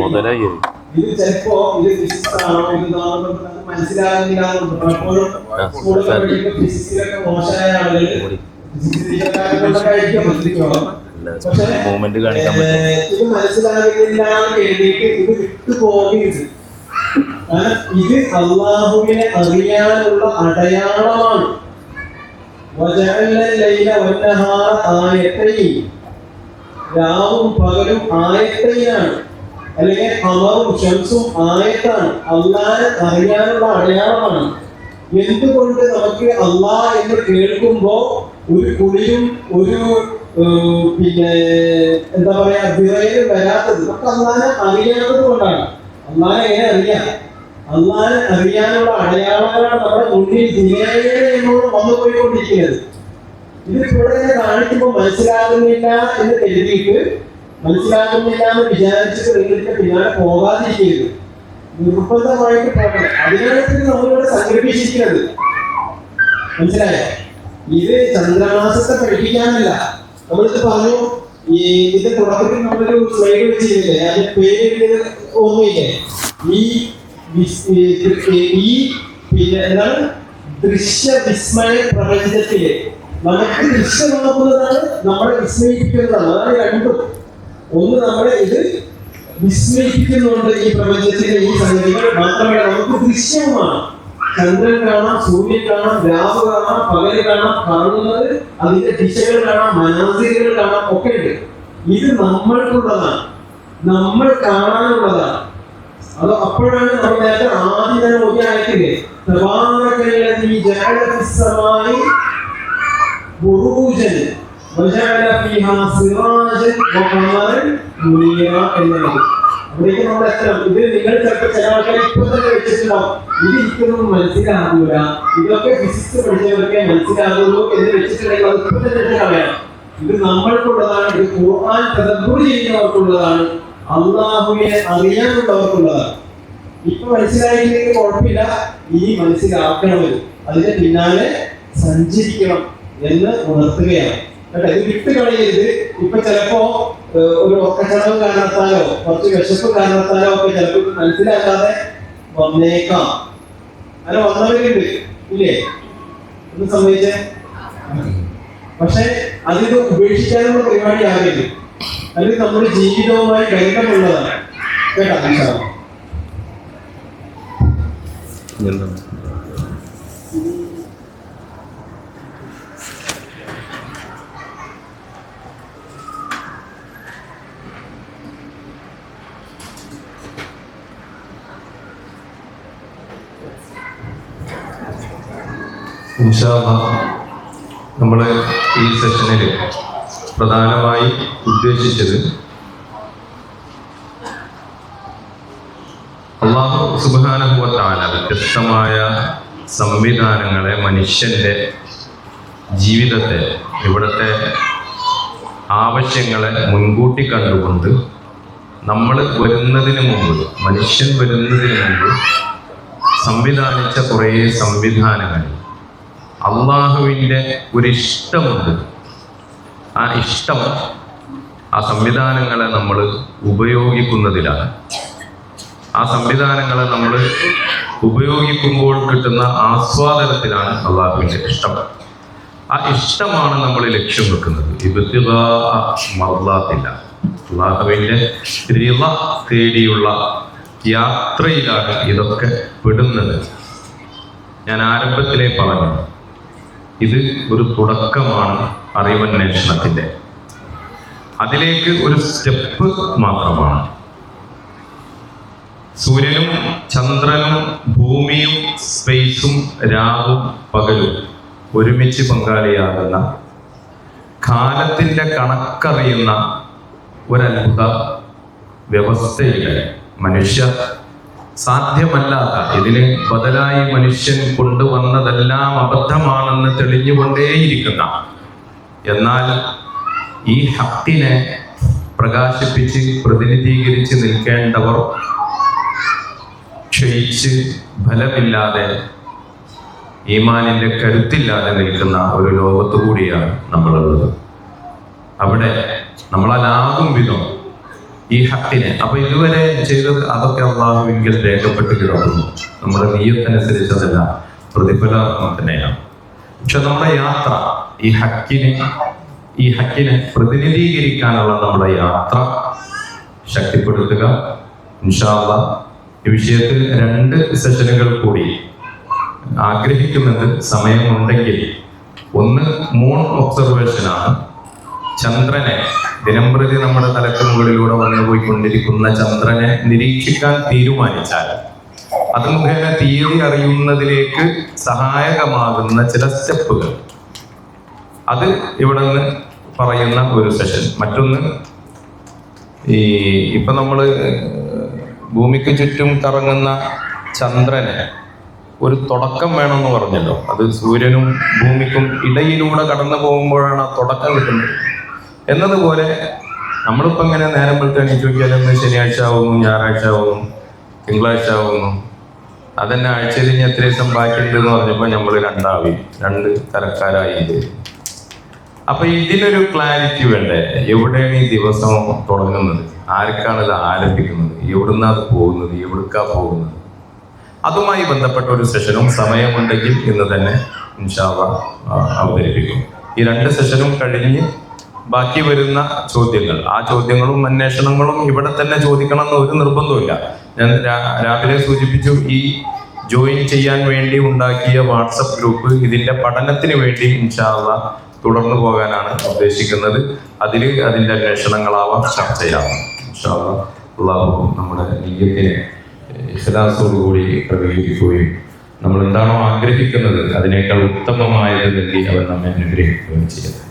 മുതലായി ഇത് ചിലപ്പോ ഇത് ഫിസിക്സ് ആണോ ഇതാണോ മനസ്സിലാകുന്നില്ല. ഫിസിക്സിലൊക്കെ മോശമായ ആളുകൾ മൂവ്മെന്റ് കാണിക്കാൻ പറ്റും. ഇത് മനസ്സിലാകുന്നില്ല എന്ന് എഴുതിയിട്ട് ഇത് വിട്ടുപോകരുത്. ഇത് അള്ളാഹുവിനെ അറിയാനുള്ള അടയാളമാണ്. രാവും പകലും ആയത്തൈനാണ്, അല്ലെങ്കിൽ അമറും ഷംസും ആയത്താണ്. അള്ളാഹെ അറിയാനുള്ള അടയാളമാണ്. എന്തുകൊണ്ട് നമുക്ക് അള്ളാഹ് എന്ന് കേൾക്കുമ്പോ ഒരു കുളിയും ഒരു പിന്നെ എന്താ പറയാ വിറയിലും വരാത്തത്? നമുക്ക് അള്ളാഹെ അറിയാത്തത് കൊണ്ടാണ്. അള്ളാഹെ എങ്ങനെ അറിയാം? അള്ളാഹെ അറിയാനുള്ള അടയാളങ്ങളാണ് നമ്മുടെ മുന്നിൽ ദിനേനോട് വന്നു പോയിക്കൊണ്ടിരിക്കുന്നത്. ഇത് ഇവിടെ കാണിക്കുമ്പോൾ മനസ്സിലാകുന്നില്ല എന്ന് കരുതിയിട്ട്, മനസ്സിലാകുന്നില്ല എന്ന് വിചാരിച്ചിട്ട് നിങ്ങൾക്ക് പിന്നാലെ പോകാതിരിക്കരുത്. നിർബന്ധമായിട്ട് പോകണം. അതിനായിട്ട് നമ്മളിവിടെ സംഘടിപ്പിച്ചിരിക്കുന്നത്. മനസ്സിലായോ? ഇത് ചന്ദ്രമാസത്തെ പഠിപ്പിക്കാനല്ല. നമ്മളിത് പറഞ്ഞു. ഇത് തുടക്കത്തിൽ നമ്മളൊരു സ്ലൈഡ് വെച്ചിരുന്നില്ലേ, അതിന്റെ പേര് ഓർമ്മയില്ലേ? ഈ പിന്നെ എന്താണ് ദൃശ്യവിസ്മയ പ്രപഞ്ചത്തില് നമുക്ക് ദൃശ്യമാകുന്നതാണ്, നമ്മളെ വിസ്മയിപ്പിക്കുന്നതാണ്. അതാണ് രണ്ടും. ഒന്ന് നമ്മളെ ഇത് വിസ്മയിപ്പിക്കുന്നുണ്ട് ഈ പ്രപഞ്ചത്തിലെ ഈ സംഗതികൾ, മാത്രമല്ല നമുക്ക് ദൃശ്യവുമാണ്. ചന്ദ്രൻ കാണാം, സൂര്യൻ കാണാം, രാവ് കാണാം, പകല് കാണാം, കാണുന്നത് അതിന്റെ ദിശകൾ കാണാം, മനാസികൾ കാണാം, ഒക്കെ ഉണ്ട്. ഇത് നമ്മൾക്കുള്ളതാണ്, നമ്മൾ കാണാനുള്ളതാണ്. അത് അപ്പോഴാണ് നമ്മൾ നേരത്തെ ആദ്യം തന്നെ ഒരു ആയത്തില്ലേ, തബാറകല്ലദീ ജഅല ഫിസ്സമാഇ ബുറൂജൻ വജഅല ഫീഹാ സിറാജൻ വഖമറൻ മുനീറ എന്നത്. അവിടേക്ക് നമ്മൾ എത്തണം. ഇത് നിങ്ങൾ ചിലപ്പോൾ ചില ആൾക്കാർ ഇപ്പൊ തന്നെ വെച്ചിട്ടുണ്ടാവും. ഇത് എനിക്കൊന്നും മനസ്സിലാകൂല, ഇതൊക്കെ ഫിസിക്സ് പഠിച്ചവരൊക്കെ മനസ്സിലാകുള്ളൂ എന്ന് വെച്ചിട്ടുണ്ടെങ്കിൽ അത് ഇപ്പൊ തന്നെ കളയാം. ഇത് നമ്മൾക്കുള്ളതാണ്. ഇത് ഖുർആൻ തദബ്ബുർ ചെയ്യുന്നവർക്കുള്ളതാണ്, അള്ളാഹുവിനെ അറിയാനുള്ളവർക്കുള്ളതാണ്. ഇപ്പൊ മനസ്സിലായില്ലെങ്കിൽ കുഴപ്പമില്ല, ഇനി മനസ്സിലാക്കണമെന്ന് അതിന്റെ പിന്നാലെ സഞ്ചരിക്കണം എന്ന് ഉണർത്തുകയാണ് കേട്ടോ. ഇത് വിട്ട് കളയരുത്. ഇപ്പൊ ചിലപ്പോ ഒരു ഒക്കച്ചടവ് കാരണത്താലോ കുറച്ച് വിശപ്പ് കാരണത്താലോ ഒക്കെ ചിലപ്പോൾ മനസ്സിലാക്കാതെ വന്നേക്കാം. അങ്ങനെ വന്നവരുണ്ട് ഇല്ലേ? ഒന്ന് സംഭവിച്ചേ. പക്ഷെ അതിന് ഉപേക്ഷിക്കാനുള്ള പരിപാടി ആകരുത്. അത് നമ്മുടെ ജീവിതവുമായി ബന്ധമുള്ളതാണ് കേട്ടോ. ഇൻഷാ അല്ലാഹ് നമ്മൾ ഈ സെഷനിൽ പ്രധാനമായി ഉദ്ദേശിച്ചത് അല്ലാഹു സുബ്ഹാനഹു വ തആല വ്യത്യസ്തമായ സംവിധാനങ്ങളെ, മനുഷ്യൻ്റെ ജീവിതത്തെ, ഇവിടുത്തെ ആവശ്യങ്ങളെ മുൻകൂട്ടി കണ്ടുകൊണ്ട് നമ്മൾ വരുന്നതിന് മുമ്പ്, മനുഷ്യൻ വരുന്നതിന് മുമ്പ് സംവിധാനിച്ച കുറേ സംവിധാനങ്ങൾ, അള്ളാഹുവിൻ്റെ ഒരിഷ്ടമുണ്ട്. ആ ഇഷ്ടം, ആ സംവിധാനങ്ങളെ നമ്മൾ ഉപയോഗിക്കുന്നതിലാണ്. ആ സംവിധാനങ്ങളെ നമ്മൾ ഉപയോഗിക്കുമ്പോൾ കിട്ടുന്ന ആസ്വാദനത്തിലാണ് അള്ളാഹുവിൻ്റെ ഇഷ്ടം. ആ ഇഷ്ടമാണ് നമ്മൾ ലക്ഷ്യം വെക്കുന്നത്. മർളാത്തില്ല, അള്ളാഹുവിൻ്റെ റിള തേടിയുള്ള യാത്രയിലാണ് ഇതൊക്കെ പെടുന്നത്. ഞാൻ ആരംഭത്തിലേ പറഞ്ഞു, ഇത് ഒരു തുടക്കമാണ് അറിവന്വേഷണത്തിൻ്റെ. അതിലേക്ക് ഒരു സ്റ്റെപ്പ് മാത്രമാണ്. സൂര്യനും ചന്ദ്രനും ഭൂമിയും സ്പേസും രാവും പകലും ഒരുമിച്ച് പങ്കാളിയാകുന്ന, കാലത്തിൻ്റെ കണക്കറിയുന്ന ഒരത്ഭുത വ്യവസ്ഥയിലെ മനുഷ്യ സാധ്യമല്ലാത്ത, ഇതിന് ബദലായി മനുഷ്യൻ കൊണ്ടുവന്നതെല്ലാം അബദ്ധമാണെന്ന് തെളിഞ്ഞുകൊണ്ടേയിരിക്കുന്ന, എന്നാൽ ഈ ഹക്കിനെ പ്രകാശിപ്പിച്ച് പ്രതിനിധീകരിച്ച് നിൽക്കേണ്ടവർ ക്ഷയിച്ച് ഫലമില്ലാതെ, ഈമാനിൻ്റെ കരുത്തില്ലാതെ നിൽക്കുന്ന ഒരു ലോകത്തു കൂടിയാണ് നമ്മളുള്ളത്. അവിടെ നമ്മളാലാകും വിധം ഈ ഹക്കിനെ, അപ്പൊ ഇതുവരെ ചെയ്തത് അതൊക്കെ അള്ളാഹുവിങ്കിൽ രേഖപ്പെട്ട് കിടക്കുന്നു. നമ്മുടെ നീയത്തനുസരിച്ചതല്ല, പ്രതിഫലം തന്നെയാണ്. പക്ഷെ നമ്മുടെ യാത്ര ഈ ഹക്കിനെ പ്രതിനിധീകരിക്കാനുള്ള നമ്മുടെ യാത്ര ശക്തിപ്പെടുത്തുക. ഇൻഷാ അല്ലാഹ് ഈ വിഷയത്തിൽ 2 സെഷനുകൾ കൂടി ആഗ്രഹിക്കുന്നത് സമയമുണ്ടെങ്കിൽ. ഒന്ന് മൂൺ ഒബ്സർവേഷനാണ്. ചന്ദ്രനെ ദിനംപ്രതി നമ്മുടെ തലക്ക് മുകളിലൂടെ വന്നു പോയിക്കൊണ്ടിരിക്കുന്ന ചന്ദ്രനെ നിരീക്ഷിക്കാൻ തീരുമാനിച്ചാൽ അത് മുഖേന തീയതി അറിയുന്നതിലേക്ക് സഹായകമാകുന്ന ചില സ്റ്റെപ്പുകൾ, അത് ഇവിടെ നിന്ന് പറയുന്ന ഒരു സെഷൻ. മറ്റൊന്ന്, ഇപ്പൊ നമ്മള് ഭൂമിക്ക് ചുറ്റും കറങ്ങുന്ന ചന്ദ്രന് ഒരു തുടക്കം വേണമെന്ന് പറഞ്ഞല്ലോ. അത് സൂര്യനും ഭൂമിക്കും ഇടയിലൂടെ കടന്നു പോകുമ്പോഴാണ് ആ തുടക്കം കിട്ടുന്നത്. എന്നതുപോലെ നമ്മളിപ്പോൾ ഇങ്ങനെ നേരം വെളുത്ത് എണീച്ച് നോക്കിയാലൊന്ന് ശനിയാഴ്ച ആവുന്നു, ഞായറാഴ്ച ആവുന്നു, തിങ്കളാഴ്ച ആവുന്നു, അതന്നെ ആഴ്ചയിൽ ഇനി എത്ര ദിവസം ബാക്കിയുണ്ട് എന്ന് പറഞ്ഞപ്പോൾ നമ്മൾ 2 തരക്കാരായി. അപ്പൊ ഇതിനൊരു ക്ലാരിറ്റി വേണ്ടേ? എവിടെയാണ് ഈ ദിവസം തുടങ്ങുന്നത്, ആർക്കാണ് ഇത് ആരംഭിക്കുന്നത്, എവിടുന്നാ അത് പോകുന്നത്, എവിടുക്കാ പോകുന്നത്? അതുമായി ബന്ധപ്പെട്ട ഒരു സെഷനും സമയമുണ്ടെങ്കിൽ ഇന്ന് തന്നെ ഇൻഷാ അല്ലാഹ് അവതരിപ്പിക്കും. ഈ 2 സെഷനും കഴിഞ്ഞ് ബാക്കി വരുന്ന ചോദ്യങ്ങൾ, ആ ചോദ്യങ്ങളും അന്വേഷണങ്ങളും ഇവിടെ തന്നെ ചോദിക്കണം എന്ന് ഒരു നിർബന്ധമില്ല. ഞാൻ രാവിലെ സൂചിപ്പിച്ചു, ഈ ജോയിൻ ചെയ്യാൻ വേണ്ടി ഉണ്ടാക്കിയ വാട്സപ്പ് ഗ്രൂപ്പ് ഇതിന്റെ പഠനത്തിന് വേണ്ടി ഇൻഷാ അല്ലാഹ് തുടർന്നു പോകാനാണ് ഉദ്ദേശിക്കുന്നത്. അതിൻ്റെ അന്വേഷണങ്ങളാവാം, ചർച്ചയാവാം. ഇൻഷാ അല്ലാഹ് അല്ലാഹു നമ്മുടെ നിയ്യത്തിനെ ഇഖ്ലാസോടുകൂടി ക്രമീകരിക്കുകയും നമ്മൾ എന്താണോ ആഗ്രഹിക്കുന്നത് അതിനേക്കാൾ ഉത്തമമായത് നൽകി അവൻ നമ്മെ അനുഗ്രഹിക്കുകയും ചെയ്യുന്നത്.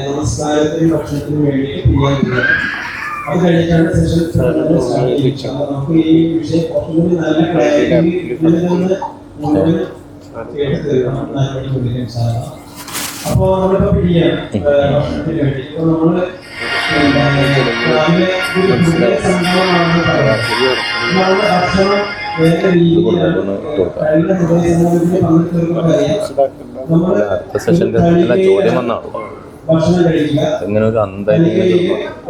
നമസ്കാരത്തിനും ഭക്ഷണത്തിനും വേണ്ടി അത് കഴിഞ്ഞാണ് സെഷൻ. നമുക്ക് ഈ വിഷയം കുറച്ചുകൂടി നല്ല അപ്പോ നമ്മളിപ്പോ പിരിയാണ് ഭക്ഷണത്തിന് വേണ്ടി. ഇപ്പൊ നമ്മള് സംഭവമാണെന്ന് പറയാം. ഭക്ഷണം വേണ്ട രീതിയിലാണ് കഴിഞ്ഞ സമൂഹത്തിന് പങ്കെടുത്തവർക്ക് അറിയാം. ഭക്ഷണം കഴിക്കുക,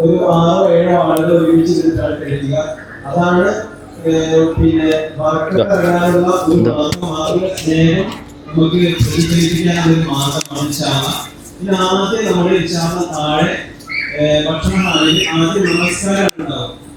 ഒരു 6-7 ആളുകൾ ഒരുമിച്ച് കഴിക്കുക. അതാണ് പിന്നെ വറക്കപ്പെടാനുള്ള ഒരു മാർഗം. സ്നേഹം നമുക്ക് പ്രതിഫലിപ്പിക്കാനുള്ള ഒരു മാർഗമാണ് ഇൻഷാ അല്ലാഹ്. പിന്നെ ആദ്യം നമ്മുടെ ഇൻഷാ അല്ലാഹ് താഴെ ഭക്ഷണശാലയിൽ ആദ്യം നമസ്കാരം ഉണ്ടാവും.